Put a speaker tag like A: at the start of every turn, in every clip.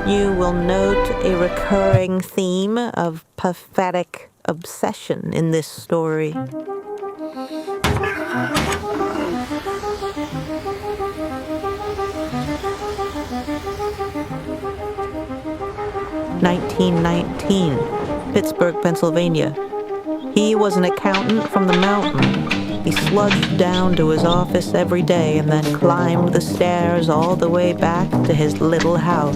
A: You will note a recurring theme of pathetic obsession in this story. 1919, Pittsburgh, Pennsylvania. He was an accountant from the mountain. He sludged down to his office every day and then climbed the stairs all the way back to his little house.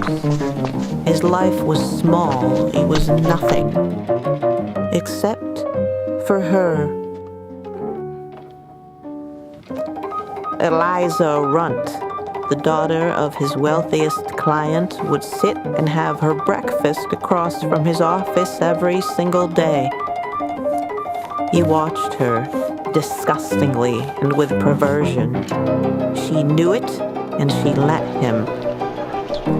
A: His life was small. He was nothing. Except for her. Eliza Runt, the daughter of his wealthiest client, would sit and have her breakfast across from his office every single day. He watched her, disgustingly and with perversion. She knew it, and she let him.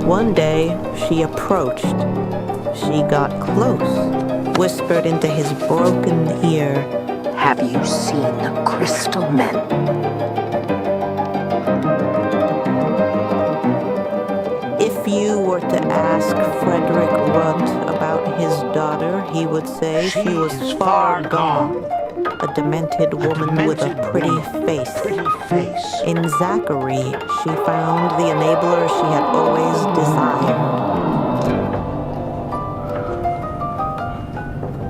A: One day, she approached. She got close, whispered into his broken ear,
B: "Have you seen the crystal men?"
A: If you were to ask Frederick Runt about his daughter, he would say she was far gone. A demented woman with a pretty face. In Zachary, she found the enabler she had always desired.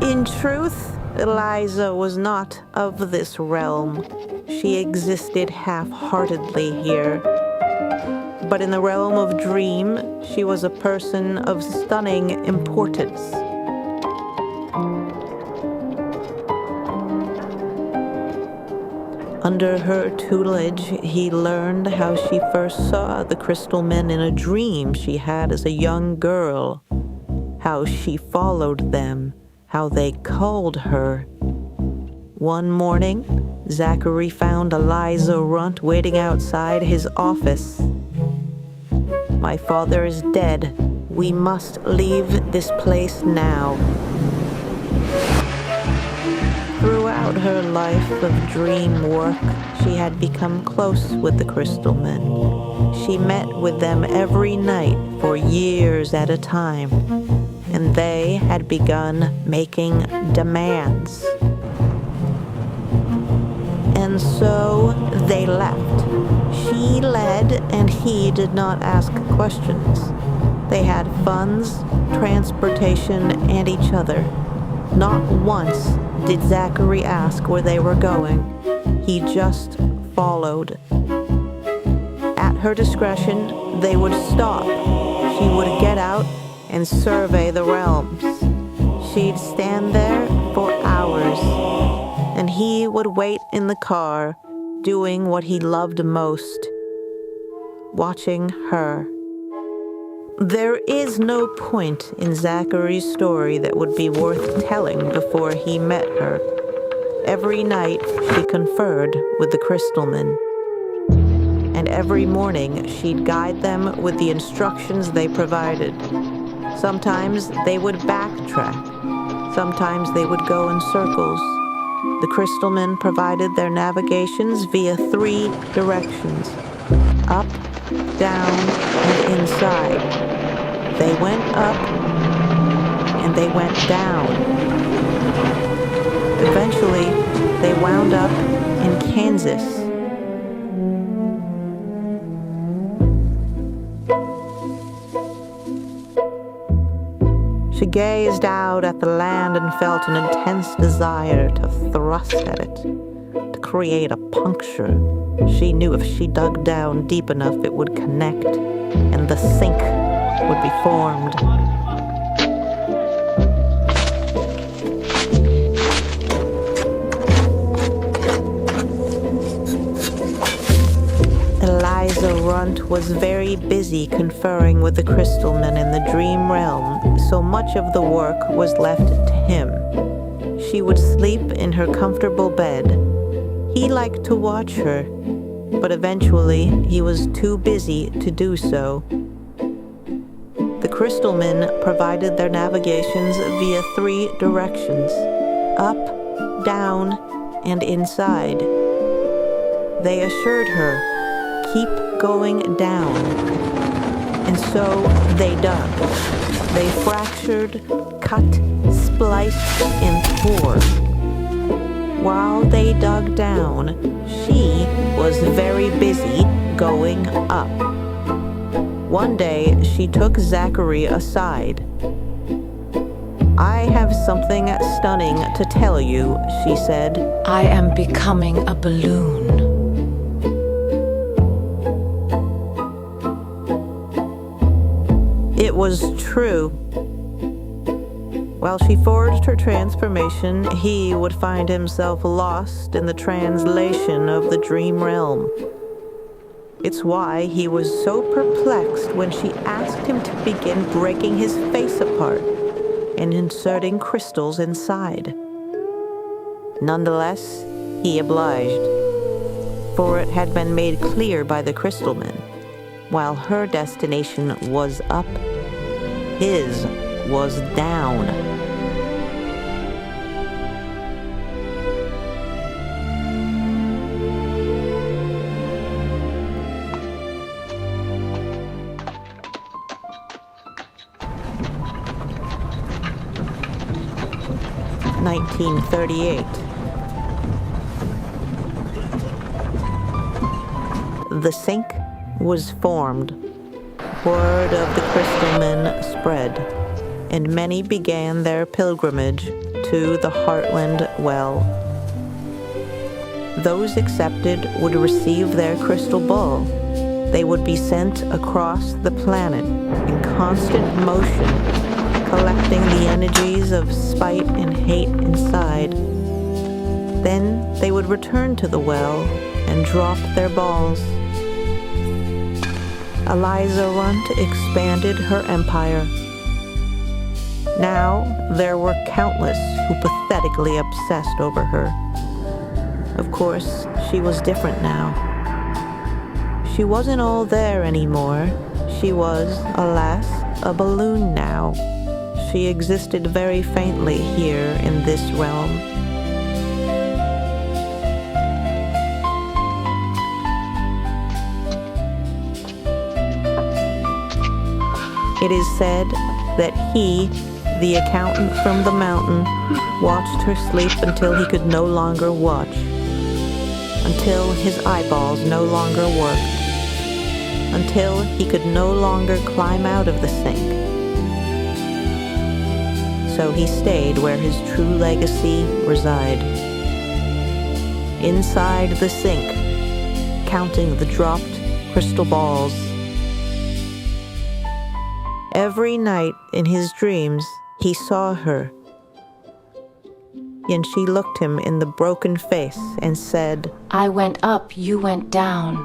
A: In truth, Eliza was not of this realm. She existed half-heartedly here. But in the realm of dream, she was a person of stunning importance. Under her tutelage, he learned how she first saw the crystal men in a dream she had as a young girl, how she followed them, how they called her. One morning, Zachary found Eliza Runt waiting outside his office. "My father is dead. We must leave this place now." Throughout her life of dream work, she had become close with the crystal men. She met with them every night for years at a time, and they had begun making demands. And so they left. She led, and he did not ask questions. They had funds, transportation, and each other. Not once did Zachary ask where they were going. He just followed. At her discretion, they would stop. She would get out and survey the realms. She'd stand there for hours, and he would wait in the car, doing what he loved most, watching her. There is no point in Zachary's story that would be worth telling before he met her. Every night, she conferred with the crystalmen. And every morning, she'd guide them with the instructions they provided. Sometimes they would backtrack. Sometimes they would go in circles. The crystalmen provided their navigations via 3 directions: up, down, and inside. They went up, and they went down. Eventually, they wound up in Kansas. She gazed out at the land and felt an intense desire to thrust at it, to create a puncture. She knew if she dug down deep enough, it would connect, and the sink would be formed. Eliza Runt was very busy conferring with the crystalmen in the dream realm, so much of the work was left to him. She would sleep in her comfortable bed. He liked to watch her, but eventually he was too busy to do so. The crystalmen provided their navigations via 3 directions: up, down, and inside. They assured her, "Keep going down." And so they dug. They fractured, cut, spliced, and tore. While they dug down, she was very busy going up. One day, she took Zachary aside. "I have something stunning to tell you," she said.
B: I am becoming a balloon.
A: It was true. While she forged her transformation, he would find himself lost in the translation of the dream realm. It's why he was so perplexed when she asked him to begin breaking his face apart and inserting crystals inside. Nonetheless, he obliged, for it had been made clear by the crystalmen. While her destination was up, his was down. (1938). The sink was formed. Word of the crystalmen spread, and many began their pilgrimage to the Heartland Well. Those accepted would receive their crystal ball. They would be sent across the planet in constant motion, collecting the energies of spite and hate inside. Then they would return to the well and drop their balls. Eliza Runt expanded her empire. Now there were countless who pathetically obsessed over her. Of course, she was different now. She wasn't all there anymore. She was, alas, a balloon now. She existed very faintly here in this realm. It is said that he, the accountant from the mountain, watched her sleep until he could no longer watch, until his eyeballs no longer worked, until he could no longer climb out of the sink. So he stayed where his true legacy resided. Inside the sink, counting the dropped crystal balls. Every night in his dreams, he saw her, and she looked him in the broken face and said,
B: I went up, you went down,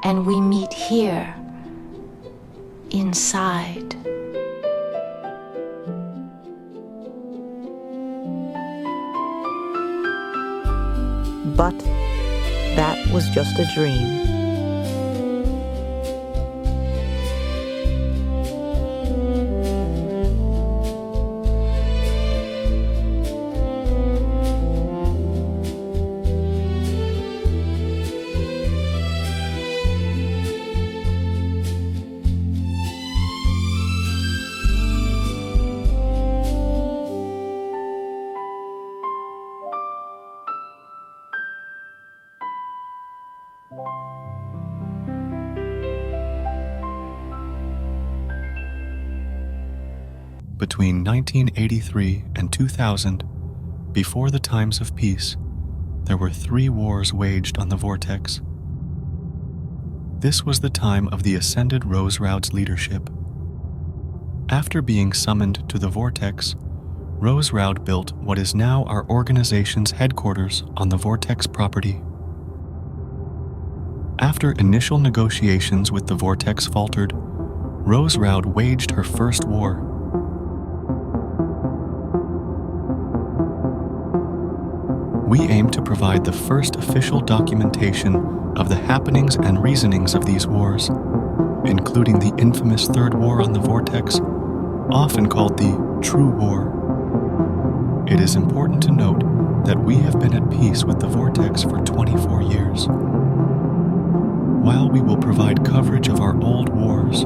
B: and we meet here, inside.
A: But that was just a dream.
C: Between 1983 and 2000, before the times of peace, there were 3 wars waged on the Vortex. This was the time of the ascended Rose Roud's leadership. After being summoned to the Vortex, Rose Roud built what is now our organization's headquarters on the Vortex property. After initial negotiations with the Vortex faltered, Rose Roud waged her first war. We aim to provide the first official documentation of the happenings and reasonings of these wars, including the infamous Third War on the Vortex, often called the True War. It is important to note that we have been at peace with the Vortex for 24 years. While we will provide coverage of our old wars,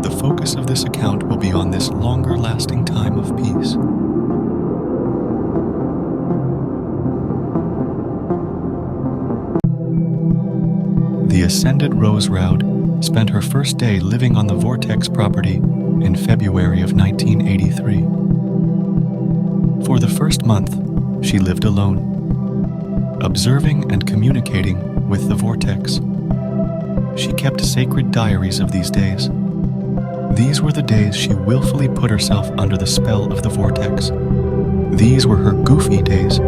C: the focus of this account will be on this longer-lasting time of peace. The ascended Rose Roud spent her first day living on the Vortex property in February of 1983. For the first month, she lived alone, observing and communicating with the Vortex. She kept sacred diaries of these days. These were the days she willfully put herself under the spell of the Vortex. These were her goofy days.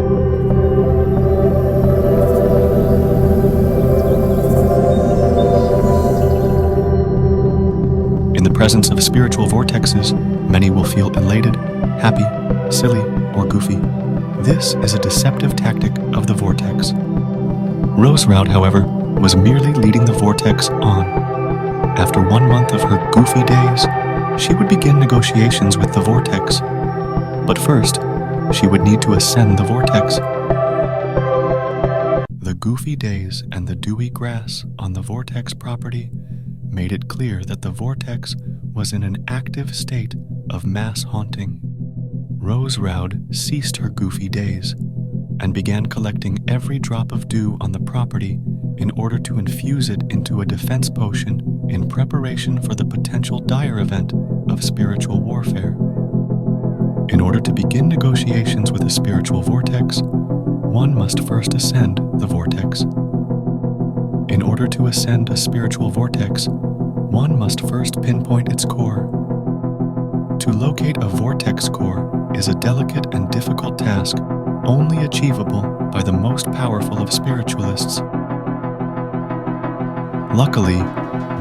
C: In the presence of spiritual vortexes, many will feel elated, happy, silly, or goofy. This is a deceptive tactic of the Vortex. Rose Roud, however, was merely leading the Vortex on. After 1 month of her goofy days, she would begin negotiations with the Vortex. But first, she would need to ascend the Vortex. The goofy days and the dewy grass on the Vortex property made it clear that the Vortex was in an active state of mass haunting. Rose Roud ceased her goofy days and began collecting every drop of dew on the property in order to infuse it into a defense potion in preparation for the potential dire event of spiritual warfare. In order to begin negotiations with a spiritual vortex, one must first ascend the vortex. In order to ascend a spiritual vortex, one must first pinpoint its core. To locate a vortex core is a delicate and difficult task only achievable by the most powerful of spiritualists. Luckily,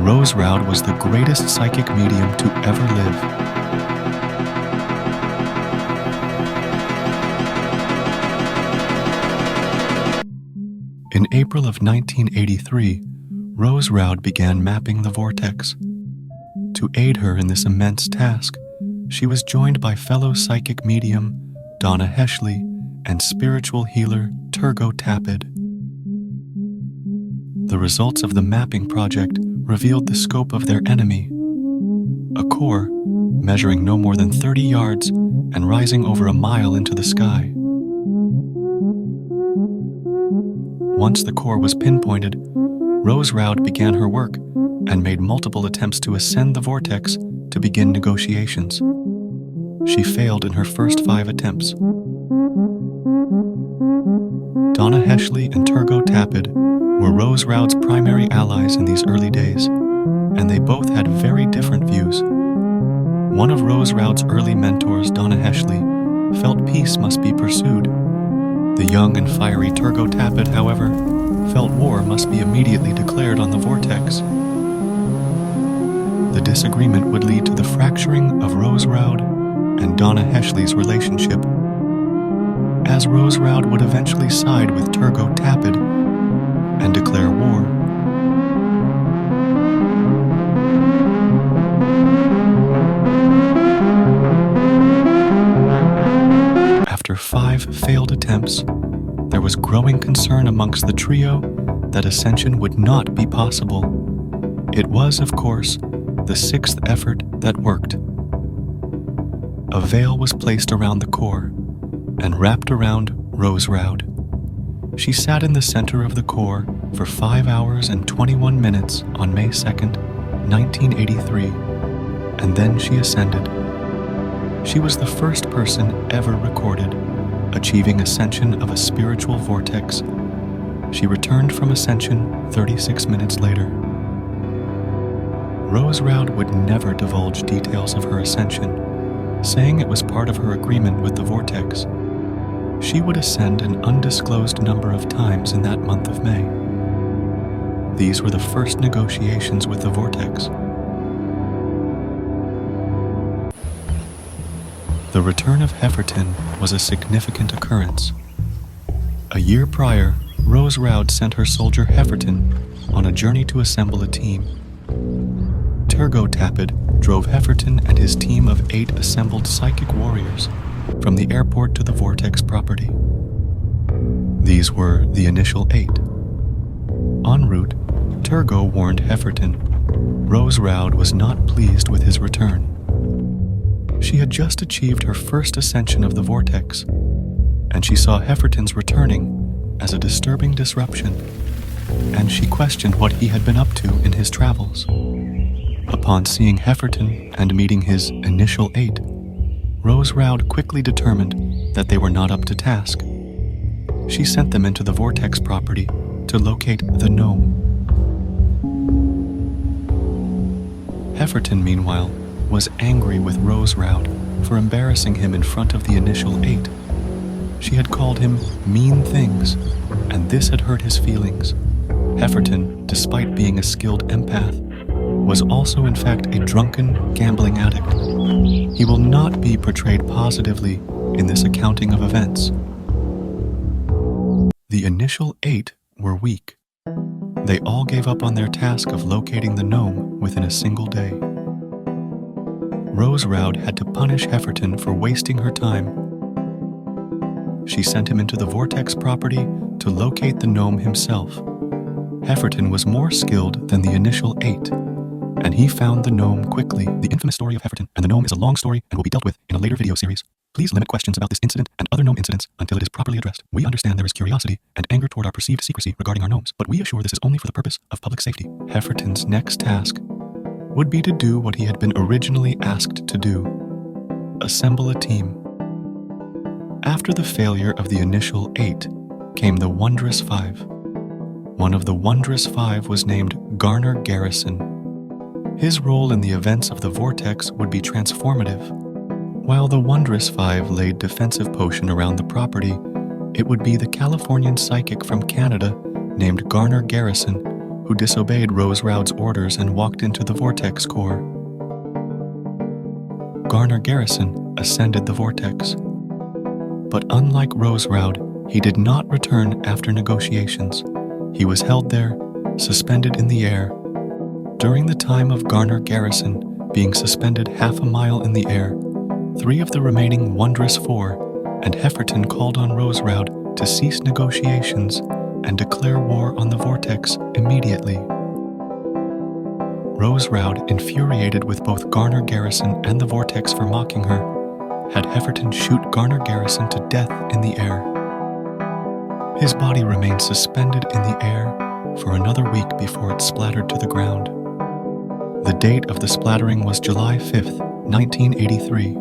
C: Rose Roud was the greatest psychic medium to ever live. In April of 1983, Rose Roud began mapping the vortex. To aid her in this immense task, she was joined by fellow psychic medium Donna Heschley and spiritual healer Turgo Tapid. The results of the mapping project revealed the scope of their enemy, a core measuring no more than 30 yards and rising over a mile into the sky. Once the core was pinpointed, Rose Roud began her work and made multiple attempts to ascend the vortex to begin negotiations. She failed in her first 5 attempts. Donna Heschley and Turgo Tapid were Rose Roud's primary allies in these early days, and they both had very different views. One of Rose Roud's early mentors, Donna Heschley, felt peace must be pursued. The young and fiery Turgo Tapid, however, felt war must be immediately declared on the vortex. The disagreement would lead to the fracturing of Rose Roud and Donna Heschley's relationship, as Rose Roud would eventually side with Turgo Tapid and declare war. After 5 failed attempts, there was growing concern amongst the trio that ascension would not be possible. It was, of course, the 6th effort that worked. A veil was placed around the core and wrapped around Rose Roud. She sat in the center of the core for 5 hours and 21 minutes on May 2nd, 1983, and then she ascended. She was the first person ever recorded achieving ascension of a spiritual vortex. She returned from ascension 36 minutes later. Rose Roud would never divulge details of her ascension, saying it was part of her agreement with the vortex. She would ascend an undisclosed number of times in that month of May. These were the first negotiations with the vortex. The return of Hefferton was a significant occurrence. A year prior, Rose Roud sent her soldier Hefferton on a journey to assemble a team. Turgo Tapid drove Hefferton and his team of 8 assembled psychic warriors from the airport to the Vortex property. These were the initial 8. En route, Turgo warned Hefferton, Rose Roud was not pleased with his return. She had just achieved her first ascension of the Vortex, and she saw Hefferton's returning as a disturbing disruption, and she questioned what he had been up to in his travels. Upon seeing Hefferton and meeting his initial 8, Rose Roud quickly determined that they were not up to task. She sent them into the Vortex property to locate the gnome. Hefferton, meanwhile, was angry with Rose Roud for embarrassing him in front of the initial 8. She had called him mean things, and this had hurt his feelings. Hefferton, despite being a skilled empath, was also in fact a drunken, gambling addict. He will not be portrayed positively in this accounting of events. The initial 8 were weak. They all gave up on their task of locating the gnome within a single day. Rose Roud had to punish Hefferton for wasting her time. She sent him into the Vortex property to locate the gnome himself. Hefferton was more skilled than the initial 8, and he found the gnome quickly. The infamous story of Hefferton and the gnome is a long story and will be dealt with in a later video series. Please limit questions about this incident and other gnome incidents until it is properly addressed. We understand there is curiosity and anger toward our perceived secrecy regarding our gnomes, but we assure this is only for the purpose of public safety. Hefferton's next task would be to do what he had been originally asked to do: assemble a team. After the failure of the initial 8 came the Wondrous 5. One of the Wondrous 5 was named Garner Garrison. His role in the events of the Vortex would be transformative. While the Wondrous 5 laid defensive potion around the property, it would be the Californian psychic from Canada named Garner Garrison who disobeyed Rose Roud's orders and walked into the Vortex core. Garner Garrison ascended the Vortex. But unlike Rose Roud, he did not return after negotiations. He was held there, suspended in the air. During the time of Garner Garrison being suspended half a mile in the air, 3 of the remaining Wondrous 4 and Hefferton called on Rose Roud to cease negotiations and declare war on the Vortex immediately. Rose Roud, infuriated with both Garner Garrison and the Vortex for mocking her, had Hefferton shoot Garner Garrison to death in the air. His body remained suspended in the air for another week before it splattered to the ground. The date of the splattering was July 5th, 1983.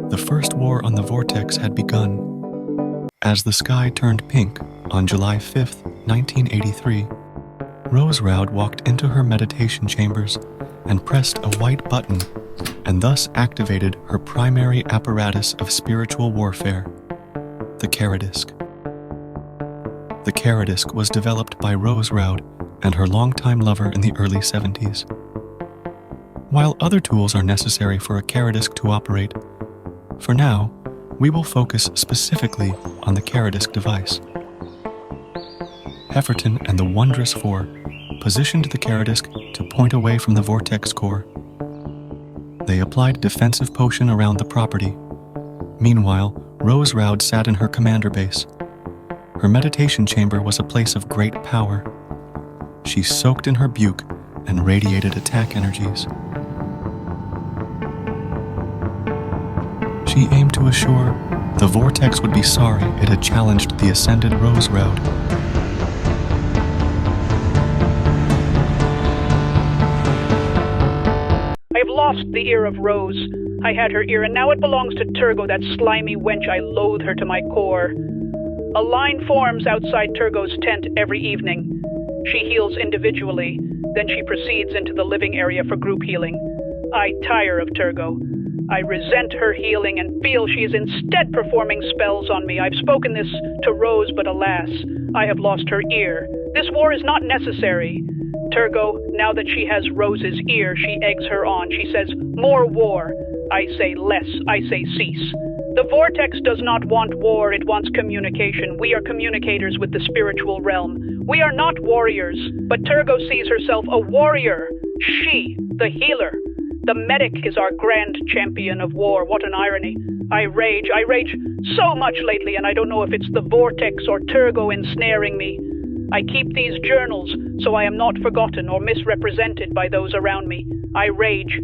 C: The First War on the Vortex had begun. As the sky turned pink on July 5th, 1983, Rose Roud walked into her meditation chambers and pressed a white button and thus activated her primary apparatus of spiritual warfare, the Karadisc. The Karadisc was developed by Rose Roud and her longtime lover in the early 70s. While other tools are necessary for a Karadisc to operate, for now, we will focus specifically on the Karadisc device. Hefferton and the Wondrous 4 positioned the Karadisc to point away from the Vortex core. They applied defensive potion around the property. Meanwhile, Rose Roud sat in her commander base. Her meditation chamber was a place of great power. She soaked in her buke and radiated attack energies. She aimed to assure the Vortex would be sorry it had challenged the ascended Rose Roud.
D: I have lost the ear of Rose. I had her ear, and now it belongs to Turgo, that slimy wench. I loathe her to my core. A line forms outside Turgo's tent every evening. She heals individually, then she proceeds into the living area for group healing. I tire of Turgo. I resent her healing and feel she is instead performing spells on me. I've spoken this to Rose, but alas, I have lost her ear. This war is not necessary. Turgo, now that she has Rose's ear, she eggs her on. She says, more war. I say less. I say cease. The Vortex does not want war, it wants communication. We are communicators with the spiritual realm. We are not warriors, but Turgo sees herself a warrior. She, the healer. The medic is our grand champion of war. What an irony. I rage so much lately, and I don't know if it's the Vortex or Turgo ensnaring me. I keep these journals so I am not forgotten or misrepresented by those around me. I rage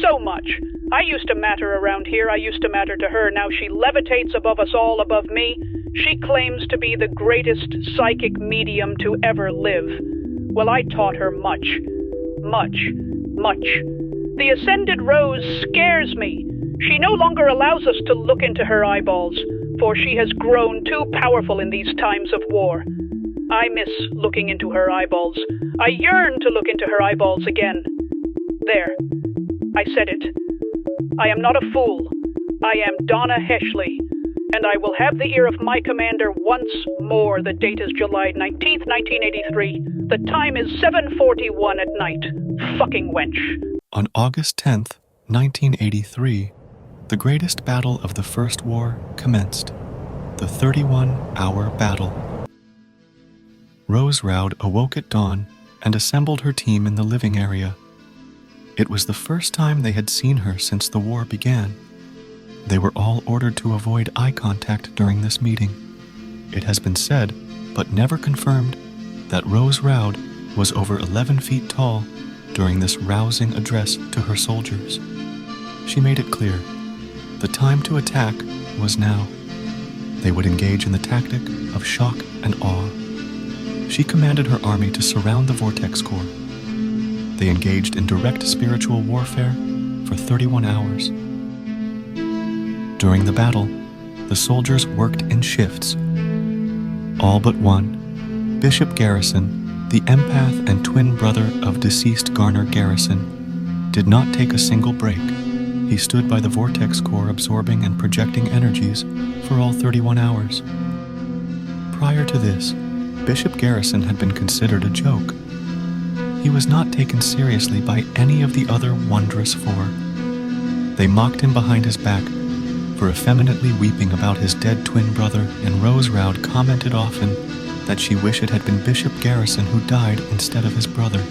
D: so much. I used to matter around here. I used to matter to her. Now she levitates above us all, above me. She claims to be the greatest psychic medium to ever live. Well, I taught her much. The Ascended Rose scares me. She no longer allows us to look into her eyeballs, for she has grown too powerful in these times of war. I miss looking into her eyeballs. I yearn to look into her eyeballs again. There. I said it. I am not a fool. I am Donna Hesley, and I will have the ear of my commander once more. The date is July 19th, 1983. The time is 7:41 at night. Fucking wench.
C: On August 10th, 1983, the greatest battle of the First War commenced, the 31-hour battle. Rose Roud awoke at dawn and assembled her team in the living area. It was the first time they had seen her since the war began. They were all ordered to avoid eye contact during this meeting. It has been said, but never confirmed, that Rose Roud was over 11 feet tall during this rousing address to her soldiers. She made it clear, the time to attack was now. They would engage in the tactic of shock and awe. She commanded her army to surround the Vortex Core. They engaged in direct spiritual warfare for 31 hours. During the battle, the soldiers worked in shifts. All but one, Bishop Garrison, the empath and twin brother of deceased Garner Garrison, did not take a single break. He stood by the Vortex Core absorbing and projecting energies for all 31 hours. Prior to this, Bishop Garrison had been considered a joke. He was not taken seriously by any of the other wondrous four. They mocked him behind his back for effeminately weeping about his dead twin brother, and Rose Roud commented often that she wished it had been Bishop Garrison who died instead of his brother.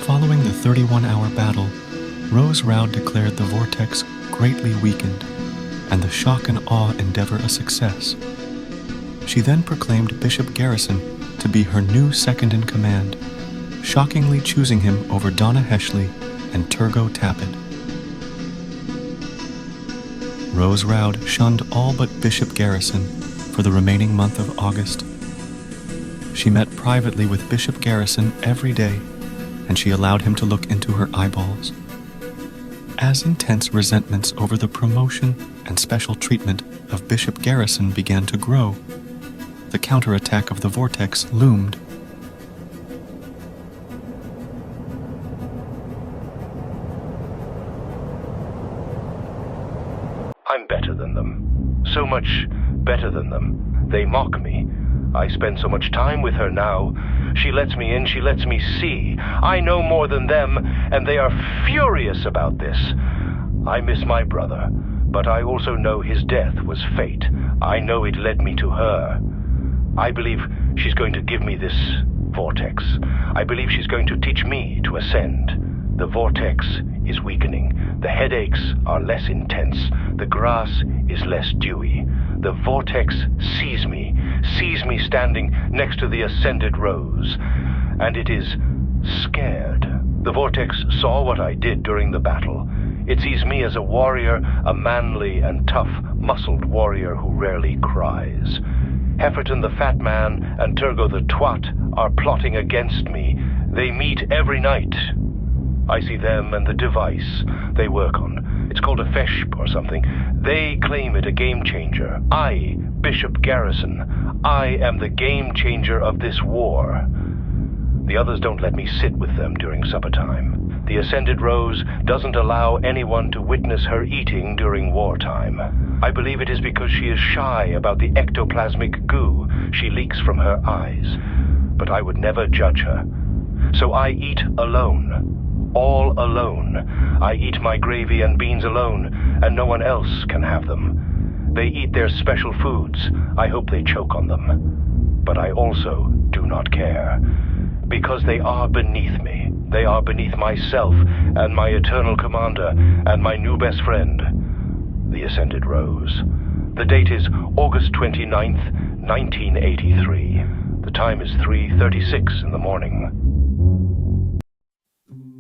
C: Following the 31-hour battle, Rose Roud declared the Vortex greatly weakened and the shock and awe endeavor a success. She then proclaimed Bishop Garrison to be her new second-in-command, shockingly choosing him over Donna Hesley and Turgot Tappet. Rose Roud shunned all but Bishop Garrison for the remaining month of August. She met privately with Bishop Garrison every day, and she allowed him to look into her eyeballs. As intense resentments over the promotion and special treatment of Bishop Garrison began to grow, the counterattack of the Vortex loomed.
E: I'm better than them. So much better than them. They mock me. I spend so much time with her now. She lets me in, she lets me see. I know more than them, and they are furious about this. I miss my brother, but I also know his death was fate. I know it led me to her. I believe she's going to give me this vortex. I believe she's going to teach me to ascend. The vortex is weakening. The headaches are less intense. The grass is less dewy. The vortex sees me standing next to the Ascended Rose, and it is scared. The vortex saw what I did during the battle. It sees me as a warrior, a manly and tough, muscled warrior who rarely cries. Hefferton the Fat Man and Turgot the Twat are plotting against me. They meet every night. I see them and the device they work on. It's called a FESHP or something. They claim it a game changer. I, Bishop Garrison, I am the game changer of this war. The others don't let me sit with them during supper time. The Ascended Rose doesn't allow anyone to witness her eating during wartime. I believe it is because she is shy about the ectoplasmic goo she leaks from her eyes. But I would never judge her. So I eat alone. All alone. I eat my gravy and beans alone, and no one else can have them. They eat their special foods. I hope they choke on them. But I also do not care. Because they are beneath me. They are beneath myself and my eternal commander and my new best friend, the Ascended Rose. The date is August 29th, 1983. The time is 3:36 in the morning.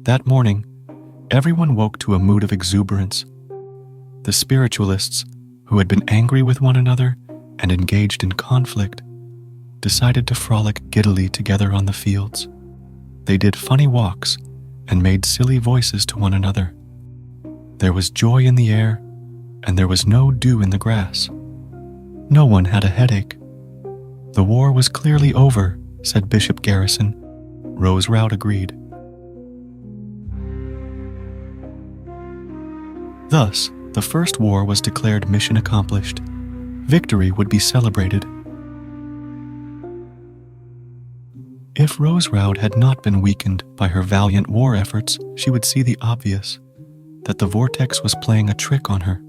C: That morning, everyone woke to a mood of exuberance. The spiritualists, who had been angry with one another and engaged in conflict, decided to frolic giddily together on the fields. They did funny walks and made silly voices to one another. There was joy in the air, and there was no dew in the grass. No one had a headache. The war was clearly over, said Bishop Garrison. Rose Roud agreed. Thus, the first war was declared mission accomplished. Victory would be celebrated. If Rose Roud had not been weakened by her valiant war efforts, she would see the obvious, that the Vortex was playing a trick on her.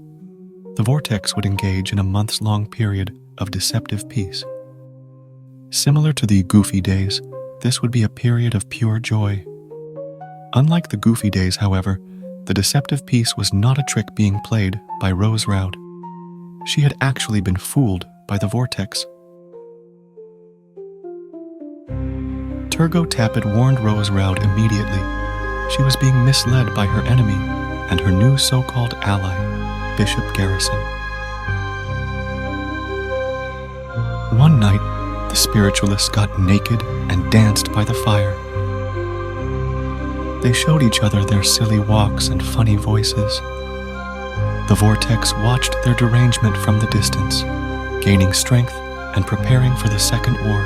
C: The Vortex would engage in a months-long period of deceptive peace. Similar to the Goofy Days, this would be a period of pure joy. Unlike the Goofy Days, however, the deceptive peace was not a trick being played by Rose Roud. She had actually been fooled by the Vortex. Turgot Tappet warned Rose Roud immediately. She was being misled by her enemy and her new so-called ally, Bishop Garrison. One night, the spiritualists got naked and danced by the fire. They showed each other their silly walks and funny voices. The Vortex watched their derangement from the distance, gaining strength and preparing for the Second War.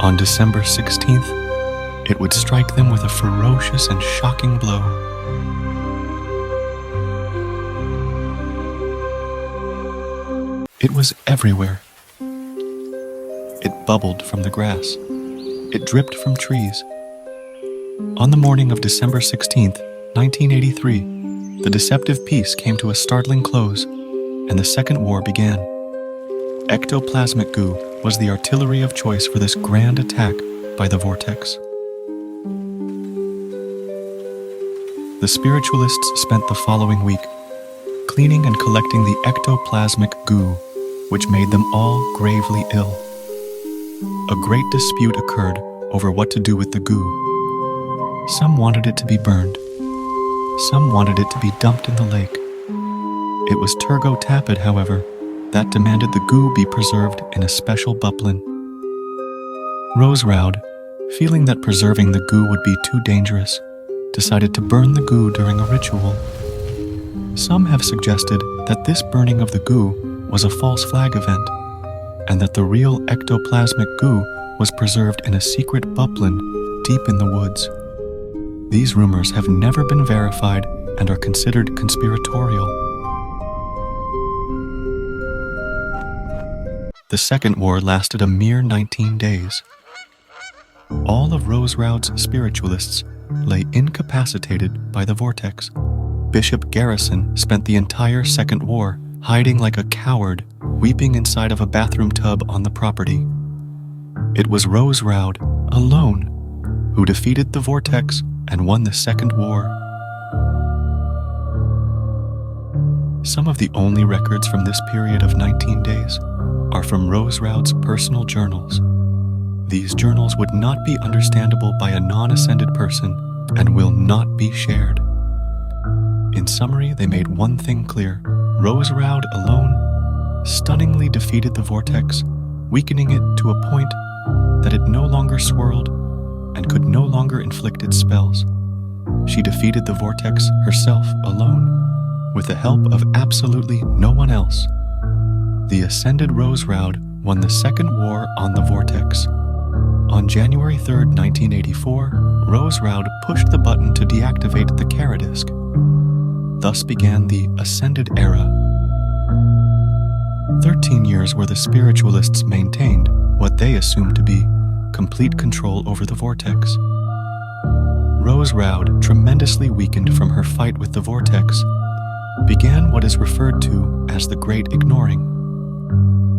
C: On December 16th, it would strike them with a ferocious and shocking blow. It was everywhere. It bubbled from the grass. It dripped from trees. On the morning of December 16th, 1983, the deceptive peace came to a startling close, and the Second War began. Ectoplasmic goo was the artillery of choice for this grand attack by the Vortex. The spiritualists spent the following week cleaning and collecting the ectoplasmic goo, which made them all gravely ill. A great dispute occurred over what to do with the goo. Some wanted it to be burned. Some wanted it to be dumped in the lake. It was Turgot Tappet, however, that demanded the goo be preserved in a special buplin. Rose Roud, feeling that preserving the goo would be too dangerous, decided to burn the goo during a ritual. Some have suggested that this burning of the goo was a false flag event, and that the real ectoplasmic goo was preserved in a secret buplin deep in the woods. These rumors have never been verified and are considered conspiratorial. The Second War lasted a mere 19 days. All of Rose Roud's spiritualists lay incapacitated by the Vortex. Bishop Garrison spent the entire Second War hiding like a coward, weeping inside of a bathroom tub on the property. It was Rose Roud, alone, who defeated the Vortex and won the Second War. Some of the only records from this period of 19 days are from Rose Roud's personal journals. These journals would not be understandable by a non-ascended person and will not be shared. In summary, they made one thing clear. Rose Roud alone stunningly defeated the Vortex, weakening it to a point that it no longer swirled and could no longer inflict its spells. She defeated the Vortex herself alone, with the help of absolutely no one else. The ascended Rose Roud won the Second War on the Vortex. On January 3, 1984, Rose Roud pushed the button to deactivate the Caradisc. Thus began the Ascended Era. 13 years where the spiritualists maintained what they assumed to be complete control over the Vortex. Rose Roud, tremendously weakened from her fight with the Vortex, began what is referred to as the Great Ignoring.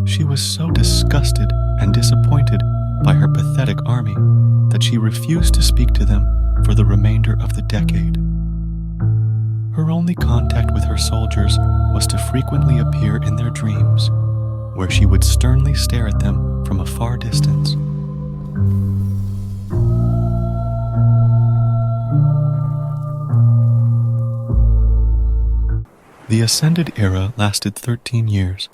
C: She was so disgusted and disappointed by her pathetic army that she refused to speak to them for the remainder of the decade. Her only contact with her soldiers was to frequently appear in their dreams, where she would sternly stare at them from a far distance. The Ascended Era lasted 13 years.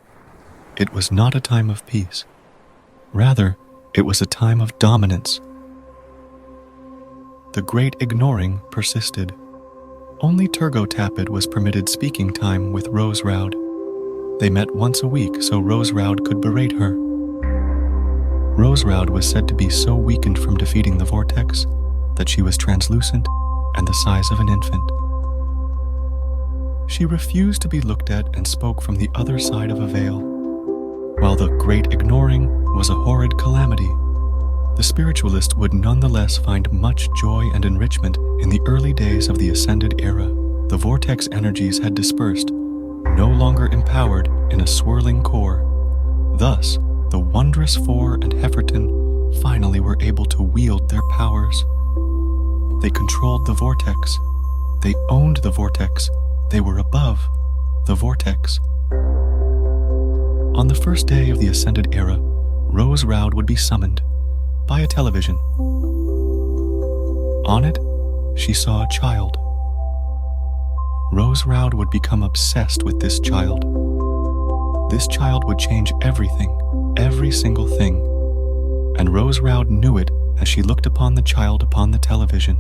C: It was not a time of peace. Rather, it was a time of dominance. The Great Ignoring persisted. Only Turgo Tapid was permitted speaking time with Rose Roud. They met once a week so Rose Roud could berate her. Rose Roud was said to be so weakened from defeating the Vortex that she was translucent and the size of an infant. She refused to be looked at and spoke from the other side of a veil. While the Great Ignoring was a horrid calamity, the spiritualist would nonetheless find much joy and enrichment in the early days of the Ascended Era. The Vortex energies had dispersed, no longer empowered in a swirling core. Thus, the Wondrous Four and Hefferton finally were able to wield their powers. They controlled the Vortex. They owned the Vortex. They were above the Vortex. On the first day of the Ascended Era, Rose Roud would be summoned by a television. On it, she saw a child. Rose Roud would become obsessed with this child. This child would change everything, every single thing, and Rose Roud knew it as she looked upon the child upon the television.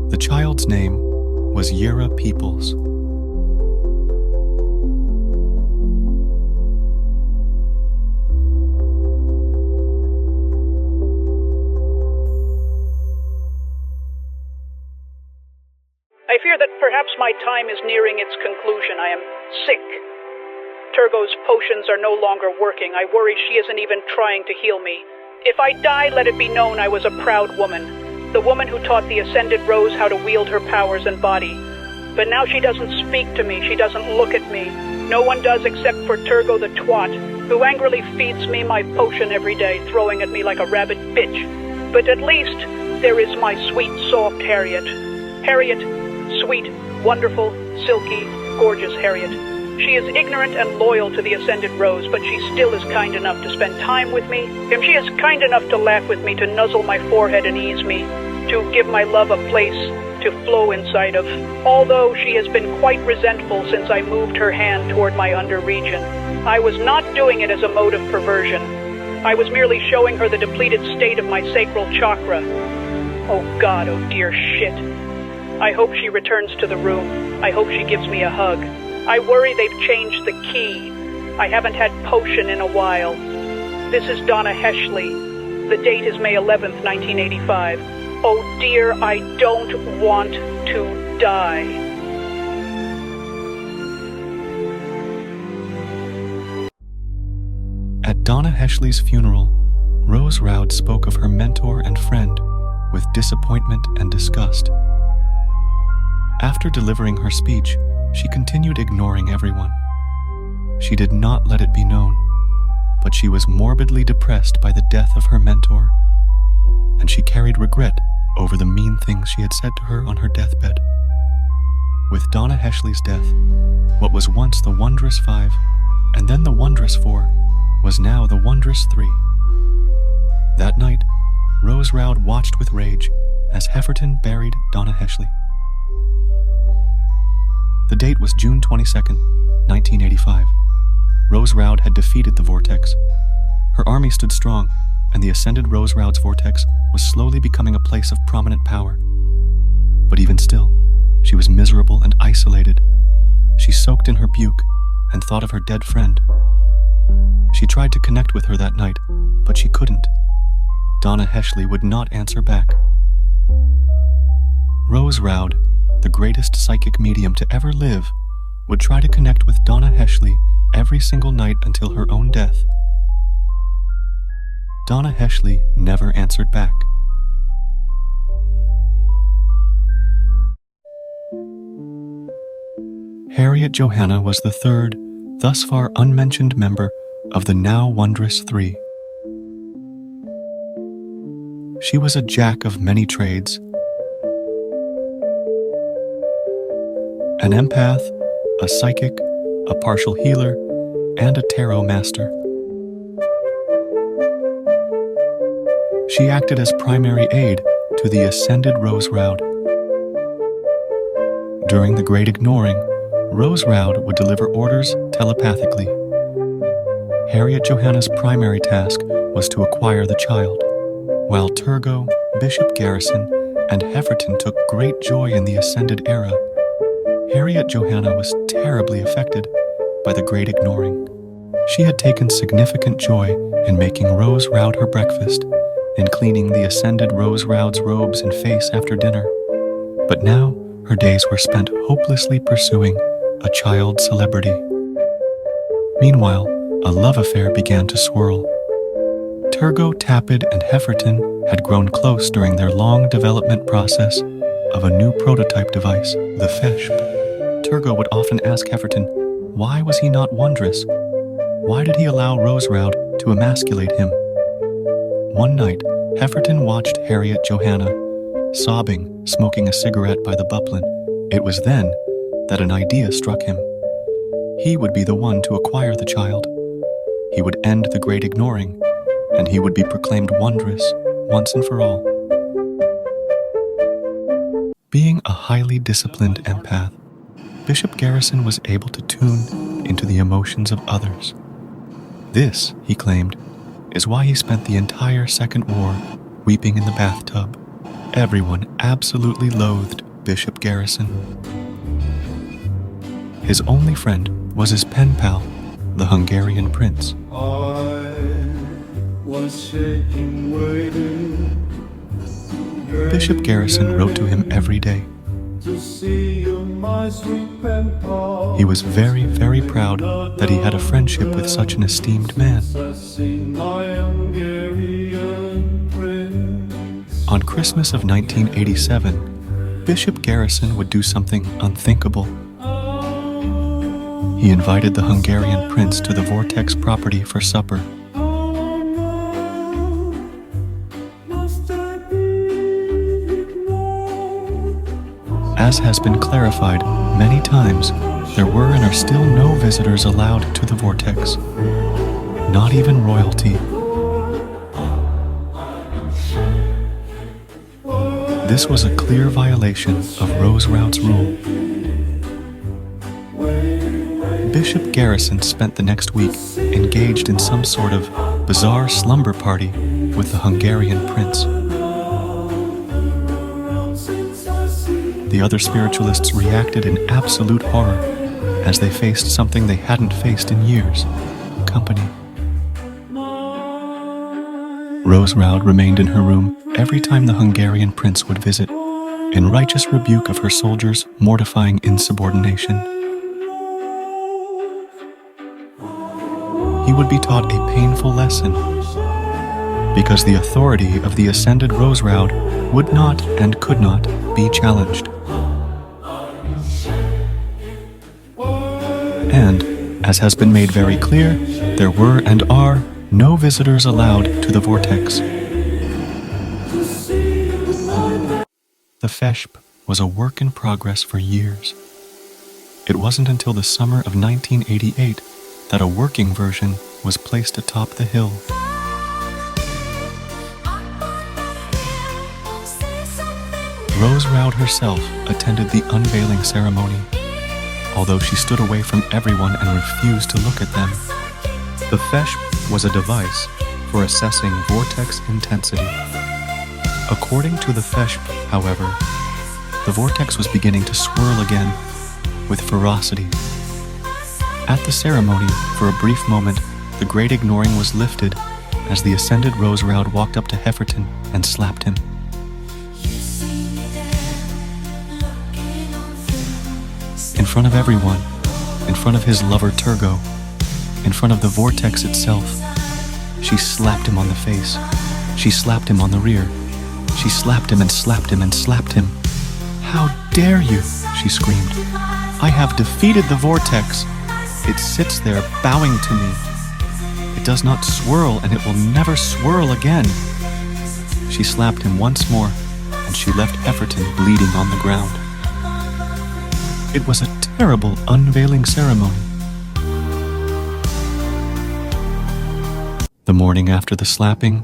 C: The child's name was Yera Peoples.
D: I fear that perhaps my time is nearing its conclusion. I am sick. Turgo's potions are no longer working. I worry she isn't even trying to heal me. If I die, let it be known I was a proud woman. The woman who taught the Ascended Rose how to wield her powers and body. But now she doesn't speak to me, she doesn't look at me. No one does except for Turgo the twat, who angrily feeds me my potion every day, throwing at me like a rabid bitch. But at least there is my sweet, soft Harriet. Harriet, sweet, wonderful, silky, gorgeous Harriet. She is ignorant and loyal to the Ascended Rose, but she still is kind enough to spend time with me. And she is kind enough to laugh with me, to nuzzle my forehead and ease me, to give my love a place to flow inside of, although she has been quite resentful since I moved her hand toward my under region. I was not doing it as a mode of perversion. I was merely showing her the depleted state of my sacral chakra. Oh God, oh dear shit. I hope she returns to the room. I hope she gives me a hug. I worry they've changed the key. I haven't had potion in a while. This is Donna Heshley. The date is May 11th, 1985. Oh dear, I don't want to die.
C: At Donna Heshley's funeral, Rose Roud spoke of her mentor and friend with disappointment and disgust. After delivering her speech, she continued ignoring everyone. She did not let it be known, but she was morbidly depressed by the death of her mentor, and she carried regret over the mean things she had said to her on her deathbed. With Donna Heshley's death, what was once the Wondrous Five, and then the Wondrous Four, was now the Wondrous Three. That night, Rose Roud watched with rage as Hefferton buried Donna Heshley. The date was June 22nd, 1985. Rose Roud had defeated the Vortex. Her army stood strong, and the Ascended Rose Roud's Vortex was slowly becoming a place of prominent power. But even still, she was miserable and isolated. She soaked in her buke and thought of her dead friend. She tried to connect with her that night, but she couldn't. Donna Heshley would not answer back. Rose Roud, the greatest psychic medium to ever live, would try to connect with Donna Heshley every single night until her own death. Donna Heshley never answered back. Harriet Johanna was the third, thus far unmentioned member of the now Wondrous Three. She was a jack of many trades. An empath, a psychic, a partial healer, and a tarot master. She acted as primary aide to the ascended Rose Roud. During the Great Ignoring, Rose Roud would deliver orders telepathically. Harriet Johanna's primary task was to acquire the child, while Turgot, Bishop Garrison, and Hefferton took great joy in the ascended era. Harriet Johanna was terribly affected by the Great Ignoring. She had taken significant joy in making Rose Roud her breakfast and cleaning the ascended Rose Roud's robes and face after dinner. But now her days were spent hopelessly pursuing a child celebrity. Meanwhile, a love affair began to swirl. Turgot, Tapid, and Hefferton had grown close during their long development process of a new prototype device, the Feshp. Turgot would often ask Hefferton, why was he not wondrous? Why did he allow Rose Roud to emasculate him? One night, Hefferton watched Harriet Johanna, sobbing, smoking a cigarette by the buplin. It was then that an idea struck him. He would be the one to acquire the child. He would end the Great Ignoring, and he would be proclaimed wondrous once and for all. Being a highly disciplined empath, Bishop Garrison was able to tune into the emotions of others. This, he claimed, is why he spent the entire Second War weeping in the bathtub. Everyone absolutely loathed Bishop Garrison. His only friend was his pen pal, the Hungarian prince. Bishop Garrison wrote to him every day. He was very, very proud that he had a friendship with such an esteemed man. On Christmas of 1987, Bishop Garrison would do something unthinkable. He invited the Hungarian prince to the Vortex property for supper. As has been clarified many times, there were and are still no visitors allowed to the Vortex, not even royalty. This was a clear violation of Rose Roud's rule. Bishop Garrison spent the next week engaged in some sort of bizarre slumber party with the Hungarian prince. The other spiritualists reacted in absolute horror as they faced something they hadn't faced in years: company. Rose Roud remained in her room every time the Hungarian prince would visit, in righteous rebuke of her soldiers' mortifying insubordination. He would be taught a painful lesson, because the authority of the ascended Rose Roud would not and could not be challenged. And, as has been made very clear, there were and are no visitors allowed to the Vortex. The Feshp was a work in progress for years. It wasn't until the summer of 1988 that a working version was placed atop the hill. Rose Roud herself attended the unveiling ceremony, although she stood away from everyone and refused to look at them. The Feshp was a device for assessing vortex intensity. According to the Feshp, however, the vortex was beginning to swirl again with ferocity. At the ceremony, for a brief moment, the Great Ignoring was lifted as the ascended Rose Roud walked up to Hefferton and slapped him. In front of everyone, in front of his lover Turgot, in front of the Vortex itself, she slapped him on the face. She slapped him on the rear. She slapped him and slapped him and slapped him. "How dare you?" she screamed. "I have defeated the Vortex. It sits there bowing to me. It does not swirl, and it will never swirl again." She slapped him once more, and she left Hefferton bleeding on the ground. It was a terrible unveiling ceremony. The morning after the slapping,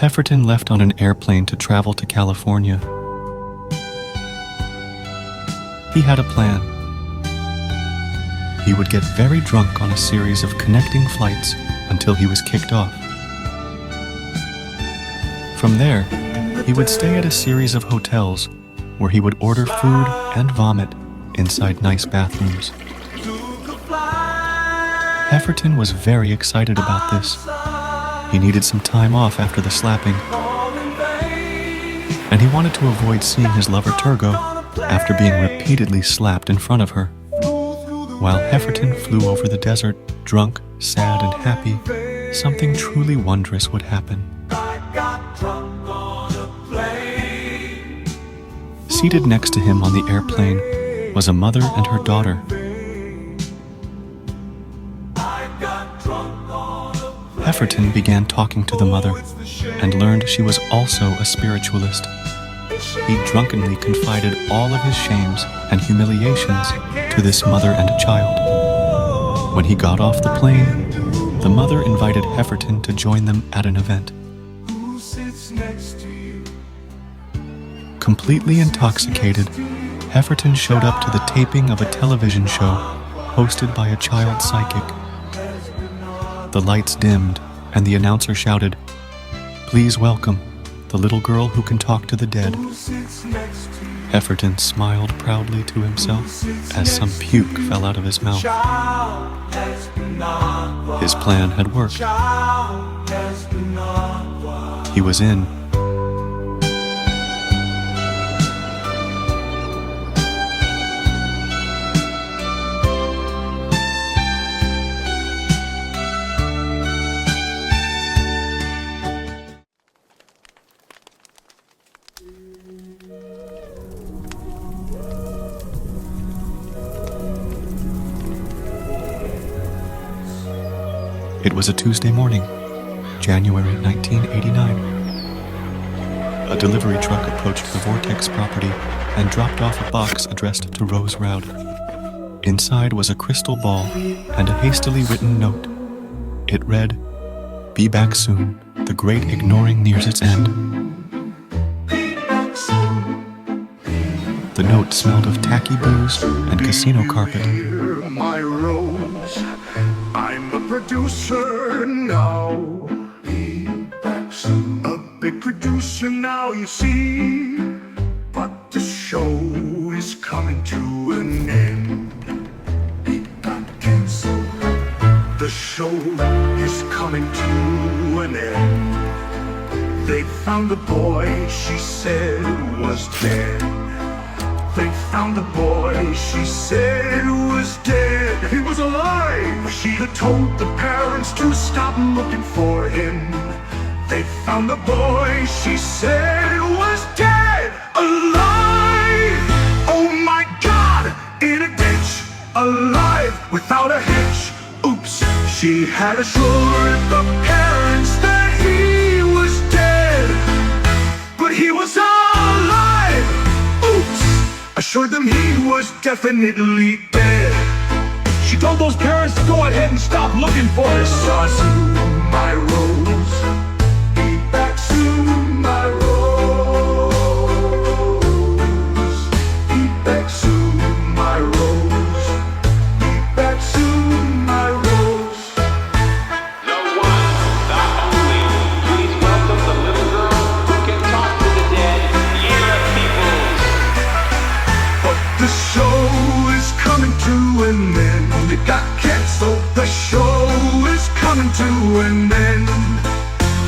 C: Hefferton left on an airplane to travel to California. He had a plan. He would get very drunk on a series of connecting flights until he was kicked off. From there, he would stay at a series of hotels where he would order food and vomit inside nice bathrooms. Hefferton was very excited about this. He needed some time off after the slapping, and he wanted to avoid seeing his lover Turgo after being repeatedly slapped in front of her. While Hefferton flew over the desert, drunk, sad, and happy, something truly wondrous would happen. Seated next to him on the airplane was a mother and her daughter. Hefferton began talking to the mother and learned she was also a spiritualist. He drunkenly confided all of his shames and humiliations to this mother and child. When he got off the plane, the mother invited Hefferton to join them at an event. Completely intoxicated, Hefferton showed up to the taping of a television show hosted by a child psychic. The lights dimmed, and the announcer shouted, "Please welcome the little girl who can talk to the dead." Hefferton smiled proudly to himself as some puke fell out of his mouth. His plan had worked. He was in. It was a Tuesday morning, January 1989. A delivery truck approached the Vortex property and dropped off a box addressed to Rose Roud. Inside was a crystal ball and a hastily written note. It read, "Be back soon. The great ignoring nears its end." The note smelled of tacky booze and casino carpet.
F: My rose, I'm a producer now. Be back soon. A big producer now, you see. But the show is coming to an end. It got canceled. The show is coming to an end. They found the boy she said was dead. They found the boy she said was dead. He was alive. She had told the parents to stop looking for him. They found the boy she said was dead. Alive! Oh my God! In a ditch. Alive without a hitch. Oops. She had assured the parents that he was dead. But he was alive. Oops. Assured them he was definitely dead. She told those parents to go ahead and stop looking for his son. My rose, be back soon, my rose. Be back soon, my rose. Be back soon, my rose.
G: The one, the only. Please welcome the little girl who can talk to the dead. Year of Peoples.
F: But the show is coming to an end. It got canceled. The show is coming to an end.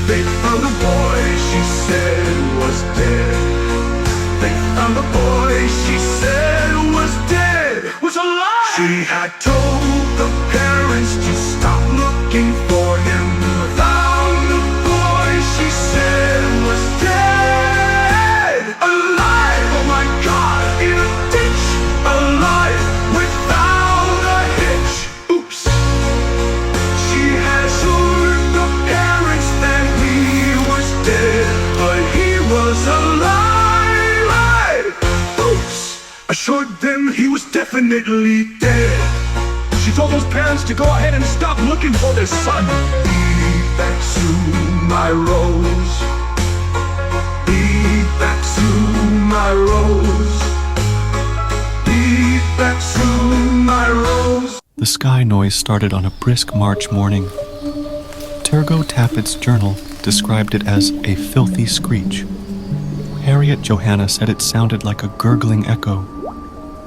F: They found the boy she said was dead. They found the boy she said was dead. Was alive. She had told the parents to stop looking for him. Found the boy she said was dead. Alive. Oh my God. In a ditch. Alive without a hitch. Oops. She had assured the parents that he was dead, but he was alive. Oops. Assured them he was definitely dead. She told those parents to go ahead and stop looking for their son. Be back soon, my rose. my rose. Be back soon, my rose.
C: The sky noise started on a brisk March morning. Turgot Tappet's journal described it as a filthy screech. Harriet Johanna said it sounded like a gurgling echo.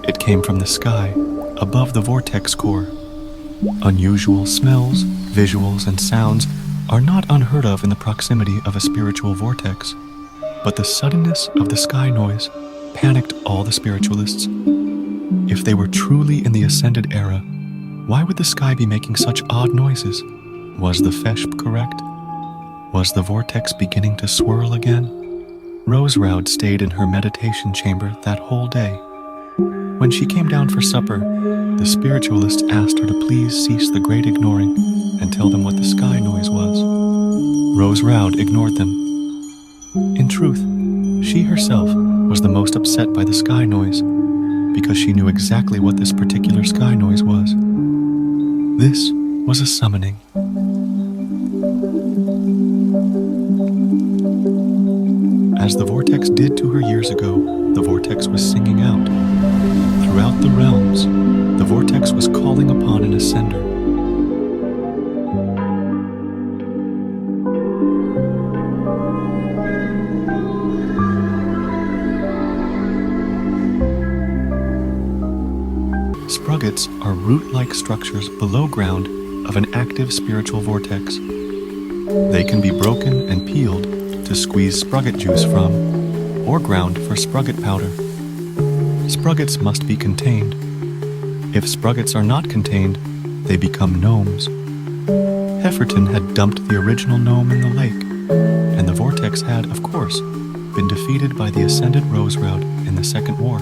C: It came from the sky, above the vortex core. Unusual smells, visuals, and sounds are not unheard of in the proximity of a spiritual vortex, but the suddenness of the sky noise panicked all the spiritualists. If they were truly in the Ascended Era, why would the sky be making such odd noises? Was the Feshp correct? Was the vortex beginning to swirl again? Rose Roud stayed in her meditation chamber that whole day. When she came down for supper, the spiritualists asked her to please cease the great ignoring and tell them what the sky noise was. Rose Roud ignored them. In truth, she herself was the most upset by the sky noise because she knew exactly what this particular sky noise was. This was a summoning. As the vortex did to her years ago, the vortex was singing out. Throughout the realms, the vortex was calling upon an ascender. Sprockets are root-like structures below ground of an active spiritual vortex. They can be broken and peeled to squeeze sprocket juice from, or ground for sprocket powder. Sprockets must be contained. If sprockets are not contained, they become gnomes. Hefferton had dumped the original gnome in the lake, and the vortex had, of course, been defeated by the Ascended Rose Roud in the Second War.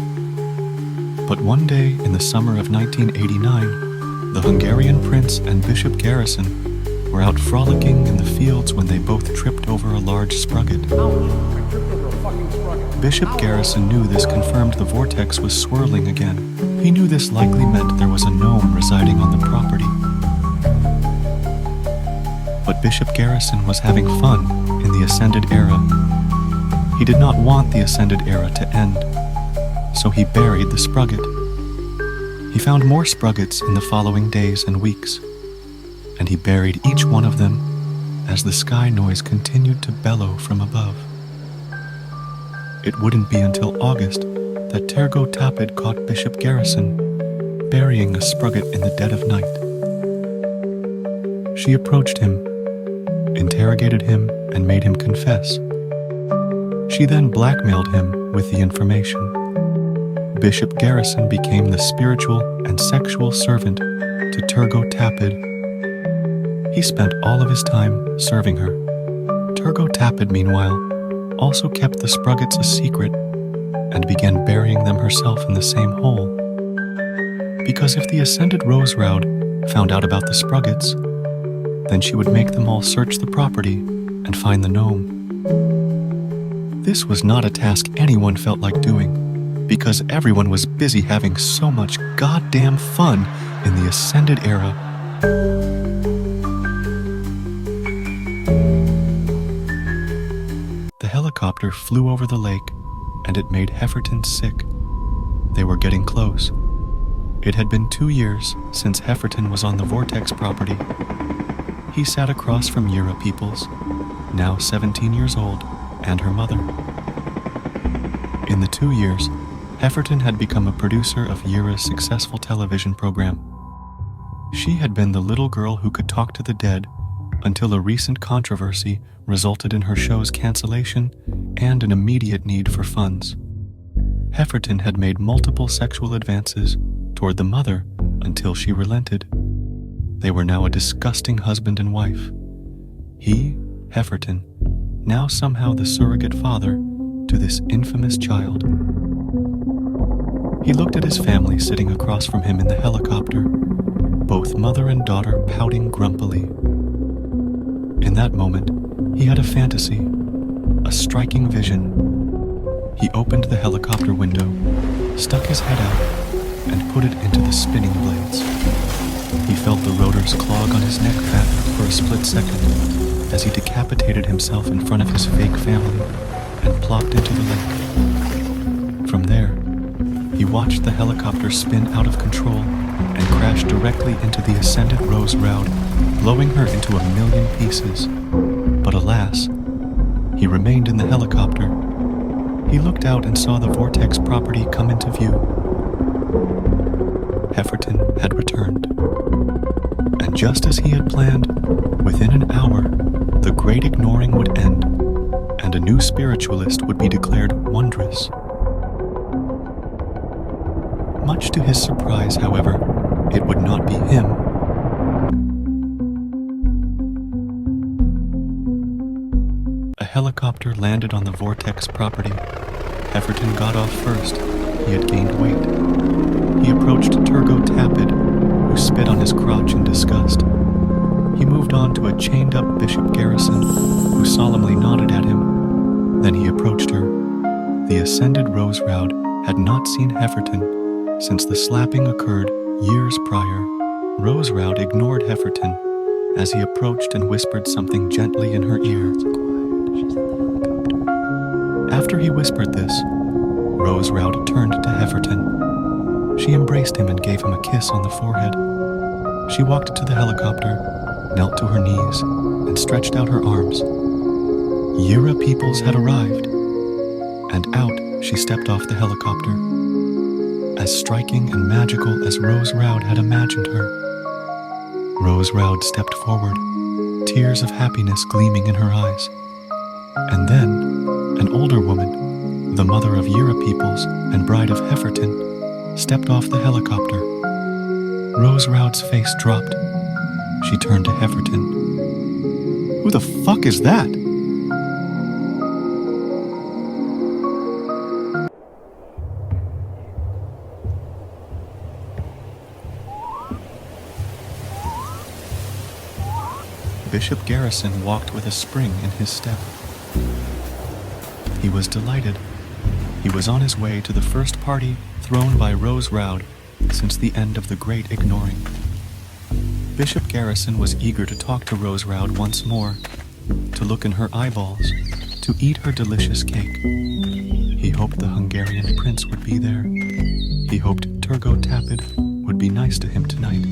C: But one day in the summer of 1989, the Hungarian prince and Bishop Garrison were out frolicking in the fields when they both tripped over a large sprocket. Bishop Garrison knew this confirmed the vortex was swirling again. He knew this likely meant there was a gnome residing on the property. But Bishop Garrison was having fun in the Ascended Era. He did not want the Ascended Era to end, so he buried the sprocket. He found more sprockets in the following days and weeks, and he buried each one of them as the sky noise continued to bellow from above. It wouldn't be until August that Turgot Tappet caught Bishop Garrison burying a sprocket in the dead of night. She approached him, interrogated him, and made him confess. She then blackmailed him with the information. Bishop Garrison became the spiritual and sexual servant to Turgot Tappet. He spent all of his time serving her. Turgot Tappet, meanwhile, also kept the sprockets a secret and began burying them herself in the same hole. Because if the Ascended Rose Roud found out about the sprockets, then she would make them all search the property and find the gnome. This was not a task anyone felt like doing, because everyone was busy having so much goddamn fun in the Ascended Era. The helicopter flew over the lake, and it made Hefferton sick. They were getting close. It had been 2 years since Hefferton was on the Vortex property. He sat across from Yura Peoples, now 17 years old, and her mother. In the 2 years, Hefferton had become a producer of Yura's successful television program. She had been the little girl who could talk to the dead until a recent controversy resulted in her show's cancellation and an immediate need for funds. Hefferton had made multiple sexual advances toward the mother until she relented. They were now a disgusting husband and wife. He, Hefferton, now somehow the surrogate father to this infamous child. He looked at his family sitting across from him in the helicopter, both mother and daughter pouting grumpily. In that moment, he had a fantasy, a striking vision. He opened the helicopter window, stuck his head out, and put it into the spinning blades. He felt the rotors clog on his neck back for a split second as he decapitated himself in front of his fake family and plopped into the lake. From there, he watched the helicopter spin out of control and crash directly into the ascended Rose Roud, blowing her into 1,000,000 pieces. But alas, he remained in the helicopter. He looked out and saw the Vortex property come into view. Hefferton had returned. And just as he had planned, within an hour, the Great Ignoring would end, and a new spiritualist would be declared wondrous. Much to his surprise, however, it would not be him. A helicopter landed on the Vortex property. Hefferton got off first. He had gained weight. He approached Turgo Tapid, who spit on his crotch in disgust. He moved on to a chained-up Bishop Garrison, who solemnly nodded at him. Then he approached her. The ascended Rose Roud had not seen Hefferton since the slapping occurred years prior. Rose Roud ignored Hefferton as he approached and whispered something gently in her ear. After he whispered this, Rose Roud turned to Hefferton. She embraced him and gave him a kiss on the forehead. She walked to the helicopter, knelt to her knees, and stretched out her arms. Yira Peoples had arrived, and out she stepped off the helicopter. As striking and magical as Rose Roud had imagined her. Rose Roud stepped forward, tears of happiness gleaming in her eyes. And then, an older woman, the mother of Yira Peoples and bride of Hefferton, stepped off the helicopter. Rose Roud's face dropped. She turned to Hefferton. "Who the fuck is that?" Bishop Garrison walked with a spring in his step. He was delighted. He was on his way to the first party thrown by Rose Roud since the end of the Great Ignoring. Bishop Garrison was eager to talk to Rose Roud once more, to look in her eyeballs, to eat her delicious cake. He hoped the Hungarian prince would be there. He hoped Turgo Tapid would be nice to him tonight.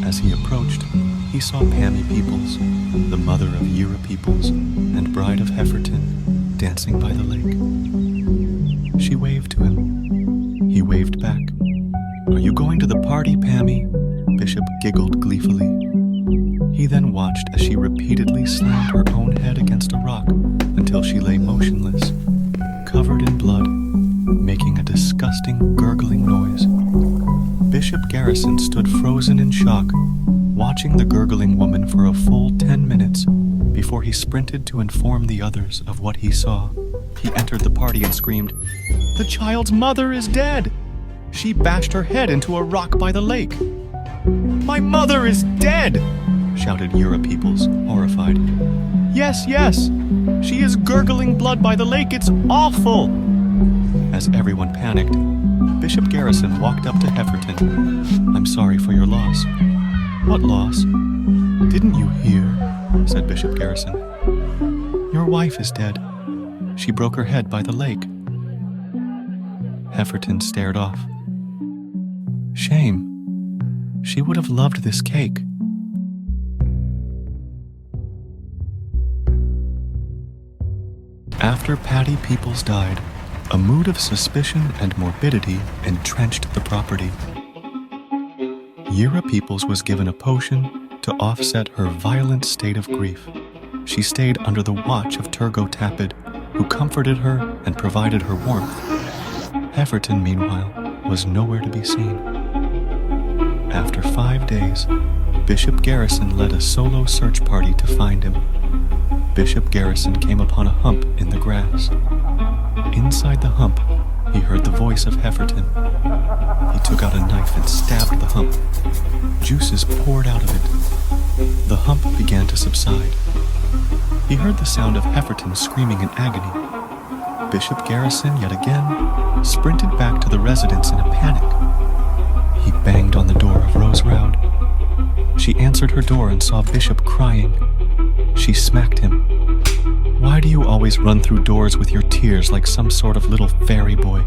C: As he approached, he saw Pammy Peoples, the mother of Yira Peoples and bride of Hefferton, dancing by the lake. She waved to him. He waved back. "Are you going to the party, Pammy?" Bishop giggled gleefully. He then watched as she repeatedly slammed her own head against a rock until she lay motionless, covered in blood, making a disgusting gurgling noise. Bishop Garrison stood frozen in shock, watching the gurgling woman for a full 10 minutes before he sprinted to inform the others of what he saw. He entered the party and screamed, "The child's mother is dead! She bashed her head into a rock by the lake." "My mother is dead!" shouted Yira Peoples, horrified. "Yes, yes! She is gurgling blood by the lake! It's awful!" As everyone panicked, Bishop Garrison walked up to Hefferton. "I'm sorry for your loss." "What loss?" "Didn't you hear?" said Bishop Garrison. "Your wife is dead. She broke her head by the lake." Hefferton stared off. "Shame. She would have loved this cake." After Patty Peoples died, a mood of suspicion and morbidity entrenched the property. Yira Peoples was given a potion to offset her violent state of grief. She stayed under the watch of Turgo Tapid, who comforted her and provided her warmth. Hefferton, meanwhile, was nowhere to be seen. After 5 days, Bishop Garrison led a solo search party to find him. Bishop Garrison came upon a hump in the grass. Inside the hump, he heard the voice of Hefferton. He took out a knife and stabbed the hump. Juices poured out of it. The hump began to subside. He heard the sound of Hefferton screaming in agony. Bishop Garrison, yet again, sprinted back to the residence in a panic. He banged on the door of Rose Roud. she answered her door and saw Bishop crying. She smacked him. "Why do you always run through doors with your tears like some sort of little fairy boy?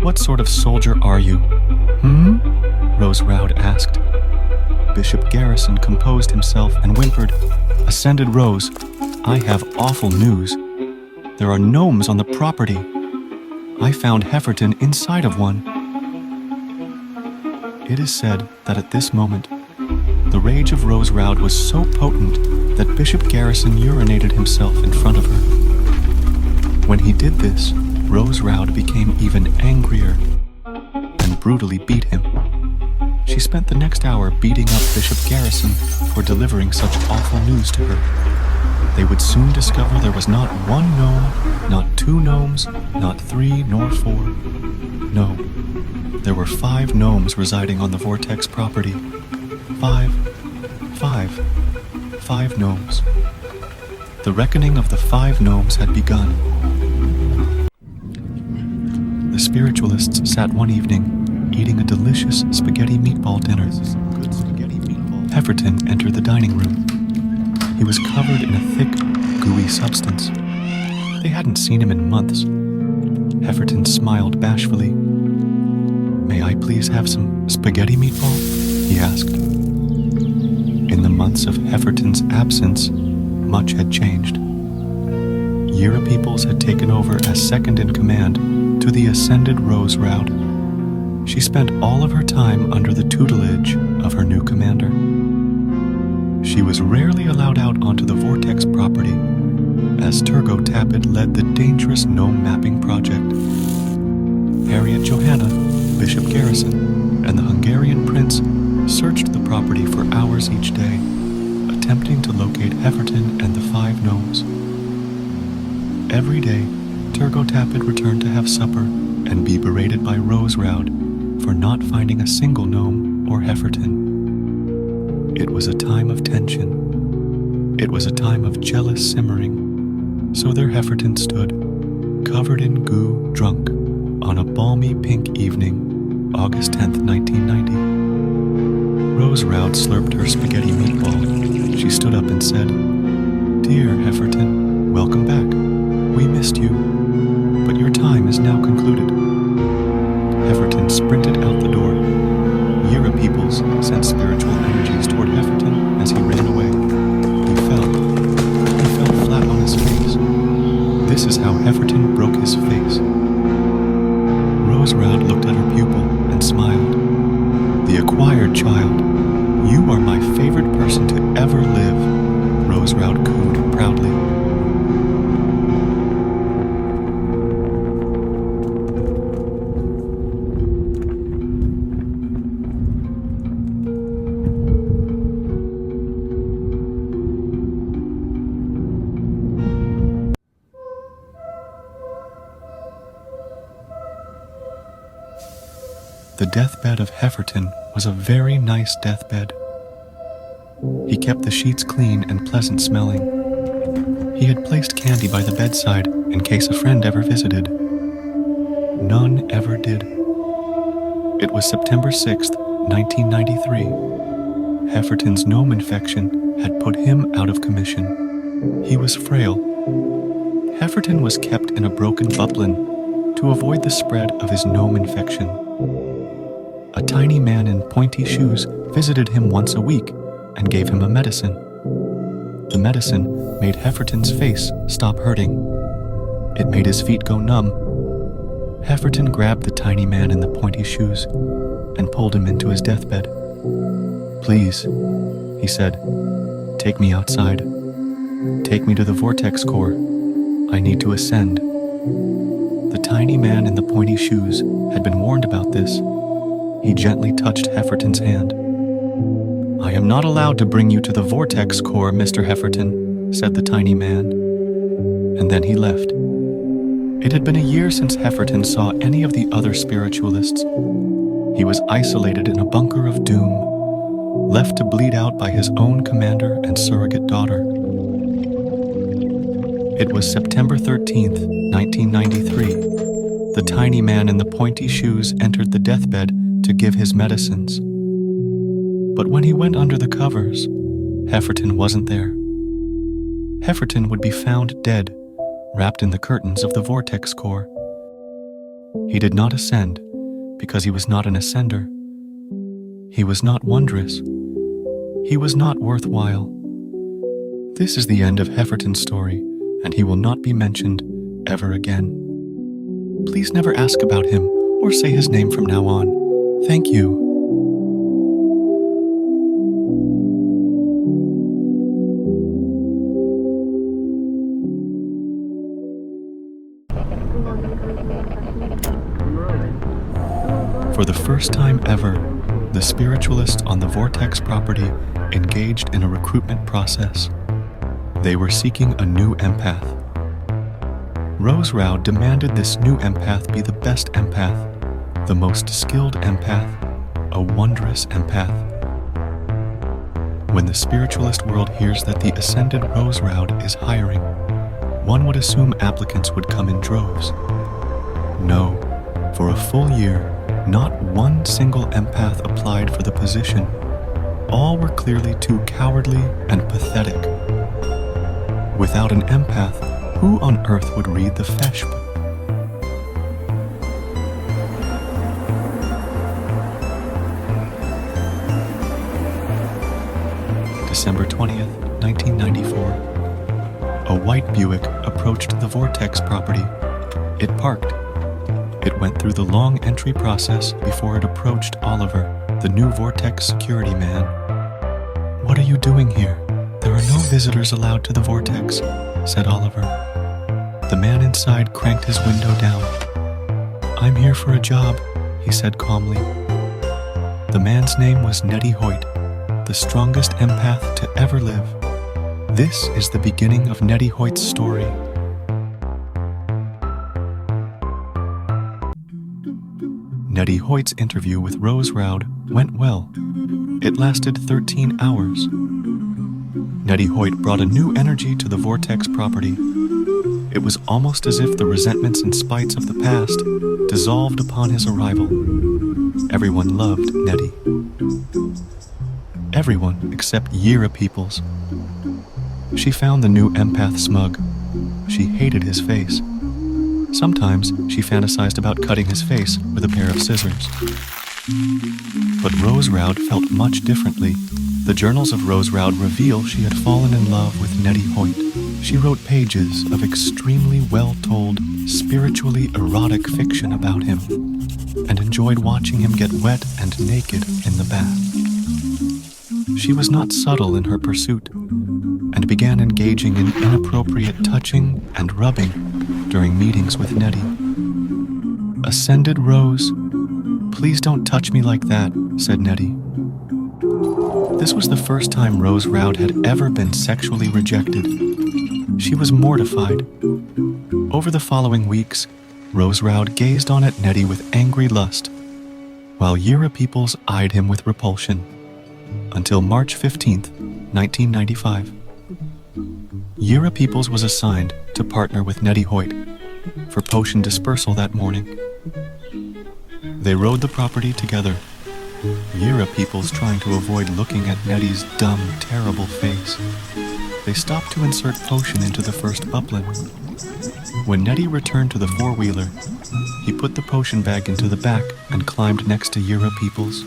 C: What sort of soldier are you?" Rose Roud asked. Bishop Garrison composed himself and whimpered, "Ascended Rose, I have awful news. There are gnomes on the property. I found Hefferton inside of one." It is said that at this moment, the rage of Rose Roud was so potent that Bishop Garrison urinated himself in front of her. When he did this, Rose Roud became even angrier and brutally beat him. She spent the next hour beating up Bishop Garrison for delivering such awful news to her. They would soon discover there was not one gnome, not two gnomes, not three nor four. No, there were 5 gnomes residing on the Vortex property. Five gnomes. The reckoning of the 5 gnomes had begun. The spiritualists sat one evening, eating a delicious spaghetti meatball dinner. Hefferton entered the dining room. He was covered in a thick, gooey substance. They hadn't seen him in months. Hefferton smiled bashfully. "May I please have some spaghetti meatball?" he asked. In the months of Hefferton's absence, much had changed. Yira Peoples had taken over as second in command to the Ascended Rose Roud. She spent all of her time under the tutelage of her new commander. She was rarely allowed out onto the Vortex property, as Turgo Tapid led the dangerous gnome mapping project. Harriet Johanna, Bishop Garrison, and the Hungarian prince searched the property for hours each day, attempting to locate Hefferton and the 5 gnomes. Every day, Turgo Tapid returned to have supper and be berated by Rose Roud for not finding a single gnome or Hefferton. It was a time of tension. It was a time of jealous simmering. So there Hefferton stood, covered in goo, drunk, on a balmy pink evening, August 10th, 1990. Rose Roud slurped her spaghetti meatball. She stood up and said, "Dear Hefferton, welcome back. We missed you, but your time is now concluded." Hefferton sprinted out the door. Yira Peoples sent spiritual energies toward Hefferton as he ran away. He fell flat on his face. This is how Hefferton broke his face. Rose Roud looked at her pupil and smiled. "The acquired child, you are my favorite person to ever live," Rose Roud cooed proudly. The deathbed of Hefferton was a very nice deathbed. He kept the sheets clean and pleasant smelling. He had placed candy by the bedside in case a friend ever visited. None ever did. It was September 6th, 1993. Hefferton's gnome infection had put him out of commission. He was frail. Hefferton was kept in a broken buplin to avoid the spread of his gnome infection. A tiny man in pointy shoes visited him once a week and gave him a medicine. The medicine made Hefferton's face stop hurting. It made his feet go numb. Hefferton grabbed the tiny man in the pointy shoes and pulled him into his deathbed. "Please," he said, "take me outside. Take me to the Vortex core. I need to ascend." The tiny man in the pointy shoes had been warned about this. He gently touched Hefferton's hand. "I am not allowed to bring you to the Vortex core, Mr. Hefferton," said the tiny man. And then he left. It had been a year since Hefferton saw any of the other spiritualists. He was isolated in a bunker of doom, left to bleed out by his own commander and surrogate daughter. It was September 13th, 1993. The tiny man in the pointy shoes entered the deathbed to give his medicines. But when he went under the covers, Hefferton wasn't there. Hefferton would be found dead, wrapped in the curtains of the Vortex core. He did not ascend because he was not an ascender. He was not wondrous. He was not worthwhile. This is the end of Hefferton's story, and he will not be mentioned ever again. Please never ask about him or say his name from now on. Thank you. For the first time ever, the spiritualists on the Vortex property engaged in a recruitment process. They were seeking a new empath. Rose Rao demanded this new empath be the best empath, the most skilled empath, a wondrous empath. When the spiritualist world hears that the ascended Rose Rao is hiring, one would assume applicants would come in droves. No, for a full year, not one single empath applied for the position. All were clearly too cowardly and pathetic. Without an empath, who on earth would read the FESHP? December 20th, 1994. A white Buick approached the Vortex property. It parked. It went through the long entry process before it approached Oliver, the new Vortex security man. "What are you doing here? There are no visitors allowed to the Vortex," said Oliver. The man inside cranked his window down. "I'm here for a job," he said calmly. The man's name was Nettie Hoyt, the strongest empath to ever live. This is the beginning of Nettie Hoyt's story. Nettie Hoyt's interview with Rose Rao went well. It lasted 13 hours. Nettie Hoyt brought a new energy to the Vortex property. It was almost as if the resentments and spites of the past dissolved upon his arrival. Everyone loved Nettie. Everyone except Yira Peoples. She found the new empath smug. She hated his face. Sometimes she fantasized about cutting his face with a pair of scissors. But Rose Rao felt much differently. The journals of Rose Rao reveal she had fallen in love with Nettie Hoyt. She wrote pages of extremely well-told, spiritually erotic fiction about him, and enjoyed watching him get wet and naked in the bath. She was not subtle in her pursuit, and began engaging in inappropriate touching and rubbing during meetings with Nettie. "Ascended Rose, please don't touch me like that," said Nettie. This was the first time Rose Rao had ever been sexually rejected. She was mortified. Over the following weeks, Rose Rao gazed on at Nettie with angry lust, while Yira Peoples eyed him with repulsion, until March 15th, 1995. Yira Peoples was assigned to partner with Nettie Hoyt for potion dispersal that morning. They rode the property together, Yira Peoples trying to avoid looking at Nettie's dumb, terrible face. They stopped to insert potion into the first buplin. When Nettie returned to the four-wheeler, he put the potion bag into the back and climbed next to Yira Peoples.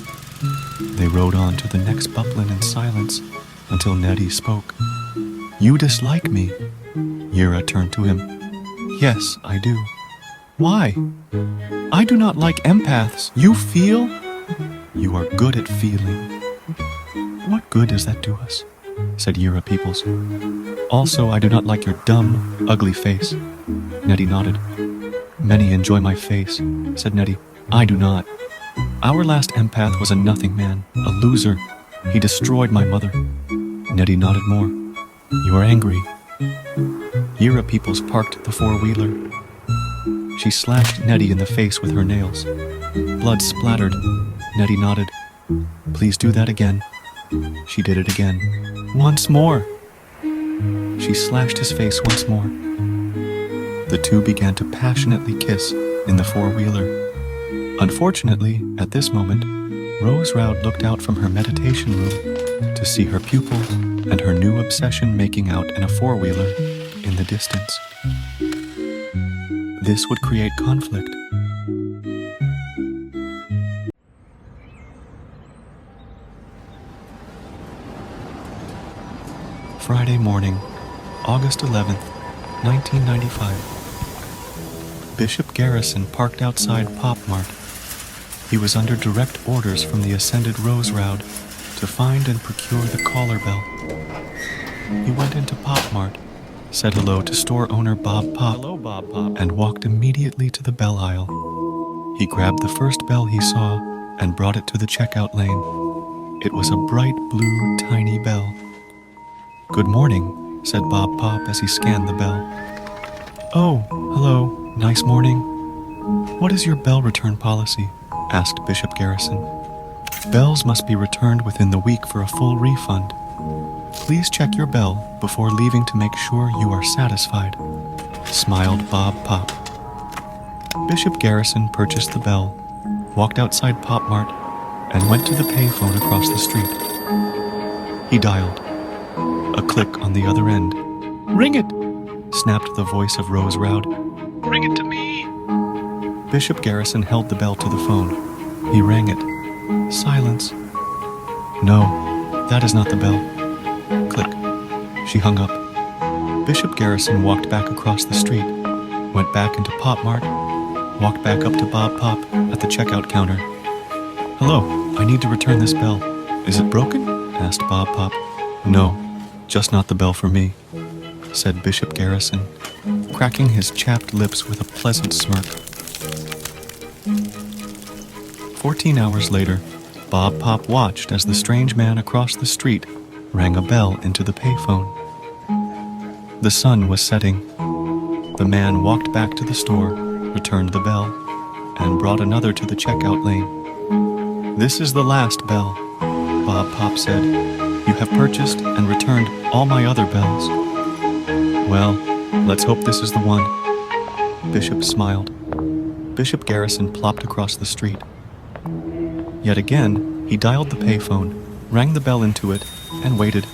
C: They rode on to the next buplin in silence until Nettie spoke. "You dislike me?" Yira turned to him. "Yes, I do." "Why?" "I do not like empaths. You feel?" "You are good at feeling." "What good does that do us?" said Yira Peoples. "Also, I do not like your dumb, ugly face." Nettie nodded. "Many enjoy my face," said Nettie. "I do not. Our last empath was a nothing man, a loser. He destroyed my mother." Nettie nodded more. "You are angry." Yira Peoples parked the four-wheeler. She slashed Nettie in the face with her nails. Blood splattered. Nettie nodded. "Please do that again." She did it again. "Once more." She slashed his face once more. The two began to passionately kiss in the four-wheeler. Unfortunately, at this moment, Rose Roud looked out from her meditation room to see her pupil and her new obsession making out in a four-wheeler in the distance. This would create conflict. Friday morning, August 11th, 1995. Bishop Garrison parked outside Pop Mart. He was under direct orders from the ascended Rose Roud to find and procure the collar bell. He went into Pop Mart, said hello to store owner Bob Pop, and walked immediately to the bell aisle. He grabbed the first bell he saw and brought it to the checkout lane. It was a bright blue, tiny bell. "Good morning," said Bob Pop as he scanned the bell. "Oh, hello, nice morning. What is your bell return policy?" asked Bishop Garrison. "Bells must be returned within the week for a full refund. Please check your bell before leaving to make sure you are satisfied," smiled Bob Pop. Bishop Garrison purchased the bell, walked outside Pop Mart, and went to the payphone across the street. He dialed. A click on the other end. "Ring it!" snapped the voice of Rose Roud. "Ring it to me!" Bishop Garrison held the bell to the phone. He rang it. Silence. "No, that is not the bell." Click. She hung up. Bishop Garrison walked back across the street, went back into Pop Mart, walked back up to Bob Pop at the checkout counter. "Hello, I need to return this bell. Is it broken?" asked Bob Pop. "No, just not the bell for me," said Bishop Garrison, cracking his chapped lips with a pleasant smirk. 14 hours later, Bob Pop watched as the strange man across the street rang a bell into the payphone. The sun was setting. The man walked back to the store, returned the bell, and brought another to the checkout lane. "This is the last bell," Bob Pop said. "You have purchased and returned all my other bells." "Well, let's hope this is the one." Bishop smiled. Bishop Garrison plopped across the street. Yet again, he dialed the payphone, rang the bell into it, and waited.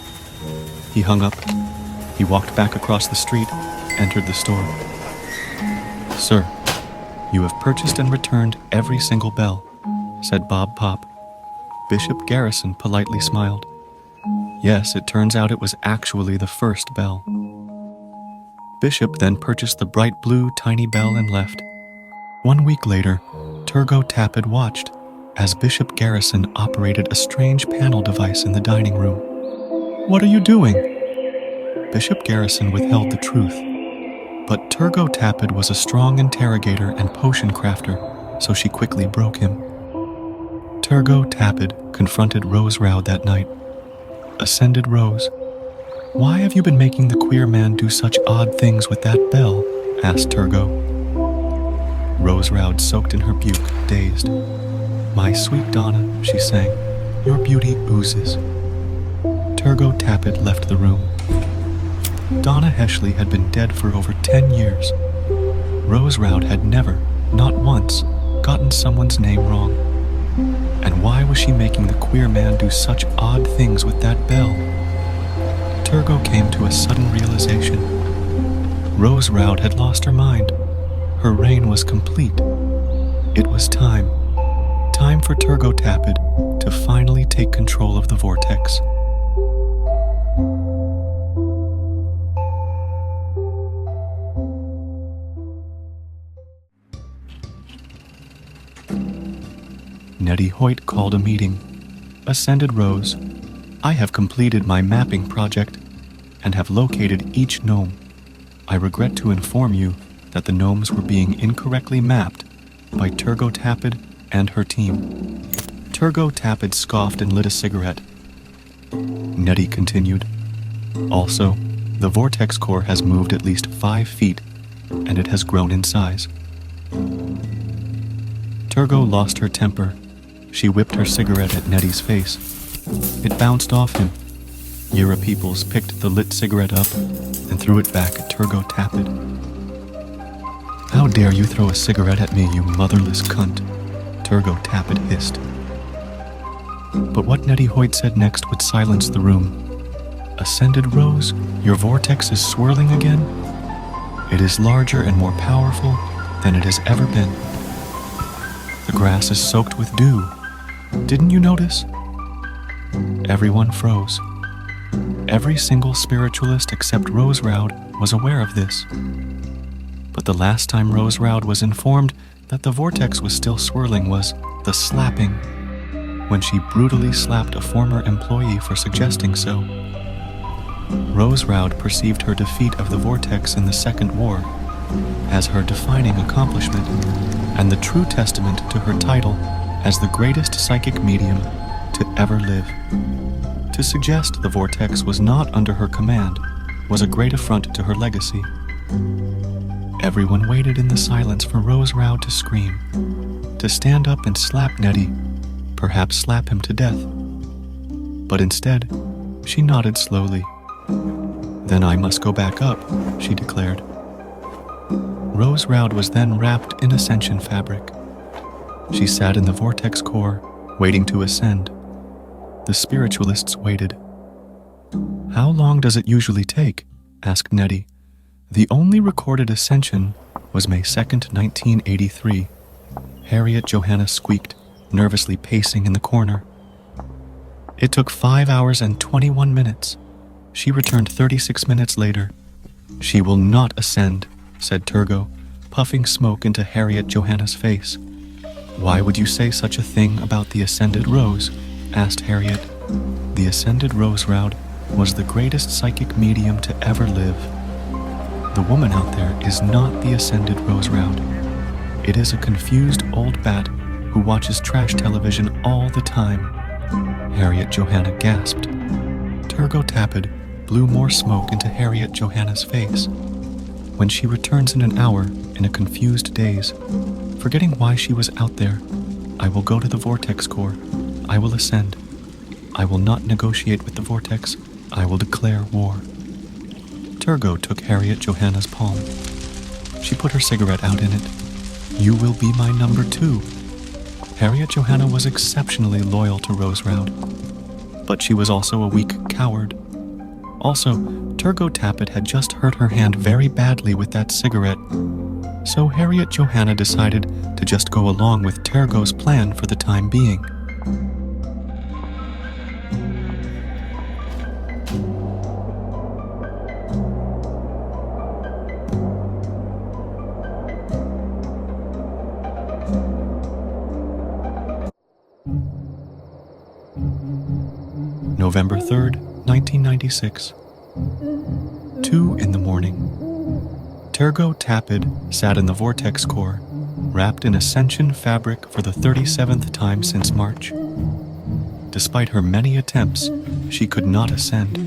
C: He hung up. He walked back across the street, entered the store. "Sir, you have purchased and returned every single bell," said Bob Pop. Bishop Garrison politely smiled. Yes, it turns out it was actually the first bell. Bishop then purchased the bright blue tiny bell and left. 1 week later, Turgo Tapid watched as Bishop Garrison operated a strange panel device in the dining room. "What are you doing?" Bishop Garrison withheld the truth. But Turgo Tapid was a strong interrogator and potion crafter, so she quickly broke him. Turgo Tapid confronted Rose Roud that night. "Ascended Rose, why have you been making the queer man do such odd things with that bell?" asked Turgo. Rose Roud soaked in her puke, dazed. "My sweet Donna," she sang, "your beauty oozes." Turgo Tapid left the room. Donna Heshley had been dead for over 10 years. Rose Roud had never, not once, gotten someone's name wrong. And why was she making the queer man do such odd things with that bell? Turgo came to a sudden realization. Rose Roud had lost her mind. Her reign was complete. It was time. Time for Turgo Tapid to finally take control of the Vortex. Nettie Hoyt called a meeting. "Ascended Rose, I have completed my mapping project and have located each gnome. I regret to inform you that the gnomes were being incorrectly mapped by Turgo Tapid and her team." Turgo Tapid scoffed and lit a cigarette. Nettie continued. "Also, the vortex core has moved at least 5 feet, and it has grown in size." Turgo lost her temper. She whipped her cigarette at Nettie's face. It bounced off him. Yira Peoples picked the lit cigarette up and threw it back at Turgo Tapid. "How dare you throw a cigarette at me, you motherless cunt," Turgo Tapid hissed. But what Nettie Hoyt said next would silence the room. "Ascended Rose, your vortex is swirling again? It is larger and more powerful than it has ever been. The grass is soaked with dew. Didn't you notice?" Everyone froze. Every single spiritualist except Rose Roud was aware of this. But the last time Rose Roud was informed that the vortex was still swirling was the slapping, when she brutally slapped a former employee for suggesting so. Rose Roud perceived her defeat of the vortex in the Second War as her defining accomplishment and the true testament to her title as the greatest psychic medium to ever live. To suggest the vortex was not under her command was a great affront to her legacy. Everyone waited in the silence for Rose Roud to scream, to stand up and slap Nettie, perhaps slap him to death. But instead, she nodded slowly. "Then I must go back up," she declared. Rose Roud was then wrapped in ascension fabric. She sat in the vortex core, waiting to ascend. The spiritualists waited. "How long does it usually take?" asked Nettie. The only recorded ascension was May 2nd, 1983. Harriet Johanna squeaked, nervously pacing in the corner. "It took 5 hours and 21 minutes. She returned 36 minutes later." "She will not ascend," said Turgo, puffing smoke into Harriet Johanna's face. "Why would you say such a thing about the Ascended Rose?" asked Harriet. The Ascended Rose Roud was the greatest psychic medium to ever live. The woman out there is not the Ascended Rose Roud. It is a confused old bat who watches trash television all the time. Harriet Johanna gasped. Turgo Tapid blew more smoke into Harriet Johanna's face. When she returns in an hour, in a confused daze, forgetting why she was out there, I will go to the vortex core. I will ascend. I will not negotiate with the vortex. I will declare war. Turgo took Harriet Johanna's palm. She put her cigarette out in it. "You will be my number 2. Harriet Johanna was exceptionally loyal to Rose Roud, but she was also a weak coward. Also, Turgo Tapid had just hurt her hand very badly with that cigarette, so Harriet Johanna decided to just go along with Turgo's plan for the time being. November 3rd, 1996. 2 in the morning. Turgo Tapid sat in the vortex core, wrapped in ascension fabric for the 37th time since March. Despite her many attempts, she could not ascend.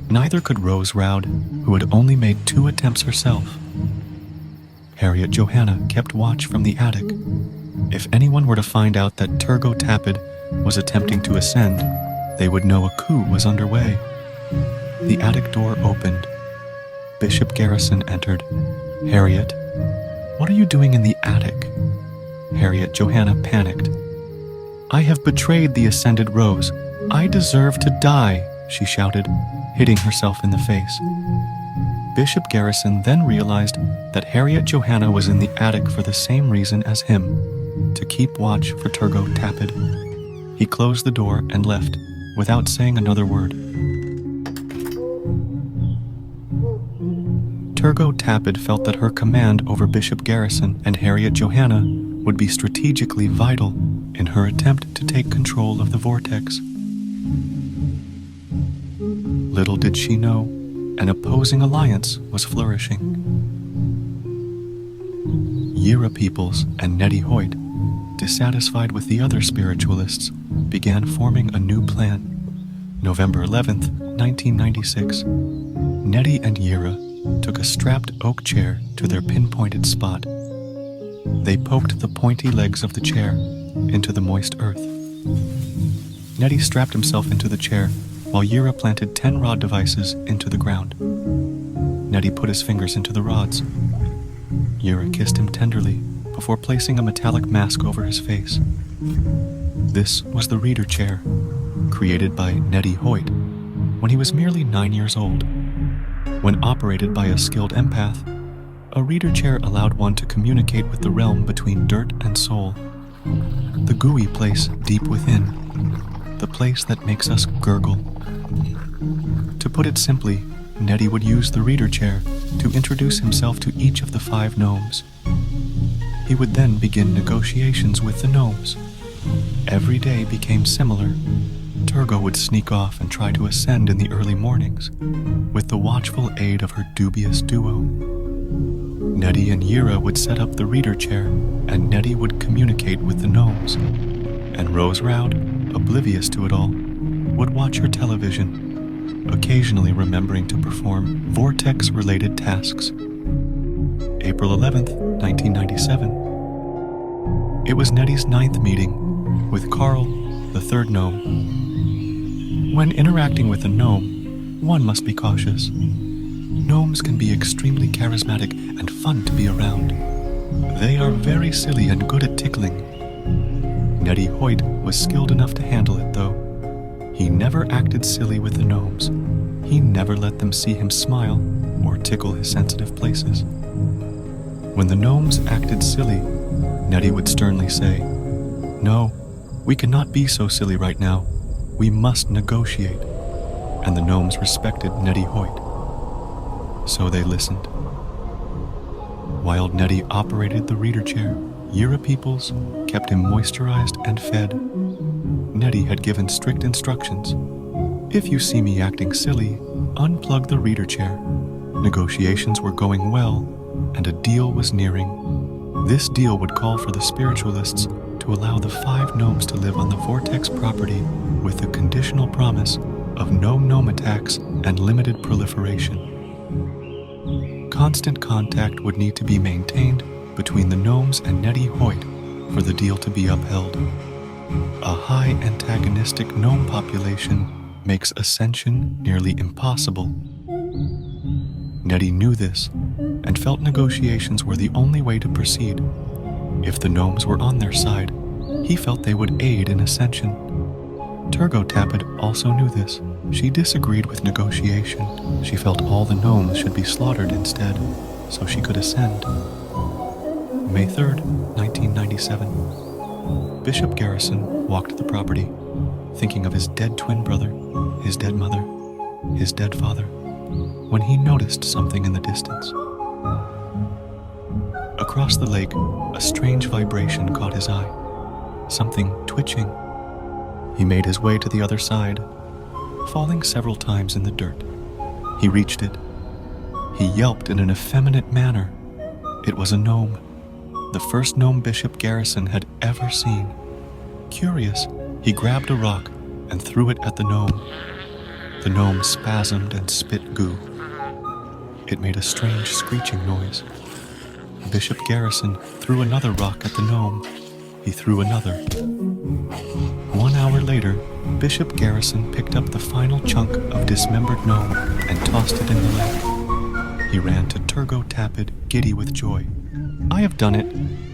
C: Neither could Rose Roud, who had only made 2 attempts herself. Harriet Johanna kept watch from the attic. If anyone were to find out that Turgo Tapid was attempting to ascend, they would know a coup was underway. The attic door opened. Bishop Garrison entered. "Harriet, what are you doing in the attic?" Harriet Johanna panicked. "I have betrayed the Ascended Rose. I deserve to die," she shouted, hitting herself in the face. Bishop Garrison then realized that Harriet Johanna was in the attic for the same reason as him, to keep watch for Turgo Tapid. He closed the door and left, without saying another word. Turgo Tapid felt that her command over Bishop Garrison and Harriet Johanna would be strategically vital in her attempt to take control of the vortex. Little did she know, an opposing alliance was flourishing. Yira Peoples and Nettie Hoyt, dissatisfied with the other spiritualists, began forming a new plan. November 11th, 1996. Nettie and Yira took a strapped oak chair to their pinpointed spot. They poked the pointy legs of the chair into the moist earth. Nettie strapped himself into the chair while Yira planted 10 rod devices into the ground. Nettie put his fingers into the rods. Yira kissed him tenderly before placing a metallic mask over his face. This was the reader chair, created by Nettie Hoyt when he was merely 9 years old. When operated by a skilled empath, a reader chair allowed one to communicate with the realm between dirt and soul, the gooey place deep within, the place that makes us gurgle. To put it simply, Nettie would use the reader chair to introduce himself to each of the 5 gnomes. He would then begin negotiations with the gnomes. Every day became similar. Turgo would sneak off and try to ascend in the early mornings, with the watchful aid of her dubious duo. Nettie and Yira would set up the reader chair, and Nettie would communicate with the gnomes. And Rose Roud, oblivious to it all, would watch her television, occasionally remembering to perform Vortex-related tasks. April 11th, 1997. It was Nettie's 9th meeting with Carl, the 3rd gnome. When interacting with a gnome, one must be cautious. Gnomes can be extremely charismatic and fun to be around. They are very silly and good at tickling. Nettie Hoyt was skilled enough to handle it, though. He never acted silly with the gnomes. He never let them see him smile or tickle his sensitive places. When the gnomes acted silly, Nettie would sternly say, "No, we cannot be so silly right now. We must negotiate." And the gnomes respected Nettie Hoyt. So they listened. While Nettie operated the reader chair, Yira Peoples kept him moisturized and fed. Nettie had given strict instructions. "If you see me acting silly, unplug the reader chair." Negotiations were going well, and a deal was nearing. This deal would call for the spiritualists to allow the 5 gnomes to live on the Vortex property with the conditional promise of no gnome attacks and limited proliferation. Constant contact would need to be maintained between the gnomes and Nettie Hoyt for the deal to be upheld. A high antagonistic gnome population makes ascension nearly impossible. Nettie knew this and felt negotiations were the only way to proceed. If the gnomes were on their side, he felt they would aid in ascension. Turgo Tapid also knew this. She disagreed with negotiation. She felt all the gnomes should be slaughtered instead, so she could ascend. May 3rd, 1997. Bishop Garrison walked the property, thinking of his dead twin brother, his dead mother, his dead father, when he noticed something in the distance. Across the lake, a strange vibration caught his eye, something twitching. He made his way to the other side, falling several times in the dirt. He reached it. He yelped in an effeminate manner. It was a gnome, the first gnome Bishop Garrison had ever seen. Curious, he grabbed a rock and threw it at the gnome. The gnome spasmed and spit goo. It made a strange screeching noise. Bishop Garrison threw another rock at the gnome. He threw another. 1 hour later, Bishop Garrison picked up the final chunk of dismembered gnome and tossed it in the lake. He ran to Turgo Tapid, giddy with joy. "I have done it.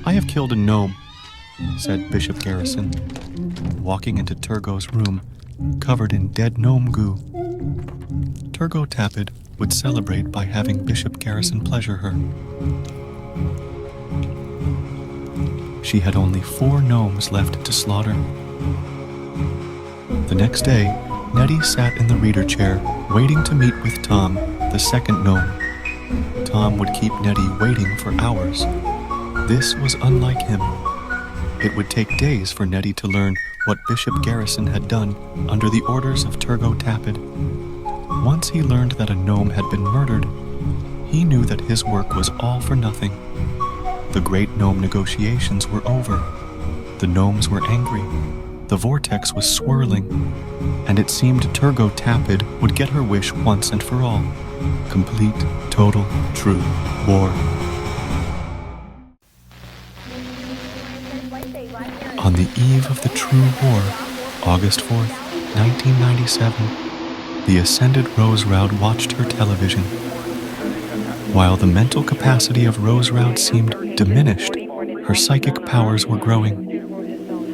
C: I have killed a gnome," said Bishop Garrison, walking into Turgo's room, covered in dead gnome goo. Turgo Tapid would celebrate by having Bishop Garrison pleasure her. She had only 4 gnomes left to slaughter. The next day, Nettie sat in the reader chair, waiting to meet with Tom, the 2nd gnome. Tom would keep Nettie waiting for hours. This was unlike him. It would take days for Nettie to learn what Bishop Garrison had done under the orders of Turgo Tapid. Once he learned that a gnome had been murdered, he knew that his work was all for nothing. The great gnome negotiations were over. The gnomes were angry. The vortex was swirling, and it seemed Turgo Tapid would get her wish once and for all. Complete, total, true war. On the eve of the true war, August 4th, 1997, the ascended Rose Roud watched her television. While the mental capacity of Rose Roud seemed diminished, her psychic powers were growing.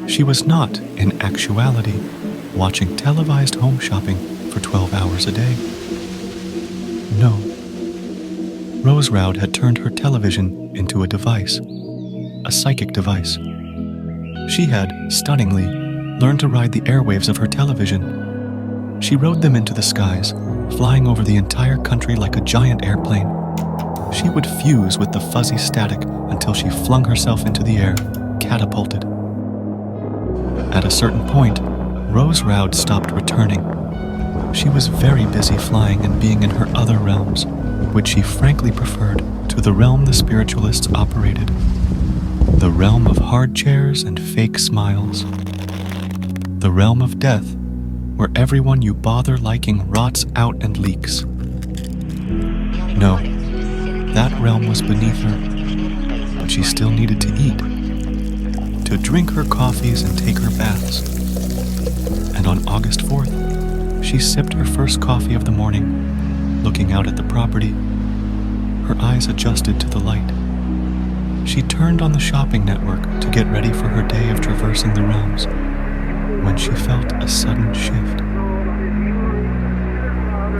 C: She was not, in actuality, watching televised home shopping for 12 hours a day. No. Rose Roud had turned her television into a device, a psychic device. She had, stunningly, learned to ride the airwaves of her television. She rode them into the skies, flying over the entire country like a giant airplane. She would fuse with the fuzzy static until she flung herself into the air, catapulted. At a certain point, Rose Roud stopped returning. She was very busy flying and being in her other realms, which she frankly preferred to the realm the spiritualists operated. The realm of hard chairs and fake smiles. The realm of death, where everyone you bother liking rots out and leaks. No, that realm was beneath her, but she still needed to eat, to drink her coffees and take her baths. And on August 4th, she sipped her first coffee of the morning, looking out at the property. Her eyes adjusted to the light. She turned on the shopping network to get ready for her day of traversing the realms, when she felt a sudden shift.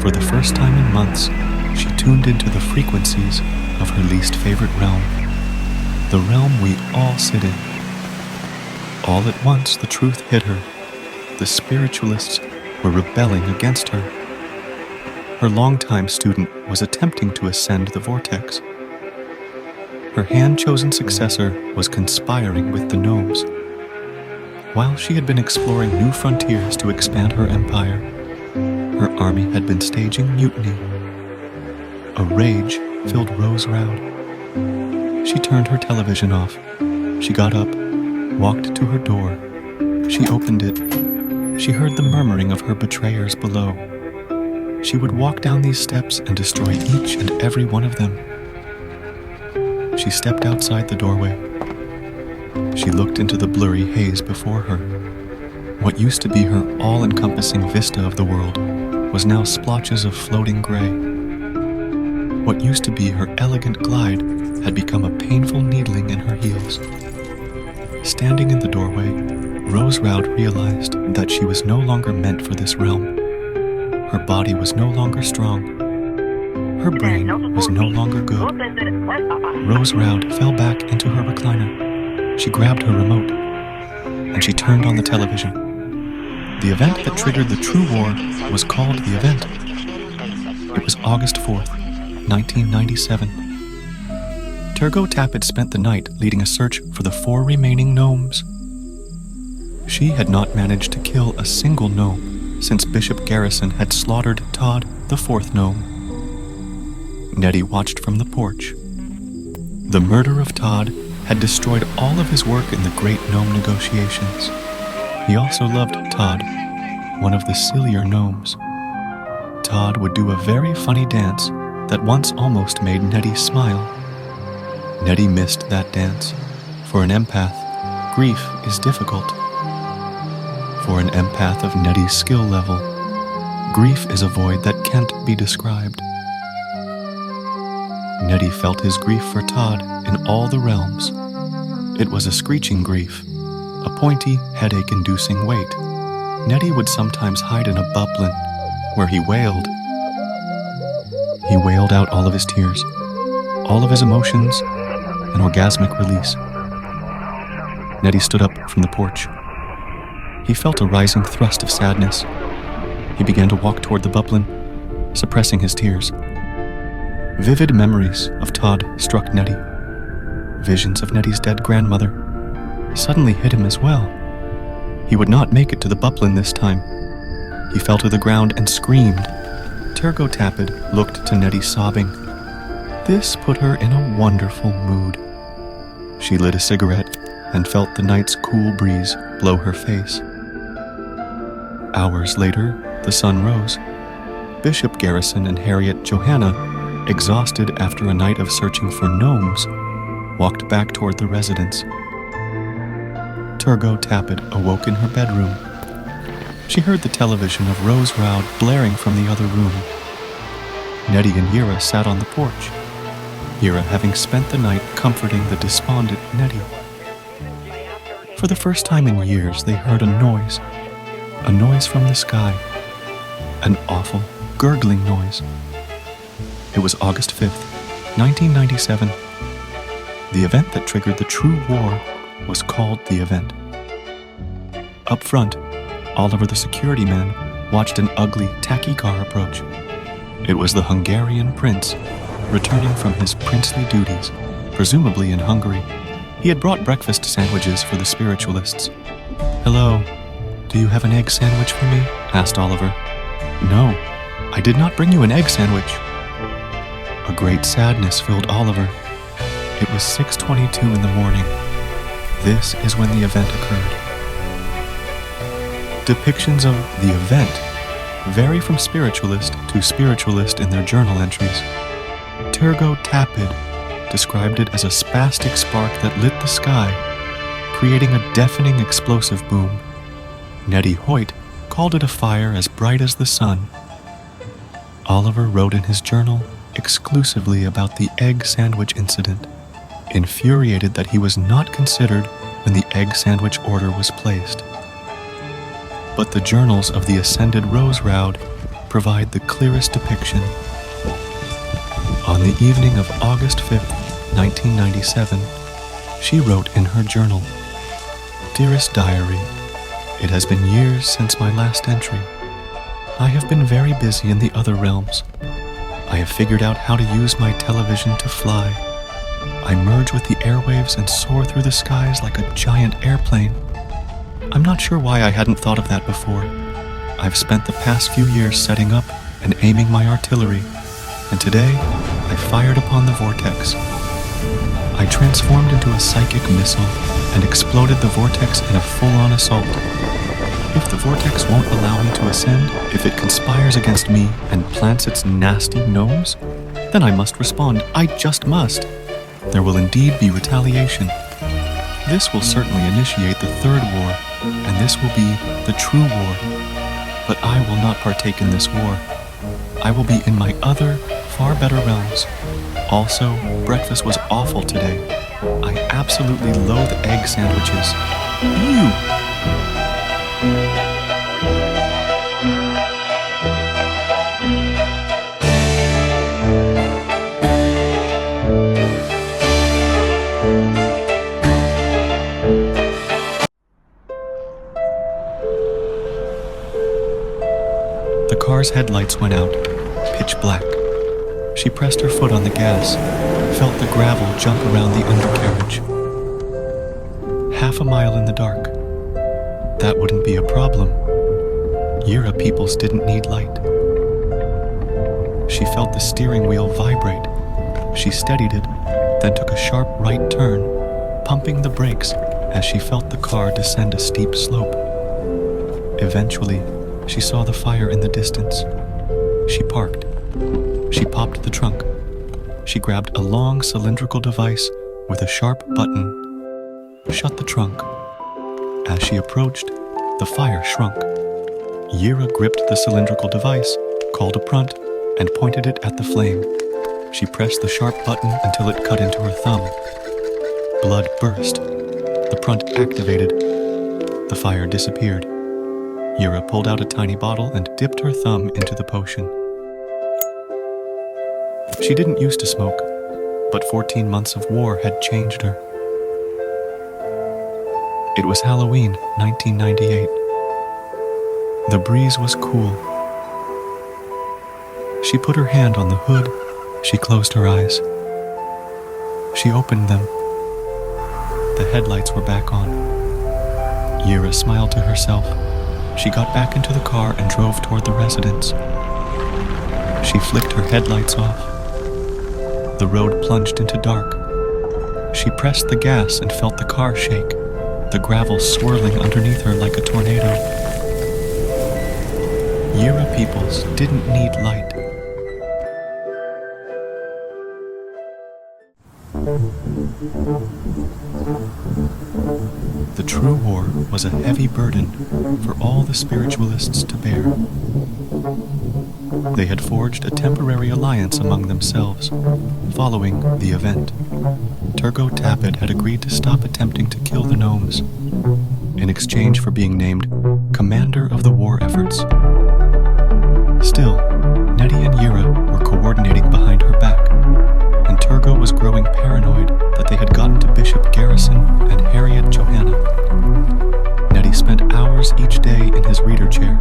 C: For the first time in months, she tuned into the frequencies of her least favorite realm, the realm we all sit in. All at once, the truth hit her. The spiritualists were rebelling against her. Her longtime student was attempting to ascend the Vortex. Her hand-chosen successor was conspiring with the gnomes. While she had been exploring new frontiers to expand her empire, her army had been staging mutiny. A rage filled Rose Roud. She turned her television off. She got up, walked to her door. She opened it. She heard the murmuring of her betrayers below. She would walk down these steps and destroy each and every one of them. She stepped outside the doorway. She looked into the blurry haze before her. What used to be her all-encompassing vista of the world was now splotches of floating gray. What used to be her elegant glide had become a painful needling in her heels. Standing in the doorway, Rose Roud realized that she was no longer meant for this realm. Her body was no longer strong. Her brain was no longer good. Rose Roud fell back into her recliner. She grabbed her remote, and she turned on the television. The event that triggered the true war was called the event. It was August 4th, 1997. Turgot Tappet spent the night leading a search for the 4 remaining gnomes. She had not managed to kill a single gnome since Bishop Garrison had slaughtered Todd, the 4th gnome. Nettie watched from the porch. The murder of Todd had destroyed all of his work in the great gnome negotiations. He also loved Todd, one of the sillier gnomes. Todd would do a very funny dance that once almost made Nettie smile. Nettie missed that dance. For an empath, grief is difficult. For an empath of Nettie's skill level, grief is a void that can't be described. Nettie felt his grief for Todd in all the realms. It was a screeching grief, a pointy, headache-inducing weight. Nettie would sometimes hide in a bublin, where he wailed. He wailed out all of his tears, all of his emotions, an orgasmic release. Nettie stood up from the porch. He felt a rising thrust of sadness. He began to walk toward the bublin, suppressing his tears. Vivid memories of Todd struck Nettie. Visions of Nettie's dead grandmother suddenly hit him as well. He would not make it to the bublin this time. He fell to the ground and screamed. Turgot Tappet looked to Nettie sobbing. This put her in a wonderful mood. She lit a cigarette and felt the night's cool breeze blow her face. Hours later, the sun rose. Bishop Garrison and Harriet Johanna, exhausted after a night of searching for gnomes, walked back toward the residence. Turgot Tappet awoke in her bedroom. She heard the television of Rose Roud blaring from the other room. Nettie and Yira sat on the porch, Yira having spent the night comforting the despondent Nettie. For the first time in years, they heard a noise from the sky, an awful, gurgling noise. It was August 5th, 1997. The event that triggered the true war was called the event. Up front, Oliver the security man watched an ugly, tacky car approach. It was the Hungarian prince, returning from his princely duties, presumably in Hungary. He had brought breakfast sandwiches for the spiritualists. "Hello, do you have an egg sandwich for me?" asked Oliver. "No, I did not bring you an egg sandwich." A great sadness filled Oliver. It was 6:22 in the morning. This is when the event occurred. Depictions of the event vary from spiritualist to spiritualist in their journal entries. Turgo Tapid described it as a spastic spark that lit the sky, creating a deafening explosive boom. Nettie Hoyt called it a fire as bright as the sun. Oliver wrote in his journal exclusively about the egg sandwich incident, infuriated that he was not considered when the egg sandwich order was placed. But the journals of the Ascended Rose Roud provide the clearest depiction. On the evening of August 5th, 1997, she wrote in her journal, "Dearest Diary, it has been years since my last entry. I have been very busy in the other realms. I have figured out how to use my television to fly. I merge with the airwaves and soar through the skies like a giant airplane. I'm not sure why I hadn't thought of that before. I've spent the past few years setting up and aiming my artillery, and today I fired upon the Vortex. I transformed into a psychic missile and exploded the Vortex in a full-on assault. If the Vortex won't allow me to ascend, if it conspires against me and plants its nasty gnomes, then I must respond. I just must. There will indeed be retaliation. This will certainly initiate the third war, and this will be the true war. But I will not partake in this war. I will be in my other, far better realms. Also, breakfast was awful today. I absolutely loathe egg sandwiches. Ew! The car's headlights went out, pitch black. She pressed her foot on the gas, felt the gravel jump around the undercarriage. Half a mile in the dark. That wouldn't be a problem. Yira peoples didn't need light. She felt the steering wheel vibrate. She steadied it, then took a sharp right turn, pumping the brakes as she felt the car descend a steep slope. Eventually, she saw the fire in the distance. She parked. She popped the trunk. She grabbed a long cylindrical device with a sharp button, shut the trunk. As she approached, the fire shrunk. Yira gripped the cylindrical device, called a prunt, and pointed it at the flame. She pressed the sharp button until it cut into her thumb. Blood burst. The prunt activated. The fire disappeared. Yira pulled out a tiny bottle and dipped her thumb into the potion. She didn't used to smoke, but 14 months of war had changed her. It was Halloween, 1998. The breeze was cool. She put her hand on the hood. She closed her eyes. She opened them. The headlights were back on. Yira smiled to herself. She got back into the car and drove toward the residence. She flicked her headlights off. The road plunged into dark. She pressed the gas and felt the car shake, the gravel swirling underneath her like a tornado. Yira peoples didn't need light. The true war was a heavy burden for all the spiritualists to bear. They had forged a temporary alliance among themselves, following the event. Turgot Tappet had agreed to stop attempting to kill the gnomes in exchange for being named Commander of the War Efforts. Still, Nettie and Yira were coordinating behind her back, and Turgot was growing paranoid that they had gotten to Bishop Garrison and Harriet Johanna. Nettie spent hours each day in his reader chair,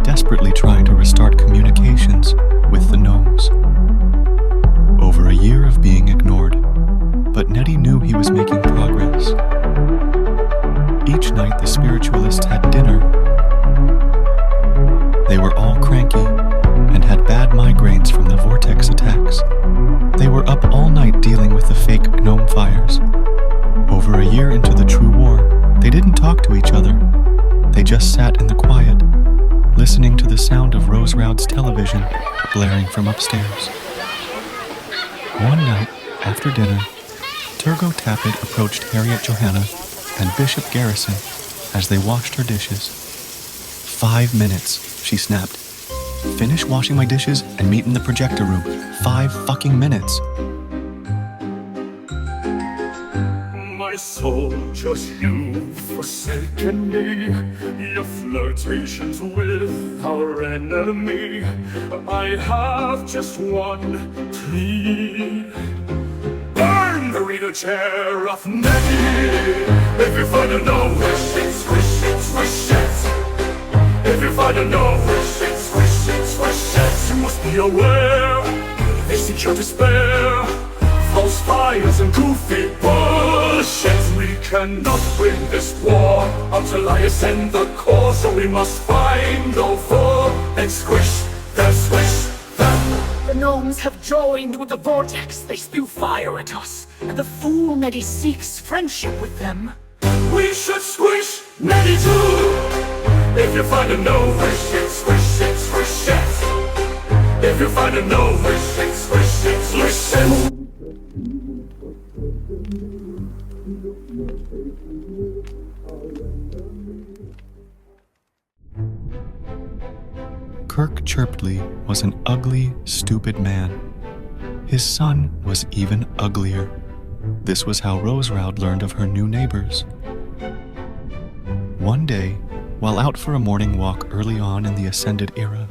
C: desperately trying to restart communications with the gnomes. Over a year of being ignored, but Nettie knew he was making progress. Each night the spiritualists had dinner. They were all cranky and had bad migraines from the Vortex attacks. They were up all night dealing with the fake gnome fires. Over a year into the true war, they didn't talk to each other. They just sat in the quiet, listening to the sound of Rose Roud's television blaring from upstairs. One night, after dinner, Turgot Tappet approached Harriet Johanna and Bishop Garrison as they washed her dishes. 5 minutes, she snapped. Finish washing my dishes and meet in the projector room. 5 fucking minutes.
F: My soldiers, you've forsaken me. Your flirtations with our enemy. I have just one plea. Burn the reader chair of Nettie. If you find a no, wish it, squish it, squish it. If you find a no, wish it, squish it, squish it. You must be aware, they seek your despair. False fires and goofy bullshit. We cannot win this war until I ascend the core. So we must find the four and squish them, squish them.
H: The gnomes have joined with the Vortex. They spew fire at us, and the fool Nettie seeks friendship with them.
F: We should squish Nettie too. If you find a no, squish it, squish it, squish it. If you find a no, squish it, squish it, squish it.
C: Kirk Chirpley was an ugly, stupid man. His son was even uglier. This was how Rose Roud learned of her new neighbors. One day, while out for a morning walk early on in the Ascended era,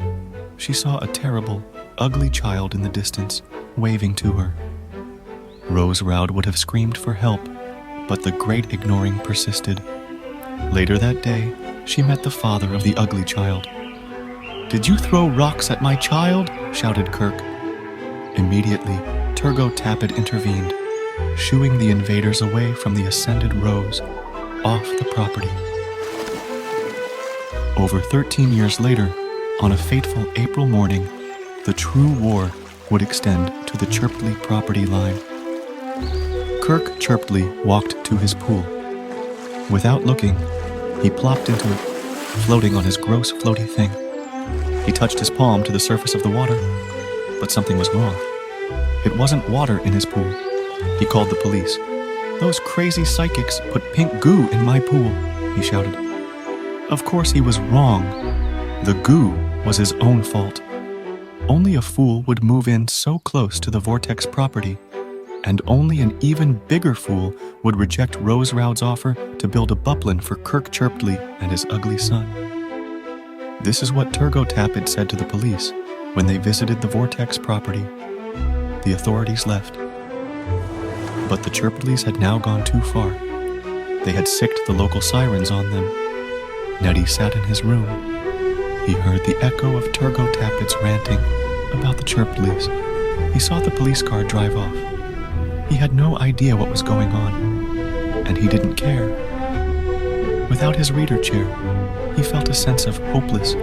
C: she saw a terrible, ugly child in the distance, waving to her. Rose Roud would have screamed for help, but the great ignoring persisted. Later that day, she met the father of the ugly child. "Did you throw rocks at my child?" shouted Kirk. Immediately, Turgot Tappet intervened, shooing the invaders away from the Ascended Rose, off the property. Over 13 years later, on a fateful April morning, the true war would extend to the Chirpley property line. Kirk Chirpley walked to his pool. Without looking, he plopped into it, floating on his gross floaty thing. He touched his palm to the surface of the water, but something was wrong. It wasn't water in his pool. He called the police. "Those crazy psychics put pink goo in my pool," he shouted. Of course he was wrong. The goo was his own fault. Only a fool would move in so close to the Vortex property, and only an even bigger fool would reject Rose Roud's offer to build a buplin for Kirk Chirpley and his ugly son. This is what Turgot Tappet said to the police when they visited the Vortex property. The authorities left. But the Chirpleys had now gone too far. They had sicked the local sirens on them. Nettie sat in his room. He heard the echo of Turgot Tappet's ranting about the Chirpleys. He saw the police car drive off. He had no idea what was going on, and he didn't care. Without his reader chair, he felt a sense of hopeless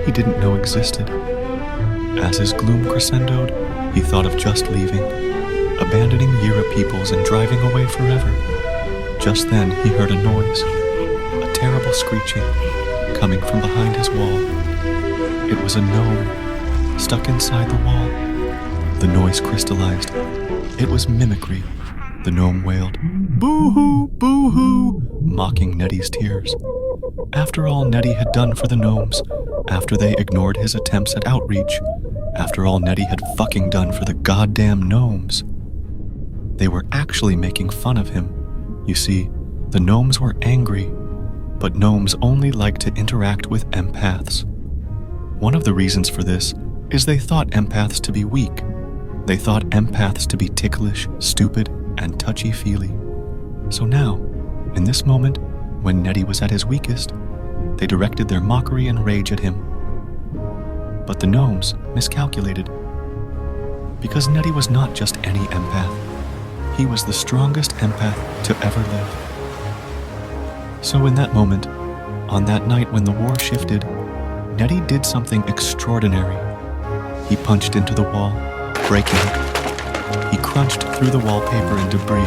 C: he didn't know existed. As his gloom crescendoed, he thought of just leaving, abandoning Yira peoples and driving away forever. Just then he heard a noise, a terrible screeching, coming from behind his wall. It was a gnome, stuck inside the wall. The noise crystallized. It was mimicry. The gnome wailed, "Boo-hoo, boo-hoo," mocking Nettie's tears. After all Nettie had done for the gnomes, after they ignored his attempts at outreach, after all Nettie had fucking done for the goddamn gnomes. They were actually making fun of him. You see, the gnomes were angry, but gnomes only like to interact with empaths. One of the reasons for this is they thought empaths to be weak. They thought empaths to be ticklish, stupid, and touchy-feely. So now, in this moment, when Nettie was at his weakest, they directed their mockery and rage at him. But the gnomes miscalculated. Because Nettie was not just any empath. He was the strongest empath to ever live. So in that moment, on that night when the war shifted, Nettie did something extraordinary. He punched into the wall, breaking it. He crunched through the wallpaper and debris,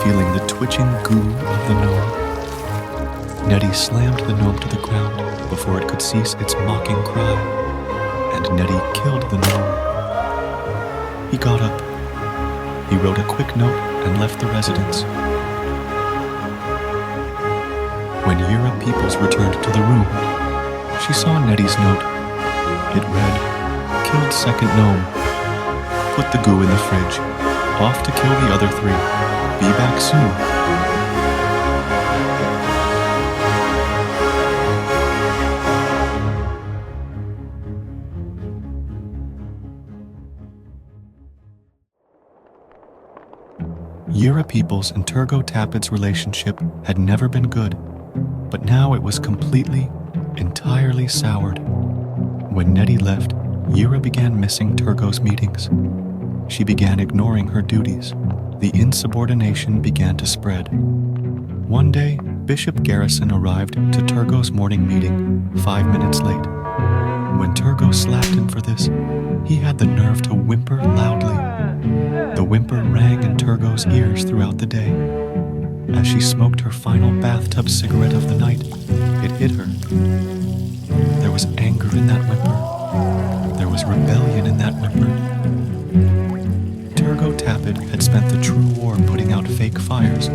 C: feeling the twitching goo of the gnome. Nettie slammed the gnome to the ground before it could cease its mocking cry, and Nettie killed the gnome. He got up. He wrote a quick note and left the residence. When Yura Peoples returned to the room, she saw Nettie's note. It read, "Killed second gnome. Put the goo in the fridge. Off to kill the other 3. Be back soon." Yura Peoples and Turgo Tapid's relationship had never been good, but now it was completely, entirely soured. When Nettie left, Yura began missing Turgo's meetings. She began ignoring her duties. The insubordination began to spread. One day, Bishop Garrison arrived to Turgo's morning meeting 5 minutes late. When Turgo slapped him for this, he had the nerve to whimper loudly. The whimper rang in Turgo's ears throughout the day. As she smoked her final bathtub cigarette of the night, it hit her. There was anger in that whimper. There was rebellion in that whimper. Turgo Tapid had spent the true war putting out fake fires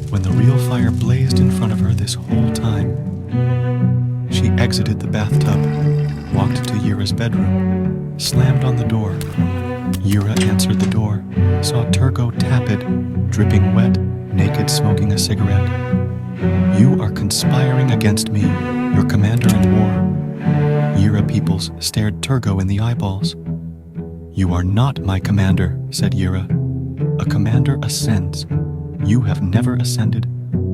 C: when the real fire blazed in front of her this whole time. She exited the bathtub, walked to Yura's bedroom, slammed on the door. Yura answered the door, saw Turgo Tapid, dripping wet, naked, smoking a cigarette. "You are conspiring against me, your commander in war." Yura Peoples stared Turgo in the eyeballs. "You are not my commander," said Yura. "A commander ascends. You have never ascended.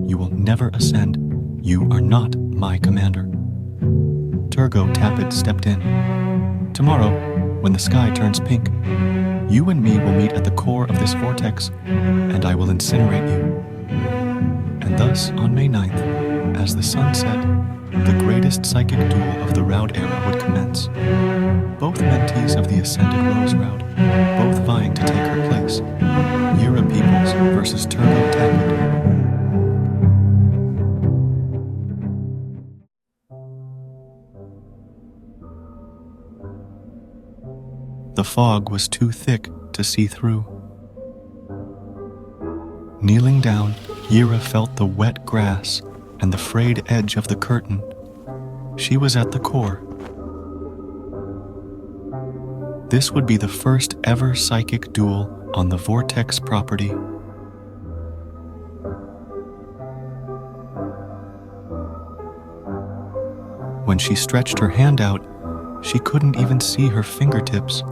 C: You will never ascend. You are not my commander." Turgo Tapid stepped in. "Tomorrow, when the sky turns pink, you and me will meet at the core of this vortex, and I will incinerate you." And thus, on May 9th, as the sun set, the greatest psychic duel of the Roud era would commence. Both mentees of the ascended Rose Roud, both vying to take her place. Yura Peoples versus Turgo Tapid. The fog was too thick to see through. Kneeling down, Yura felt the wet grass and the frayed edge of the curtain. She was at the core. This would be the first ever psychic duel on the Vortex property. When she stretched her hand out, she couldn't even see her fingertips.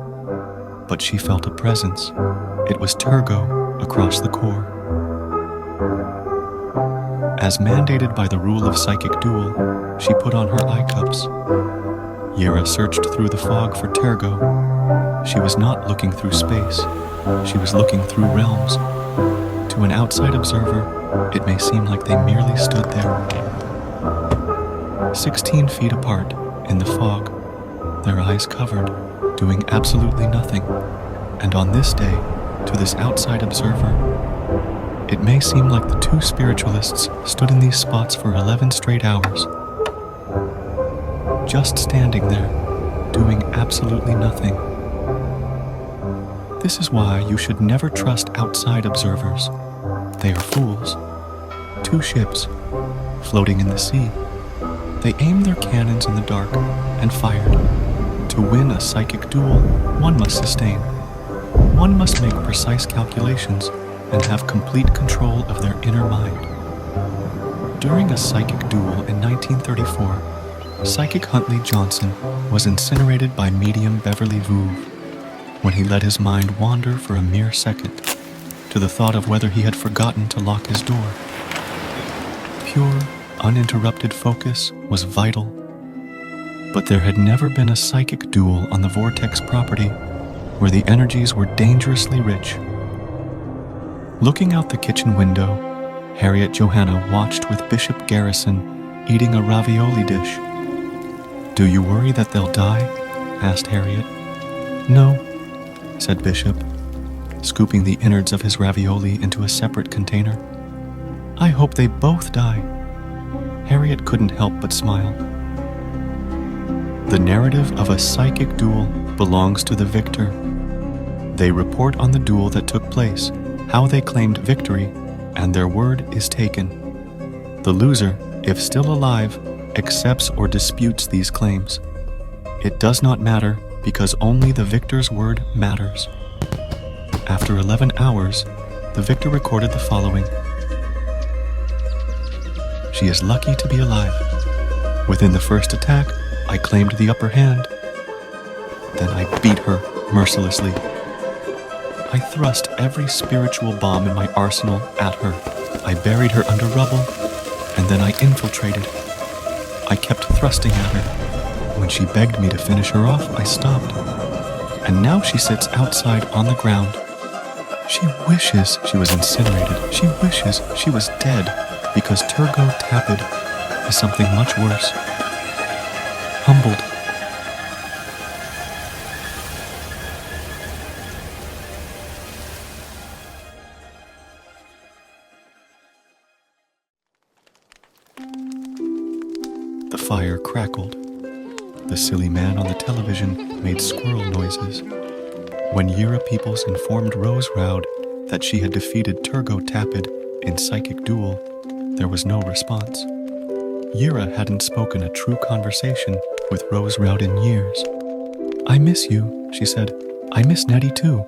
C: But she felt a presence. It was Turgo across the core. As mandated by the rule of psychic duel, she put on her eye cups. Yura searched through the fog for Turgo. She was not looking through space. She was looking through realms. To an outside observer, it may seem like they merely stood there. 16 feet apart, in the fog, their eyes covered, doing absolutely nothing. And on this day, to this outside observer, it may seem like the two spiritualists stood in these spots for 11 straight hours. Just standing there, doing absolutely nothing. This is why you should never trust outside observers. They are fools. 2 ships, floating in the sea. They aimed their cannons in the dark and fired. To win a psychic duel, one must sustain. One must make precise calculations and have complete control of their inner mind. During a psychic duel in 1934, Psychic Huntley Johnson was incinerated by medium Beverly Vouve when he let his mind wander for a mere second to the thought of whether he had forgotten to lock his door. Pure, uninterrupted focus was vital, but there had never been a psychic duel on the Vortex property where the energies were dangerously rich. Looking out the kitchen window, Harriet Johanna watched with Bishop Garrison eating a ravioli dish. "Do you worry that they'll die?" asked Harriet. "No," said Bishop, scooping the innards of his ravioli into a separate container. "I hope they both die." Harriet couldn't help but smile. The narrative of a psychic duel belongs to the victor. They report on the duel that took place, how they claimed victory, and their word is taken. The loser, if still alive, accepts or disputes these claims. It does not matter because only the victor's word matters. After 11 hours, the victor recorded the following. "She is lucky to be alive. Within the first attack, I claimed the upper hand. Then I beat her mercilessly. I thrust every spiritual bomb in my arsenal at her. I buried her under rubble, and then I infiltrated. I kept thrusting at her. When she begged me to finish her off, I stopped. And now she sits outside on the ground. She wishes she was incinerated. She wishes she was dead, because Turgot Tapid is something much worse. Humbled." The fire crackled. The silly man on the television made squirrel noises. When Yira Peoples informed Rose Roud that she had defeated Turgot Tapid in psychic duel, there was no response. Yira hadn't spoken a true conversation with Rose Roud in years. "I miss you," she said. "I miss Nettie too.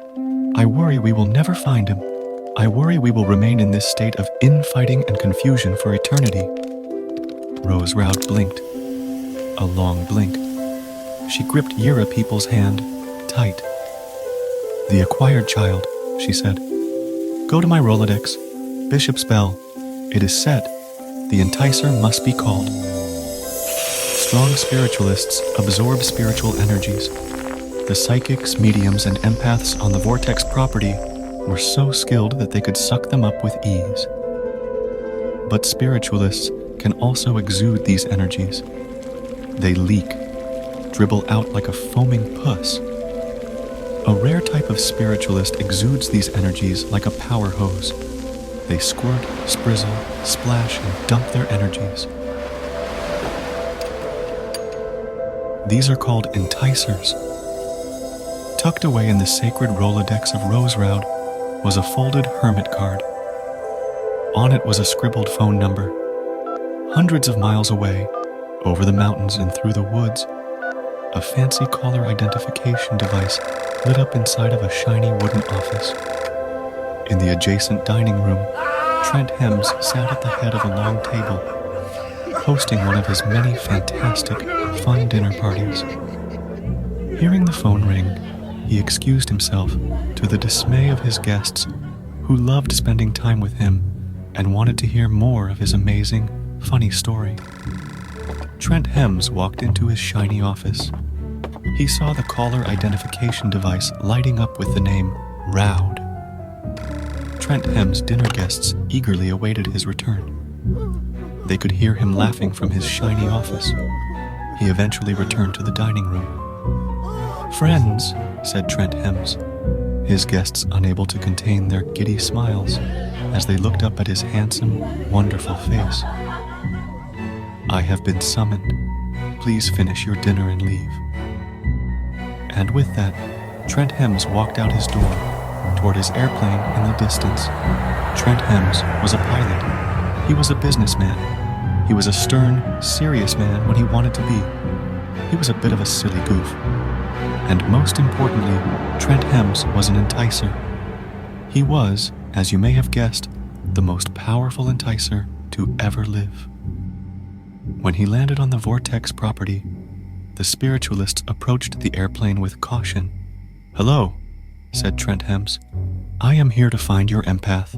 C: I worry we will never find him. I worry we will remain in this state of infighting and confusion for eternity." Rose Roud blinked. A long blink. She gripped Yira Peoples' hand tight. "The acquired child," she said. "Go to my Rolodex. Bishop's bell. It is set. The enticer must be called." Strong spiritualists absorb spiritual energies. The psychics, mediums, and empaths on the Vortex property were so skilled that they could suck them up with ease. But spiritualists can also exude these energies. They leak, dribble out like a foaming puss. A rare type of spiritualist exudes these energies like a power hose. They squirt, sprizzle, splash, and dump their energies. These are called enticers. Tucked away in the sacred Rolodex of Rose Roud was a folded hermit card. On it was a scribbled phone number. Hundreds of miles away, over the mountains and through the woods, a fancy caller identification device lit up inside of a shiny wooden office. In the adjacent dining room, Trent Hems sat at the head of a long table, hosting one of his many fantastic, fun dinner parties. Hearing the phone ring, he excused himself to the dismay of his guests, who loved spending time with him and wanted to hear more of his amazing, funny story. Trent Hems walked into his shiny office. He saw the caller identification device lighting up with the name Roud. Trent Hems' dinner guests eagerly awaited his return. They could hear him laughing from his shiny office. He eventually returned to the dining room. "Friends," said Trent Hems, his guests unable to contain their giddy smiles as they looked up at his handsome, wonderful face. "I have been summoned. Please finish your dinner and leave." And with that, Trent Hems walked out his door toward his airplane in the distance. Trent Hems was a pilot. He was a businessman. He was a stern, serious man when he wanted to be. He was a bit of a silly goof. And most importantly, Trent Hems was an enticer. He was, as you may have guessed, the most powerful enticer to ever live. When he landed on the Vortex property, the spiritualists approached the airplane with caution. "Hello," said Trent Hems. "I am here to find your empath."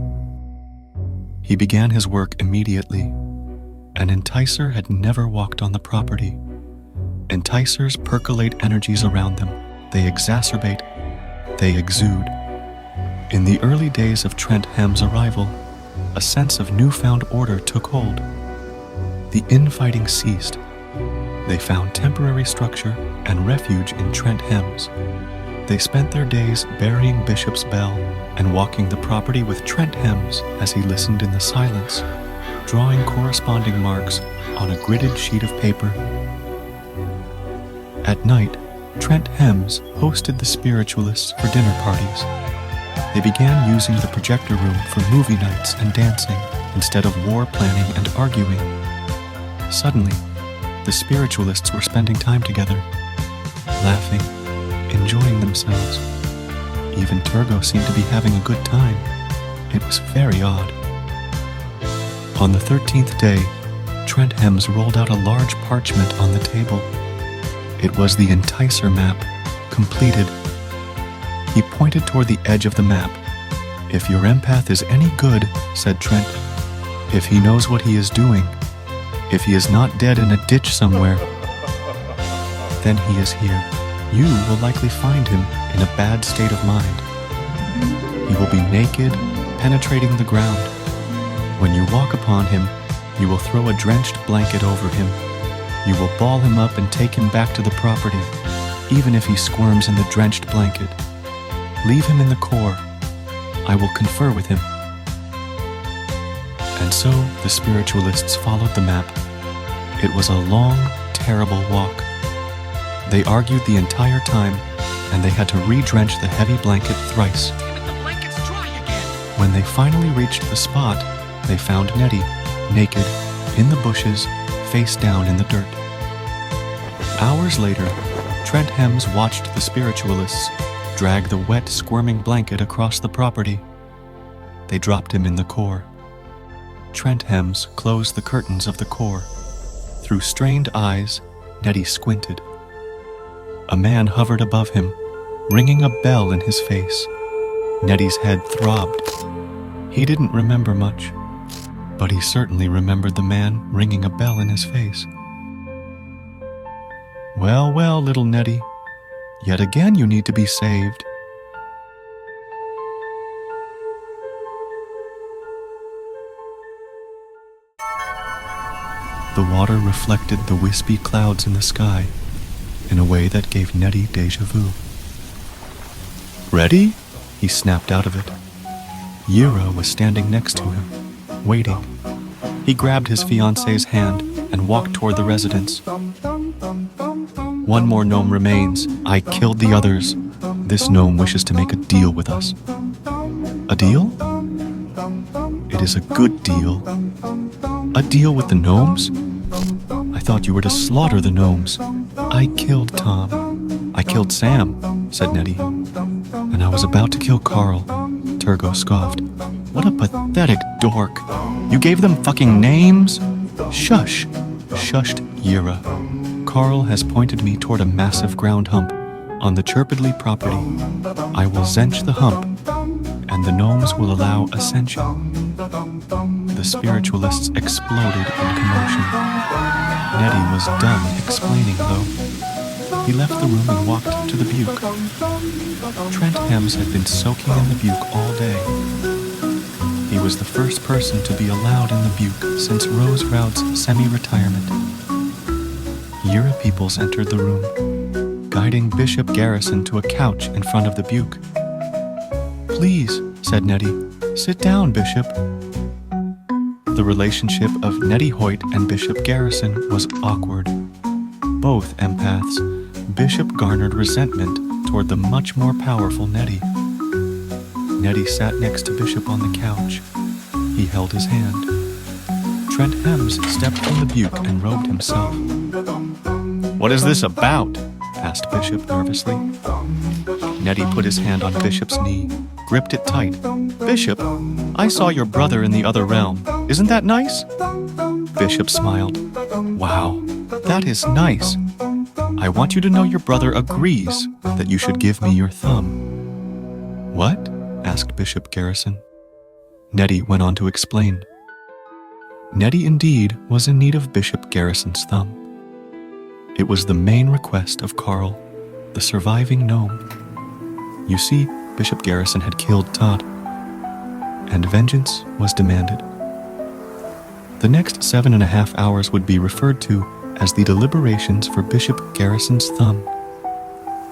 C: He began his work immediately. An enticer had never walked on the property. Enticers percolate energies around them. They exacerbate. They exude. In the early days of Trent Hems' arrival, a sense of newfound order took hold. The infighting ceased. They found temporary structure and refuge in Trent Hems. They spent their days burying Bishop's bell and walking the property with Trent Hems as he listened in the silence, drawing corresponding marks on a gridded sheet of paper. At night, Trent Hems hosted the spiritualists for dinner parties. They began using the projector room for movie nights and dancing instead of war planning and arguing. Suddenly, the spiritualists were spending time together, laughing, enjoying themselves. Even Turgo seemed to be having a good time. It was very odd. On the 13th day, Trent Hems rolled out a large parchment on the table. It was the Enticer map, completed. He pointed toward the edge of the map. "If your empath is any good," said Trent, "if he knows what he is doing, if he is not dead in a ditch somewhere, then he is here. You will likely find him in a bad state of mind. He will be naked, penetrating the ground. When you walk upon him, you will throw a drenched blanket over him. You will ball him up and take him back to the property, even if he squirms in the drenched blanket. Leave him in the core. I will confer with him." And so the spiritualists followed the map. It was a long, terrible walk. They argued the entire time, and they had to re-drench the heavy blanket thrice.
H: The blanket's dry again.
C: When they finally reached the spot, they found Nettie, naked, in the bushes, face down in the dirt. Hours later, Trent Hems watched the spiritualists drag the wet, squirming blanket across the property. They dropped him in the core. Trent Hems closed the curtains of the core. Through strained eyes, Nettie squinted. A man hovered above him, ringing a bell in his face. Nettie's head throbbed. He didn't remember much, but he certainly remembered the man ringing a bell in his face. "Well, well, little Nettie, yet again you need to be saved." The water reflected the wispy clouds in the sky in a way that gave Nettie déjà vu. "Ready?" he snapped out of it. Yira was standing next to him, waiting. He grabbed his fiancée's hand and walked toward the residence. "One more gnome remains. I killed the others. This gnome wishes to make a deal with us." "A deal?" "It is a good deal." "A deal with the gnomes? I thought you were to slaughter the gnomes." "I killed Tom. I killed Sam," said Nettie. "And I was about to kill Carl," Turgo scoffed. "What a pathetic dork. You gave them fucking names?" "Shush," shushed Yira. "Carl has pointed me toward a massive ground hump on the Chirpidly property. I will zench the hump, and the gnomes will allow ascension." The spiritualists exploded in commotion. Nettie was done explaining, though. He left the room and walked to the buke. Trent Hems had been soaking in the buke all day. He was the first person to be allowed in the buke since Rose Rout's semi-retirement. Yira Peoples entered the room, guiding Bishop Garrison to a couch in front of the buke. "Please," said Nettie, "sit down, Bishop." The relationship of Nettie Hoyt and Bishop Garrison was awkward. Both empaths, Bishop garnered resentment toward the much more powerful Nettie. Nettie sat next to Bishop on the couch. He held his hand. Trent Hems stepped from the buke and robed himself. "What is this about?" asked Bishop nervously. Nettie put his hand on Bishop's knee, gripped it tight, Bishop, I saw your brother in the other realm. Isn't that nice? Bishop smiled. Wow, that is nice. I want you to know your brother agrees that you should give me your thumb. What? Asked Bishop Garrison. Nettie went on to explain. Nettie indeed was in need of Bishop Garrison's thumb. It was the main request of Carl, the surviving gnome. You see, Bishop Garrison had killed Todd, and vengeance was demanded. The next 7.5 hours would be referred to as the deliberations for Bishop Garrison's thumb.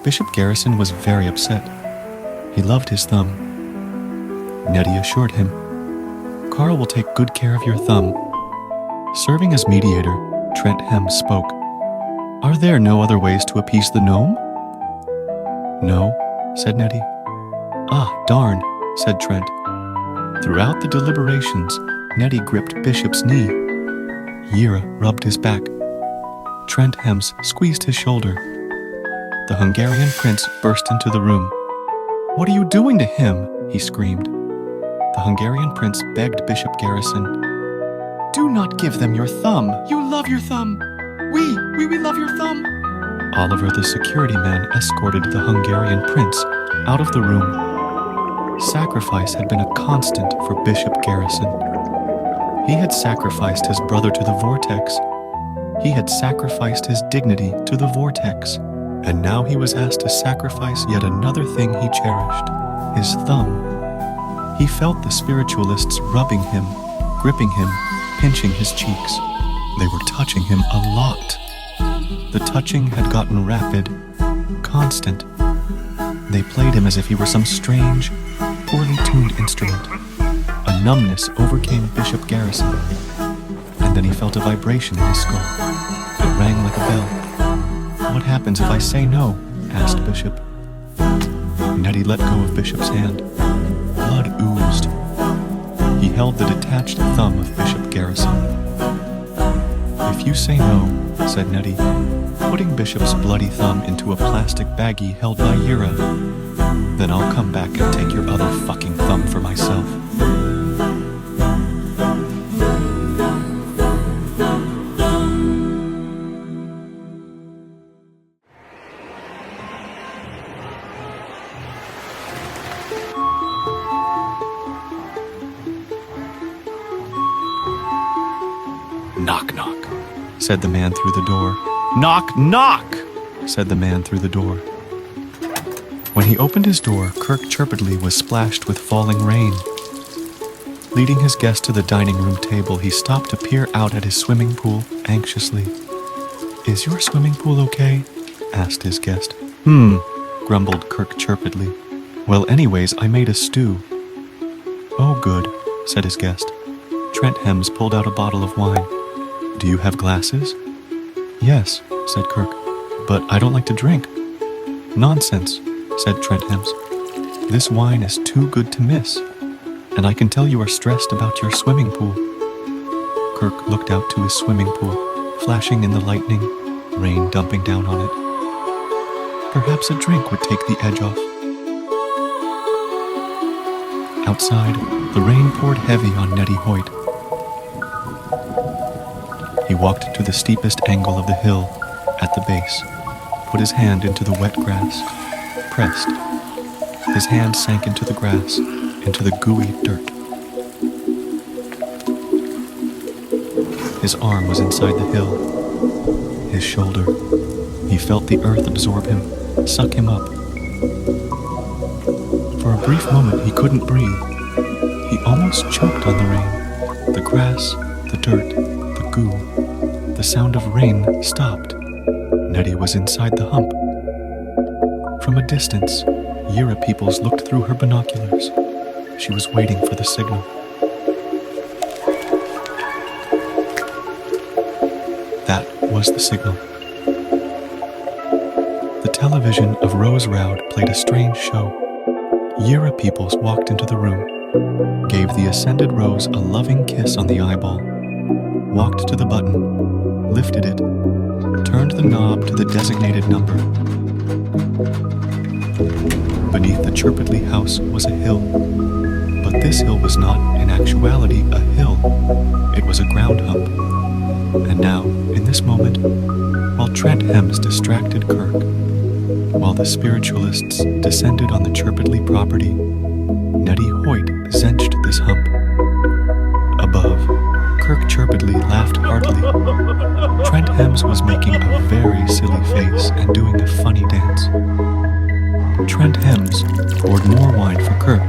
C: Bishop Garrison was very upset. He loved his thumb. Nettie assured him, Carl will take good care of your thumb. Serving as mediator, Trent Hems spoke. Are there no other ways to appease the gnome? No, said Nettie. Ah, darn, said Trent. Throughout the deliberations, Nettie gripped Bishop's knee. Yira rubbed his back. Trent Hems squeezed his shoulder. The Hungarian prince burst into the room. What are you doing to him? He screamed. The Hungarian prince begged Bishop Garrison. Do not give them your thumb. You love your thumb. We love your thumb. Oliver the security man escorted the Hungarian prince out of the room. Sacrifice had been a constant for Bishop Garrison. He had sacrificed his brother to the Vortex. He had sacrificed his dignity to the Vortex. And now he was asked to sacrifice yet another thing he cherished, his thumb. He felt the spiritualists rubbing him, gripping him, pinching his cheeks. They were touching him a lot. The touching had gotten rapid, constant. They played him as if he were some strange, poorly tuned instrument. A numbness overcame Bishop Garrison, and then he felt a vibration in his skull. It rang like a bell. What happens if I say no? Asked Bishop. Nettie let go of Bishop's hand. Blood oozed. He held the detached thumb of Bishop Garrison. If you say no, said Nettie, putting Bishop's bloody thumb into a plastic baggie held by Yira, then I'll come back and take your other fucking thumb for myself. Knock, knock, said the man through the door. Knock, knock, said the man through the door. When he opened his door, Kirk Chirpidley was splashed with falling rain. Leading his guest to the dining room table, he stopped to peer out at his swimming pool anxiously. Is your swimming pool okay? Asked his guest. Grumbled Kirk Chirpidley. Well, anyways, I made a stew. Oh, good, said his guest. Trent Hems pulled out a bottle of wine. Do you have glasses? Yes, said Kirk, but I don't like to drink. Nonsense, said Trent Hems. This wine is too good to miss, and I can tell you are stressed about your swimming pool. Kirk looked out to his swimming pool, flashing in the lightning, rain dumping down on it. Perhaps a drink would take the edge off. Outside, the rain poured heavy on Nettie Hoyt. He walked to the steepest angle of the hill, at the base, put his hand into the wet grass, pressed. His hand sank into the grass, into the gooey dirt. His arm was inside the hill, his shoulder. He felt the earth absorb him, suck him up. For a brief moment he couldn't breathe. He almost choked on the rain. The grass, the dirt, the goo. The sound of rain stopped. Nettie was inside the hump. From a distance, Yira Peoples looked through her binoculars. She was waiting for the signal. That was the signal. The television of Rose Roud played a strange show. Yira Peoples walked into the room, gave the ascended Rose a loving kiss on the eyeball, walked to the button, lifted it, turned the knob to the designated number. Beneath the Chirpidley house was a hill, but But this hill was not, in actuality, a hill. It was a ground hump. And now, in this moment, while Trent Hems distracted Kirk, while the spiritualists descended on the Chirpidley property, Nettie Hoyt zenched this hump. Above, Kirk Chirpidley laughed heartily. Trent Hems was making a very silly face and doing a funny dance. Trent Hems poured more wine for Kirk.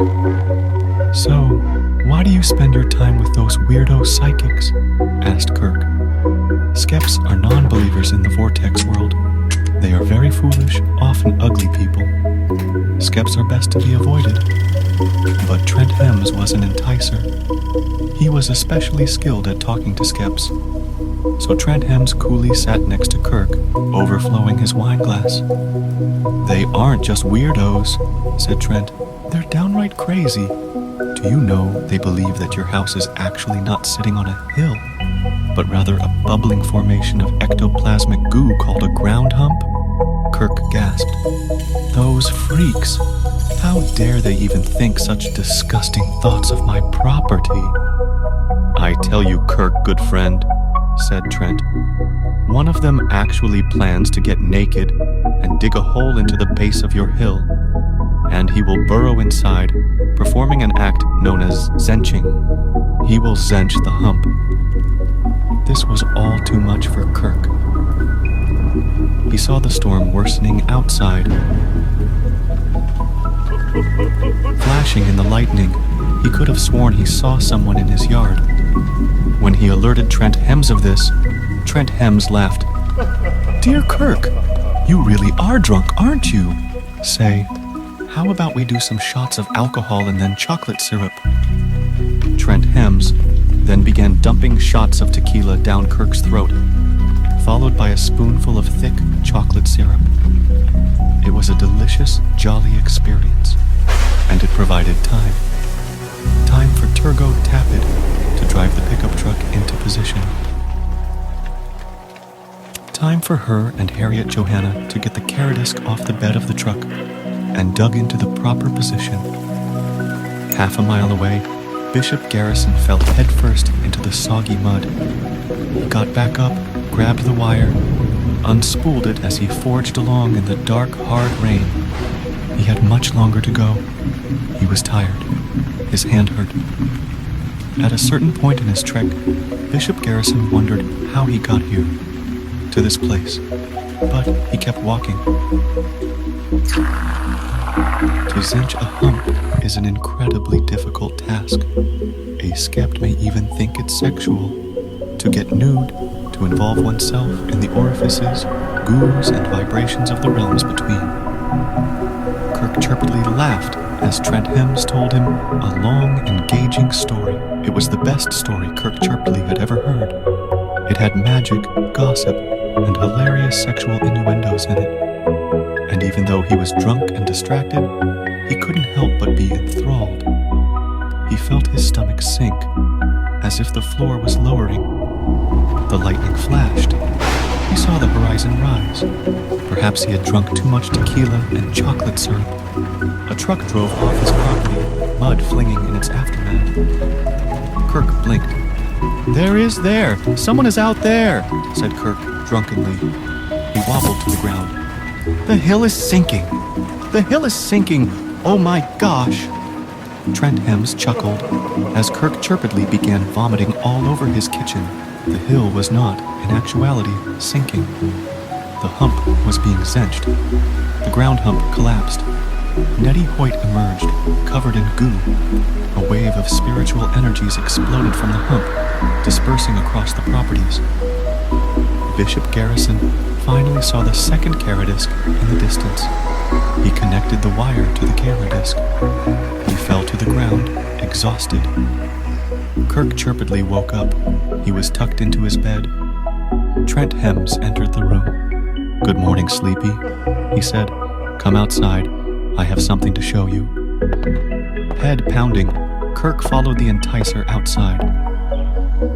C: "So, why do you spend your time with those weirdo psychics?" asked Kirk. Skeps are non-believers in the Vortex world. They are very foolish, often ugly people. Skeps are best to be avoided. But Trent Hems was an enticer. He was especially skilled at talking to Skeps. So Trent Hems coolly sat next to Kirk, overflowing his wine glass. "They aren't just weirdos," said Trent. "They're downright crazy. Do you know they believe that your house is actually not sitting on a hill, but rather a bubbling formation of ectoplasmic goo called a ground hump?" Kirk gasped. "Those freaks! How dare they even think such disgusting thoughts of my property?" "I tell you, Kirk, good friend," said Trent, "one of them actually plans to get naked and dig a hole into the base of your hill, and he will burrow inside, performing an act known as zenching. He will zench the hump." This was all too much for Kirk. He saw the storm worsening outside. Flashing in the lightning, he could have sworn he saw someone in his yard. When he alerted Trent Hems of this, Trent Hems laughed. "Dear Kirk, you really are drunk, aren't you? Say, how about we do some shots of alcohol and then chocolate syrup?" Trent Hems then began dumping shots of tequila down Kirk's throat, followed by a spoonful of thick chocolate syrup. It was a delicious, jolly experience, and it provided time. Time for Turgot Tapid to drive the pickup truck into position. Time for her and Harriet Johanna to get the Caradisc off the bed of the truck and dug into the proper position. Half a mile away, Bishop Garrison fell headfirst into the soggy mud. He got back up, grabbed the wire, unspooled it as he forged along in the dark, hard rain. He had much longer to go. He was tired. His hand hurt. At a certain point in his trek, Bishop Garrison wondered how he got here, to this place, but he kept walking. To zench a hump is an incredibly difficult task. A skept may even think it's sexual. To get nude, to involve oneself in the orifices, goos, and vibrations of the realms between. Kirk Chirpidley laughed as Trent Hems told him a long, engaging story. It was the best story Kirk Chirpidley had ever heard. It had magic, gossip, and hilarious sexual innuendos in it. And even though he was drunk and distracted, he couldn't help but be enthralled. He felt his stomach sink, as if the floor was lowering. The lightning flashed. He saw the horizon rise. Perhaps he had drunk too much tequila and chocolate syrup. A truck drove off his property, mud flinging in its aftermath. Kirk blinked. "There is there! Someone is out there!" said Kirk drunkenly. He wobbled to the ground. "The hill is sinking! The hill is sinking! Oh my gosh!" Trent Hems chuckled as Kirk Chirpidley began vomiting all over his kitchen. The hill was not, in actuality, sinking. The hump was being zenched. The ground hump collapsed. Nettie Hoyt emerged, covered in goo. A wave of spiritual energies exploded from the hump, dispersing across the properties. Bishop Garrison finally saw the second Caradisc in the distance. He connected the wire to the Caradisc. He fell to the ground, exhausted. Kirk Chirpidley woke up. He was tucked into his bed. Trent Hems entered the room. "Good morning, Sleepy," he said. "Come outside. I have something to show you." Head pounding, Kirk followed the enticer outside.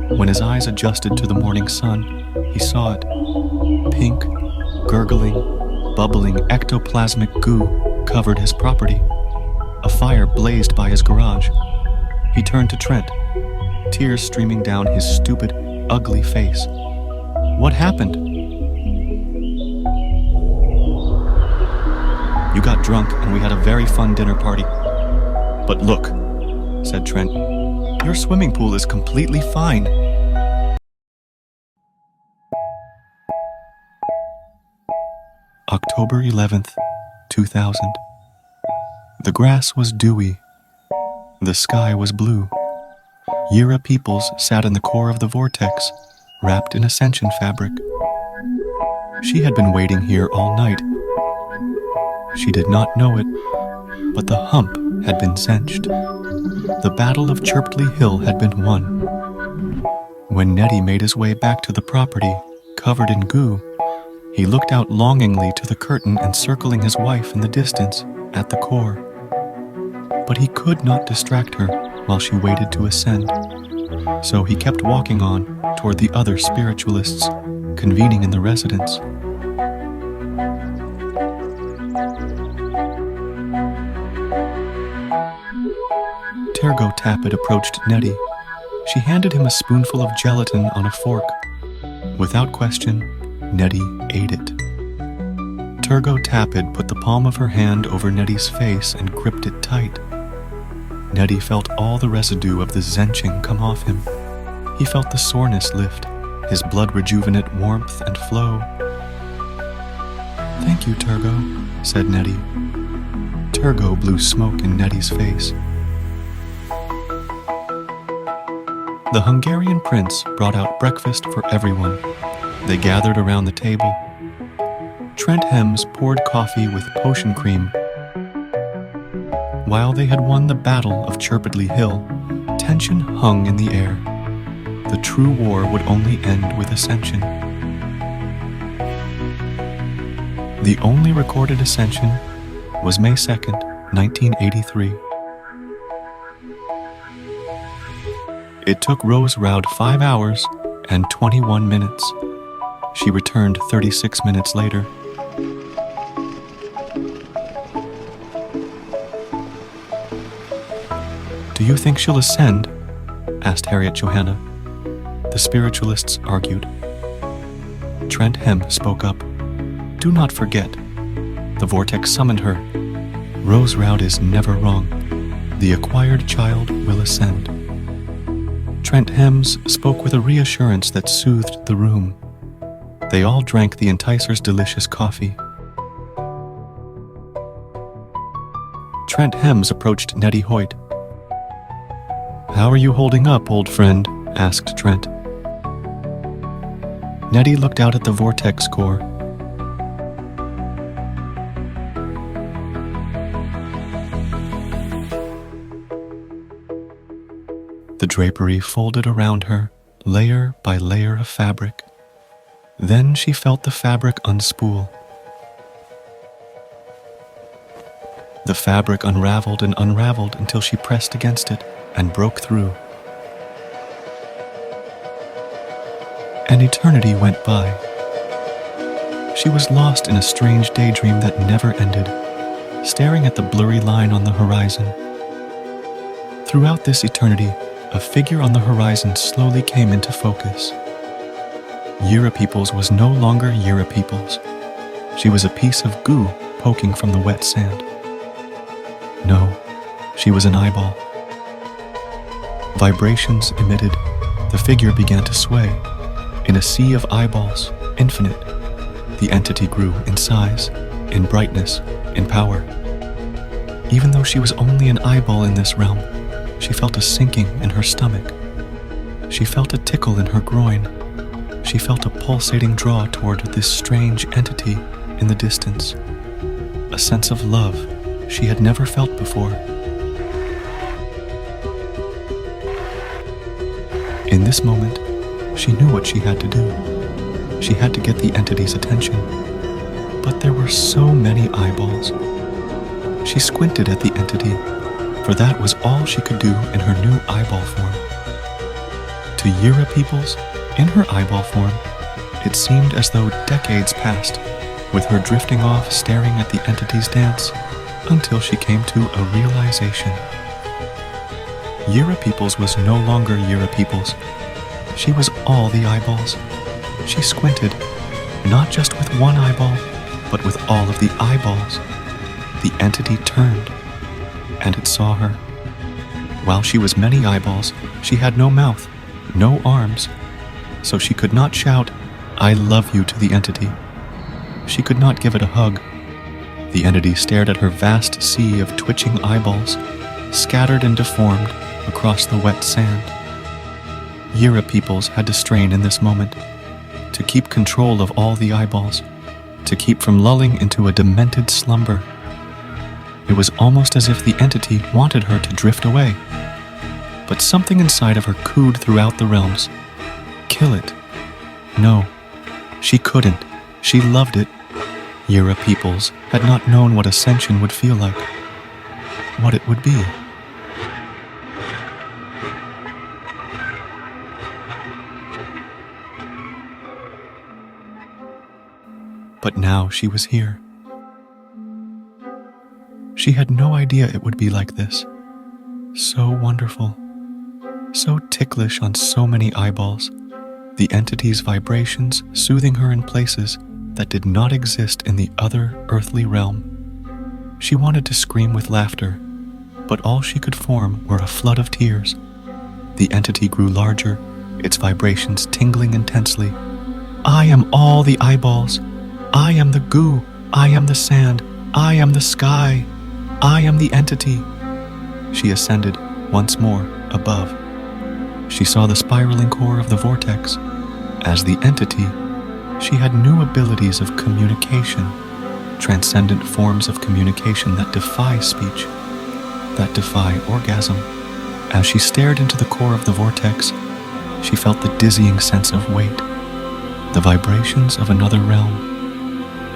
C: When his eyes adjusted to the morning sun, he saw it. Pink, gurgling, bubbling ectoplasmic goo covered his property. A fire blazed by his garage. He turned to Trent, tears streaming down his stupid, ugly face. What happened? You got drunk and we had a very fun dinner party. But look, said Trent, your swimming pool is completely fine. October 11th, 2000. The grass was dewy. The sky was blue. Yira Peoples sat in the core of the vortex, wrapped in ascension fabric. She had been waiting here all night. She did not know it, but the hump had been cinched. The Battle of Chirpley Hill had been won. When Nettie made his way back to the property, covered in goo, he looked out longingly to the curtain encircling his wife in the distance at the core. But he could not distract her while she waited to ascend. So he kept walking on toward the other spiritualists convening in the residence. Tergo Tappet approached Nettie. She handed him a spoonful of gelatin on a fork. Without question, Nettie ate it. Tergo Tappet put the palm of her hand over Nettie's face and gripped it tight. Nettie felt all the residue of the zenching come off him. He felt the soreness lift, his blood rejuvenate warmth and flow. Thank you, Tergo, said Nettie. Tergo blew smoke in Nettie's face. The Hungarian prince brought out breakfast for everyone. They gathered around the table. Trent Hems poured coffee with potion cream. While they had won the Battle of Chirpley Hill, tension hung in the air. The true war would only end with ascension. The only recorded ascension was May 2nd, 1983. It took Rose Roud 5 hours and 21 minutes. She returned 36 minutes later. Do you think she'll ascend? Asked Harriet Johanna. The spiritualists argued. Trent Hem spoke up. Do not forget. The vortex summoned her. Rose Roud is never wrong. The acquired child will ascend. Trent Hems spoke with a reassurance that soothed the room. They all drank the enticer's delicious coffee. Trent Hems approached Nettie Hoyt. How are you holding up, old friend? Asked Trent. Nettie looked out at the vortex core. The drapery folded around her, layer by layer of fabric. Then she felt the fabric unspool. The fabric unraveled and unraveled until she pressed against it and broke through. An eternity went by. She was lost in a strange daydream that never ended, staring at the blurry line on the horizon. Throughout this eternity, a figure on the horizon slowly came into focus. Yira Peoples was no longer Yira Peoples. She was a piece of goo poking from the wet sand. No, she was an eyeball. Vibrations emitted. The figure began to sway. In a sea of eyeballs, infinite, the entity grew in size, in brightness, in power. Even though she was only an eyeball in this realm, she felt a sinking in her stomach. She felt a tickle in her groin. She felt a pulsating draw toward this strange entity in the distance. A sense of love she had never felt before. In this moment, she knew what she had to do. She had to get the entity's attention. But there were so many eyeballs. She squinted at the entity, for that was all she could do in her new eyeball form. To Yira Peoples, in her eyeball form, it seemed as though decades passed, with her drifting off staring at the entity's dance, until she came to a realization. Yira Peoples was no longer Yira Peoples. She was all the eyeballs. She squinted, not just with one eyeball, but with all of the eyeballs. The entity turned, and it saw her. While she was many eyeballs, she had no mouth, no arms, so she could not shout, "I love you" to the entity. She could not give it a hug. The entity stared at her vast sea of twitching eyeballs, scattered and deformed across the wet sand. Yira Peoples had to strain in this moment, to keep control of all the eyeballs, to keep from lulling into a demented slumber. It was almost as if the entity wanted her to drift away. But something inside of her cooed throughout the realms. Kill it. No, she couldn't. She loved it. Yira Peoples had not known what ascension would feel like, what it would be. But now she was here. She had no idea it would be like this. So wonderful. So ticklish on so many eyeballs. The entity's vibrations soothing her in places that did not exist in the other earthly realm. She wanted to scream with laughter, but all she could form were a flood of tears. The entity grew larger, its vibrations tingling intensely. I am all the eyeballs. I am the goo. I am the sand. I am the sky. I am the entity. She ascended once more above. She saw the spiraling core of the vortex. As the entity, she had new abilities of communication, transcendent forms of communication that defy speech, that defy orgasm. As she stared into the core of the vortex, she felt the dizzying sense of weight, the vibrations of another realm.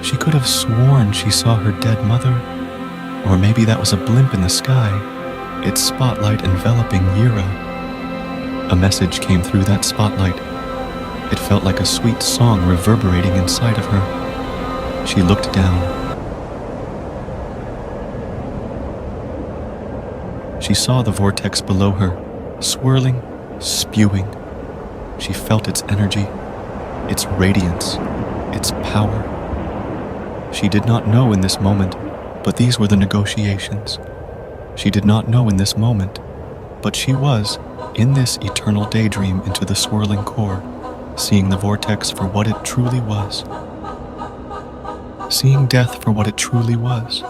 C: She could have sworn she saw her dead mother, or maybe that was a blimp in the sky, its spotlight enveloping Yira. A message came through that spotlight. It felt like a sweet song reverberating inside of her. She looked down. She saw the vortex below her, swirling, spewing. She felt its energy, its radiance, its power. She did not know in this moment, but these were the negotiations. She did not know in this moment, but she was, in this eternal daydream into the swirling core, seeing the vortex for what it truly was. Seeing death for what it truly was.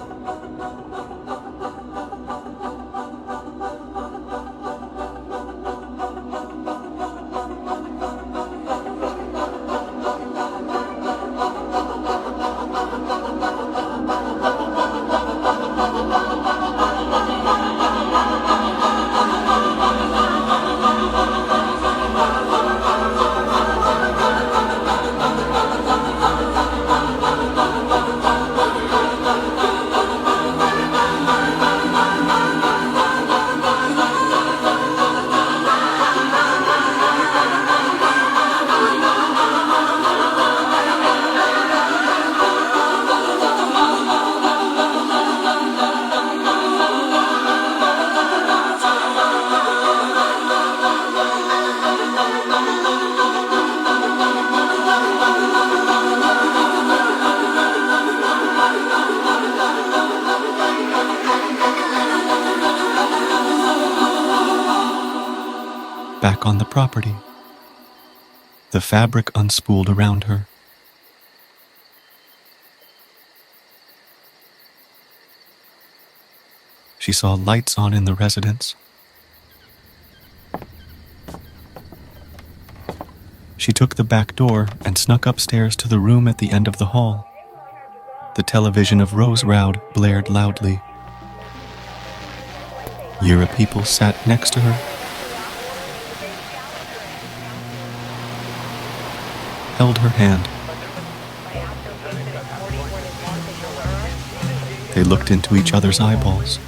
C: Back on the property, the fabric unspooled around her. She saw lights on in the residence. She took the back door and snuck upstairs to the room at the end of the hall. The television of Rose Roud blared loudly. Yira Peoples sat next to her, held her hand. They looked into each other's eyeballs.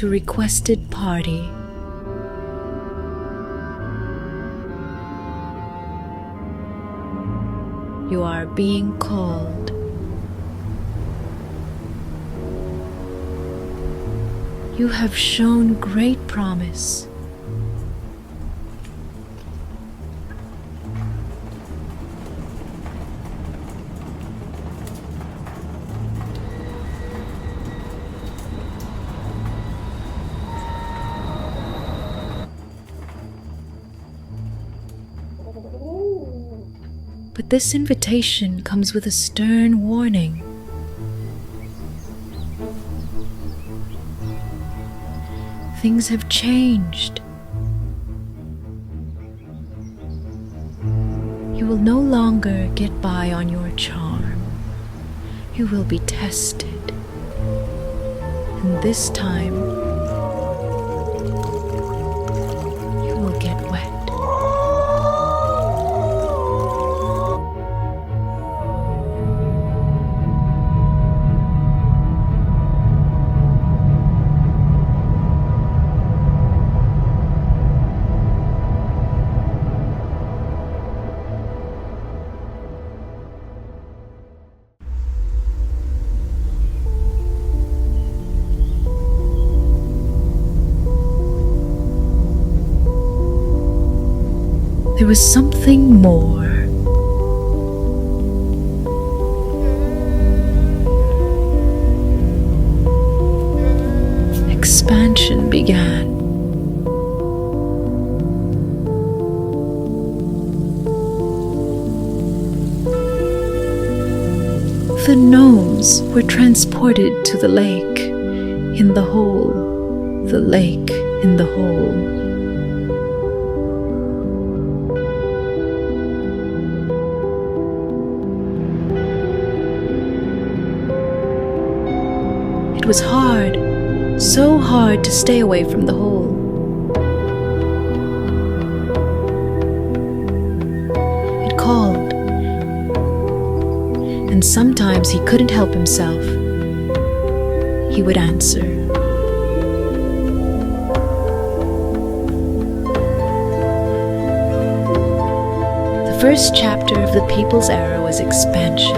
I: to requested party. You are being called. You have shown great promise. But this invitation comes with a stern warning. Things have changed. You will no longer get by on your charm. You will be tested. And this time, you will get wet. There was something more. Expansion began. The gnomes were transported to the lake in the hole, the lake in the hole. It was hard, so hard to stay away from the hole. It called, and sometimes he couldn't help himself. He would answer. The first chapter of the People's Era was expansion.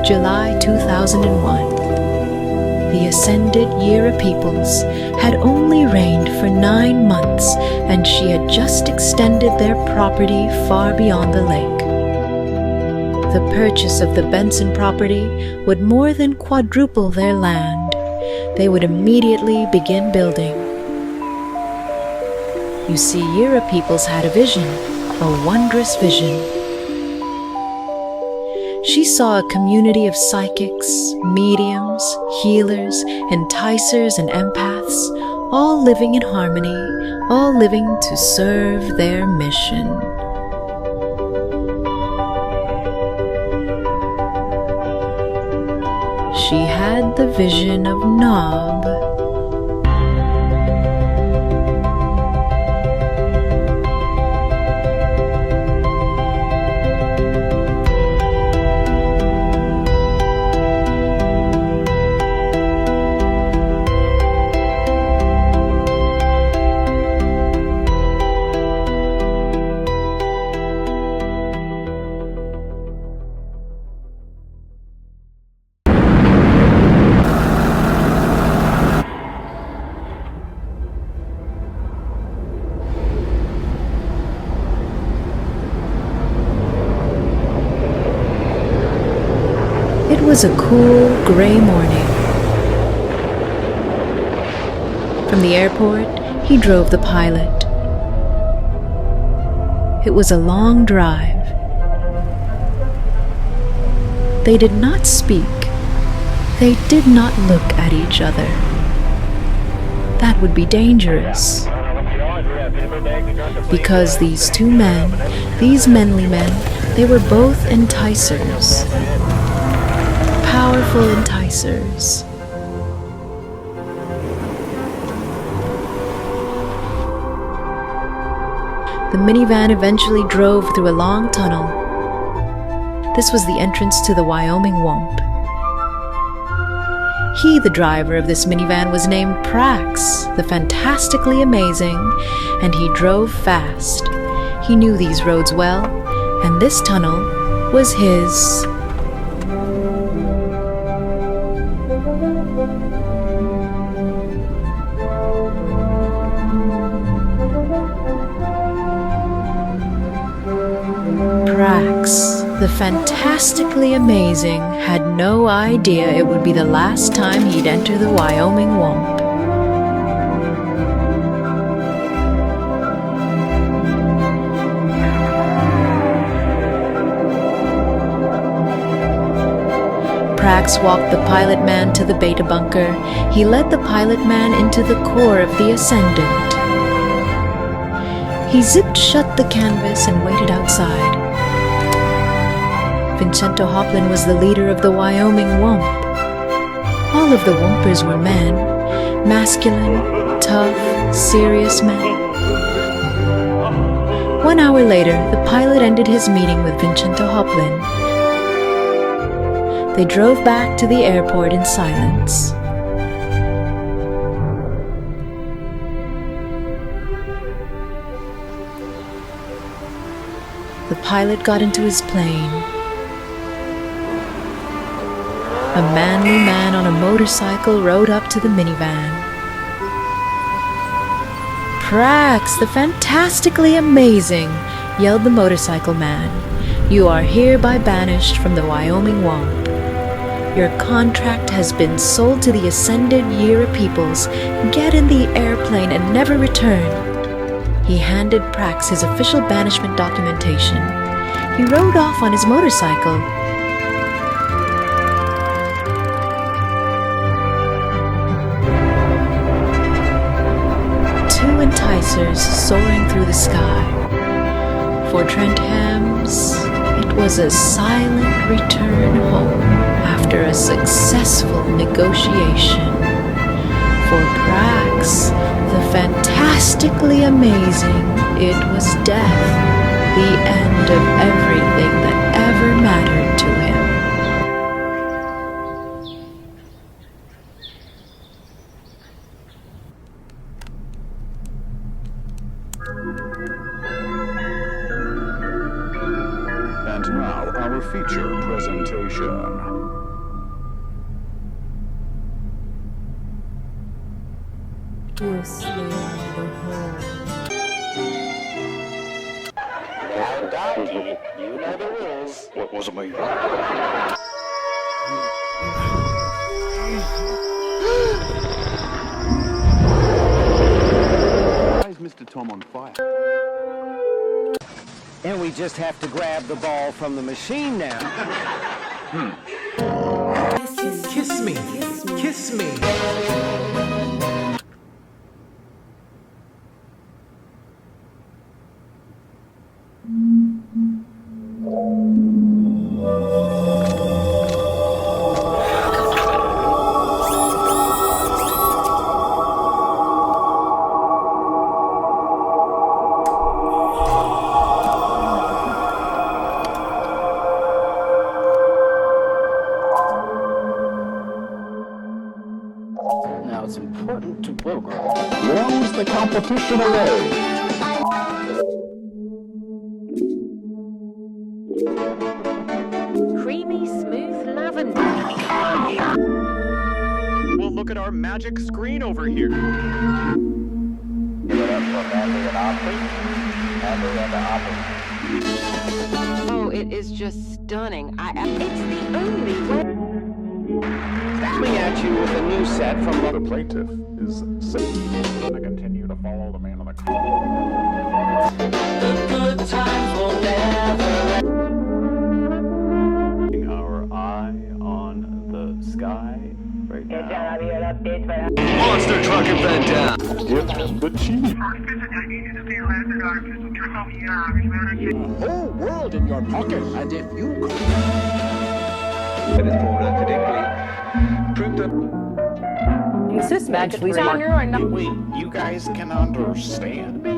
I: July 2001. The ascended Yira peoples had only reigned for 9 months, and she had just extended their property far beyond the lake. The purchase of the Benson property would more than quadruple their land. They would immediately begin building. You see, Yira peoples had a vision, a wondrous vision. She saw a community of psychics, mediums, healers, enticers, and empaths, all living in harmony, all living to serve their mission. She had the vision of Nob. It was a cool, gray morning. From the airport, he drove the Pilot. It was a long drive. They did not speak. They did not look at each other. That would be dangerous. Because these two men, these manly men, they were both enticers. Powerful enticers. The minivan eventually drove through a long tunnel. This was the entrance to the Wyoming Womp. He, the driver of this minivan, was named Prax, the fantastically amazing, and he drove fast. He knew these roads well, and this tunnel was his. Prax, the fantastically amazing, had no idea it would be the last time he'd enter the Wyoming Womp. Prax walked the pilot man to the beta bunker. He led the pilot man into the core of the Ascendant. He zipped shut the canvas and waited outside. Vincento Hoplin was the leader of the Wyoming Womp. All of the Wompers were men, masculine, tough, serious men. 1 hour later, the pilot ended his meeting with Vincento Hoplin. They drove back to the airport in silence. The pilot got into his plane. A manly man on a motorcycle rode up to the minivan. "Prax, the fantastically amazing," yelled the motorcycle man. "You are hereby banished from the Wyoming Womp. Your contract has been sold to the Ascended Year of Peoples. Get in the airplane and never return." He handed Prax his official banishment documentation. He rode off on his motorcycle. Two enticers soaring through the sky. For Trent Hams, it was a silent return home after a successful negotiation. For Prax, the fantastically amazing, it was death, the end of everything that ever mattered to him.
F: And now, our feature presentation.
G: Now, Doggy, you know the rules.
F: What was it, me? Why is Mr. Tom on fire?
J: And we just have to grab the ball from the machine now.
K: Kiss me. Kiss me.
J: Now it's important to program.
F: Where's the competition away?
B: Creamy, smooth lavender.
G: Well, look at our magic screen over here.
J: Give it up for Mandy and Opry. Mandy and Opry.
B: Oh, it is just stunning. It's the only way.
J: Coming at you with a new set from
F: The plaintiff is going to continue to follow the man on the car.
J: Good Times Will Never.
G: Our eye on the sky right now.
J: Monster truck event down.
F: It's the chief.
J: Whole world in your pocket, and if you
L: Is this magically genre or not?
F: Wait, you guys can understand me?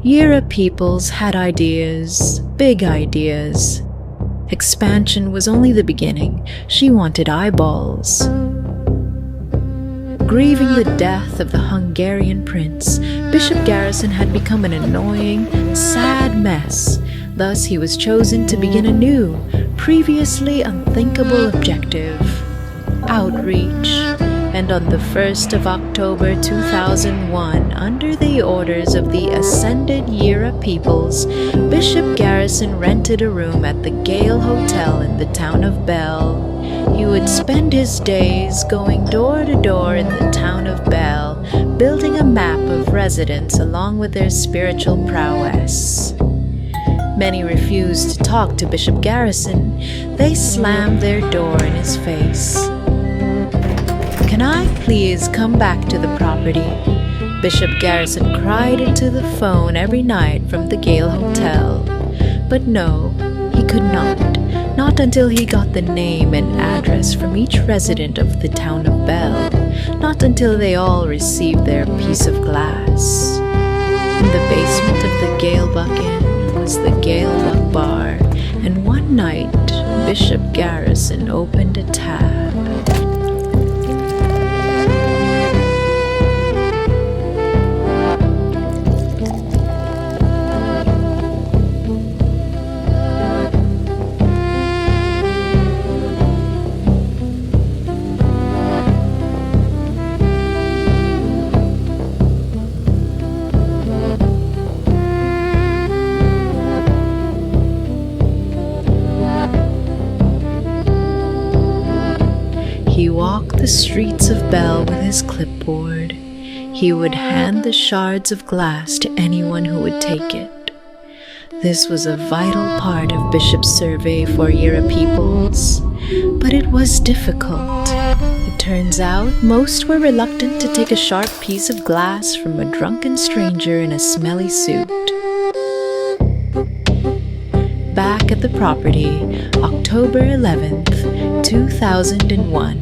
I: Yira peoples had ideas, big ideas. Expansion was only the beginning. She wanted eyeballs. Grieving the death of the Hungarian prince, Bishop Garrison had become an annoying, sad mess. Thus he was chosen to begin a new, previously unthinkable objective: outreach. And on the 1st of October 2001, under the orders of the Ascended Yira peoples, Bishop Garrison rented a room at the Gale Hotel in the town of Bell. He would spend his days going door to door in the town of Bell, building a map of residents along with their spiritual prowess. Many refused to talk to Bishop Garrison. They slammed their door in his face. "Can I please come back to the property?" Bishop Garrison cried into the phone every night from the Gale Hotel. But no, he could not until he got the name and address from each resident of the town of Bell, not until they all received their piece of glass. In the basement of the Galebuck Inn was the Galebuck Bar, and one night Bishop Garrison opened a tab. He walked the streets of Bell with his clipboard. He would hand the shards of glass to anyone who would take it. This was a vital part of Bishop's survey for Yira peoples, but it was difficult. It turns out most were reluctant to take a sharp piece of glass from a drunken stranger in a smelly suit. Back at the property, October 11th, 2001.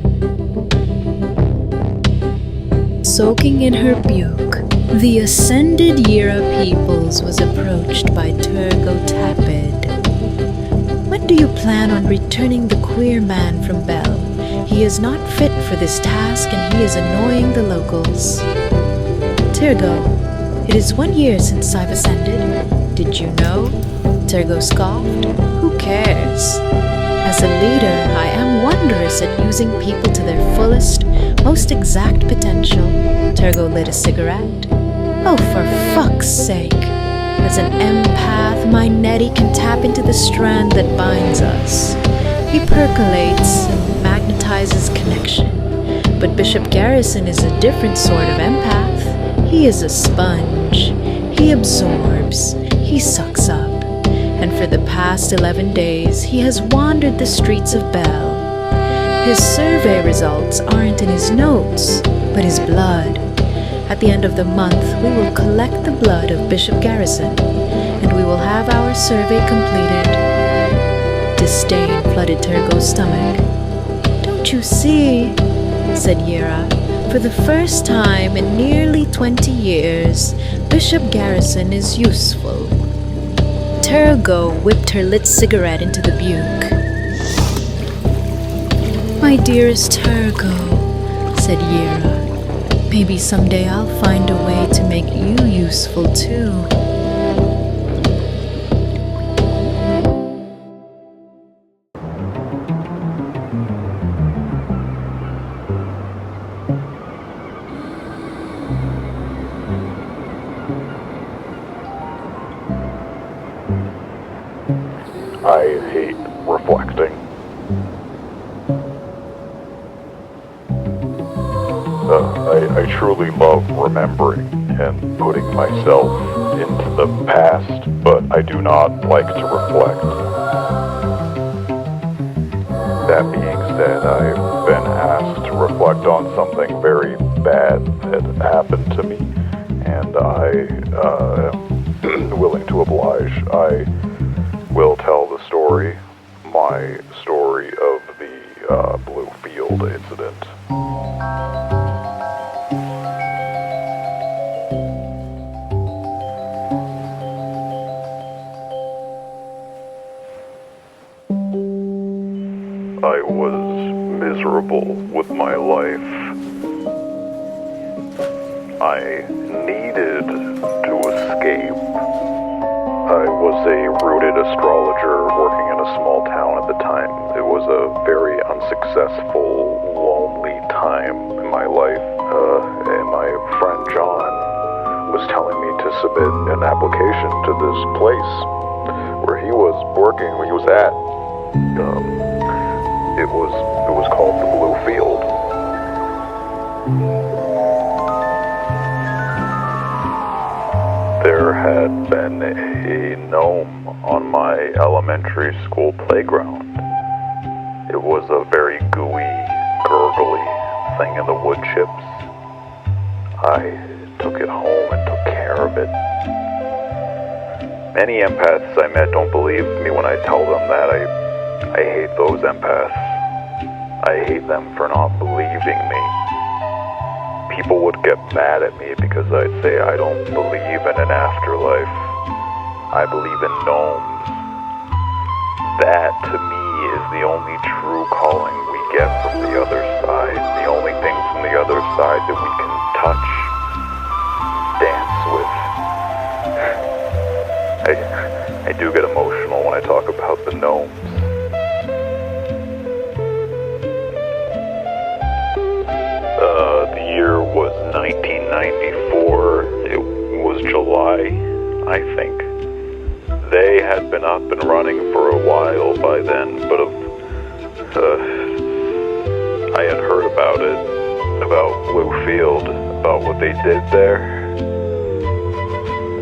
I: Soaking in her buke, the Ascended Yira peoples was approached by Turgo Tapid. "When do you plan on returning the queer man from Bell? He is not fit for this task and he is annoying the locals." "Turgo, it is 1 year since I've ascended. Did you know?" Turgo scoffed. "Who cares? As a leader, I am wondrous at using people to their fullest, most exact potential." Turgo lit a cigarette. Oh, for fuck's sake. As an empath, my Nettie can tap into the strand that binds us. He percolates and magnetizes connection. But Bishop Garrison is a different sort of empath. He is a sponge. He absorbs. He sucks up. And for the past 11 days, he has wandered the streets of Bell. His survey results aren't in his notes, but his blood. At the end of the month, we will collect the blood of Bishop Garrison, and we will have our survey completed. Disdain flooded Turgo's stomach. Don't you see, said Yera, for the first time in nearly 20 years, Bishop Garrison is useful. Turgo whipped her lit cigarette into the buke. My dearest Turgo, said Yera, maybe someday I'll find a way to make you useful too.
M: I hate reflecting. I truly love remembering and putting myself into the past, but I do not like to reflect. That being said, I've been asked to reflect on something very bad that happened to me, and I am willing to oblige. I will tell the story, my story of the Blue Field incident. I was miserable with my life. I needed to escape. I was a rooted astrologer working in a small town at the time. It was a very unsuccessful, lonely time in my life. And my friend John was telling me to submit an application to this place where he was working, where he was at. It was called the Blue Field. There had been a gnome on my elementary school playground. It was a very gooey, gurgly thing in the wood chips. I took it home and took care of it. Many empaths I met don't believe me when I tell them that. I hate those empaths. I hate them for not believing me. People would get mad at me because I'd say I don't believe in an afterlife. I believe in gnomes. That, to me, is the only true calling we get from the other side. The only thing from the other side that we can touch, dance with. I do get emotional when I talk about the gnomes. The year was 1994. It was July, I think. They had been up and running for a while by then, but I had heard about it, about Blue Field, about what they did there.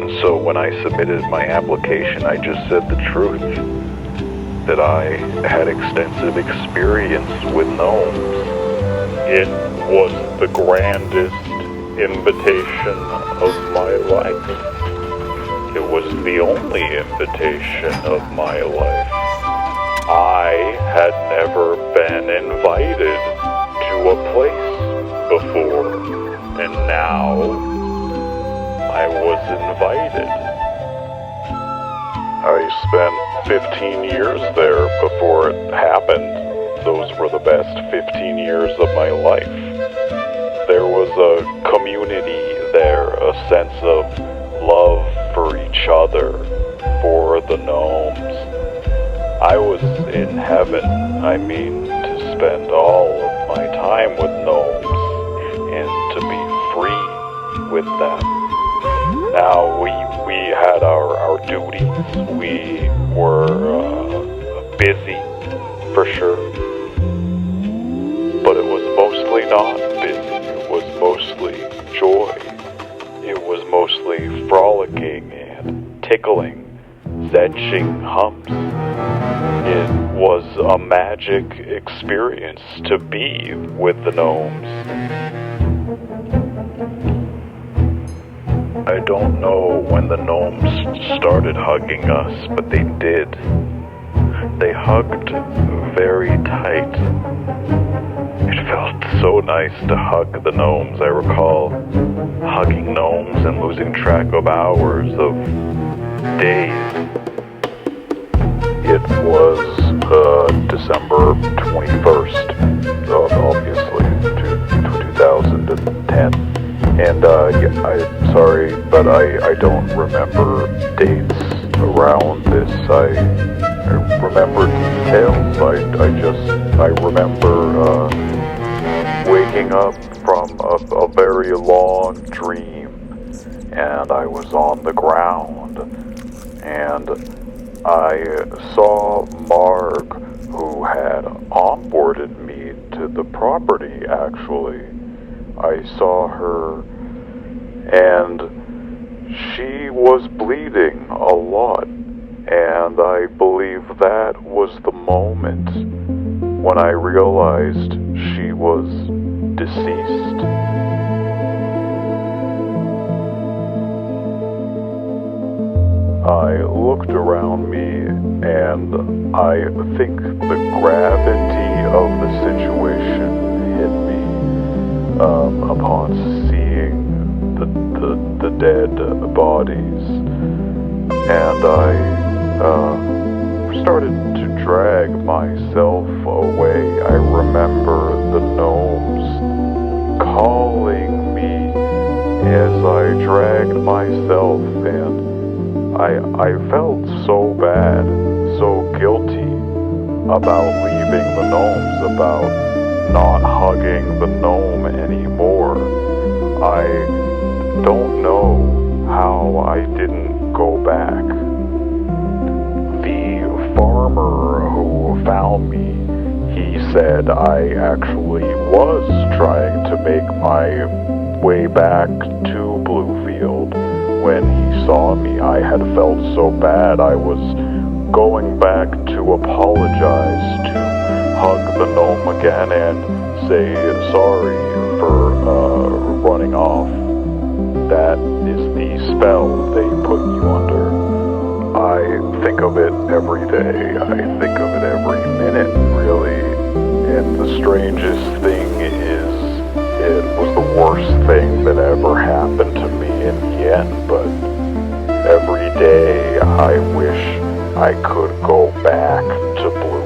M: And so when I submitted my application, I just said the truth, that I had extensive experience with gnomes. It was the grandest invitation of my life. It was the only invitation of my life. I had never been invited to a place before, and now I was invited. I spent 15 years there before it happened. Those were the best 15 years of my life. There was a community there, a sense of love for each other, for the gnomes. I was in heaven, to spend all of my time with gnomes and to be free with them. Now, we had our duties. We were busy, for sure. But it was mostly not busy. It was mostly joy. It was mostly frolicking and tickling, zetching humps. It was a magic experience to be with the gnomes. I don't know when the gnomes started hugging us, but they did. They hugged very tight. It felt so nice to hug the gnomes. I recall hugging gnomes and losing track of hours, of days. It was December 21st, obviously, 2010. And I'm sorry, but I don't remember dates around this. I remember details. I remember waking up from a very long dream, and I was on the ground, and I saw Marg, who had onboarded me to the property, actually. I saw her, and she was bleeding a lot, and I believe that was the moment when I realized she was deceased. I looked around me, and I think the gravity of the situation hit me upon seeing the dead bodies, and I started to drag myself away. I remember the gnomes calling me as I dragged myself, and I felt so bad, so guilty about leaving the gnomes, about not hugging the gnome anymore. I don't know how I didn't go back. The farmer who found me, he said I actually was trying to make my way back to Bluefield. When he saw me, I had felt so bad. I was going back to apologize, to hug the gnome again and say sorry for running off. That is the spell they put you under. I think of it every day. I think of it every minute, really. And the strangest thing is, it was the worst thing that ever happened to me in the end, but every day I wish I could go back to Blue.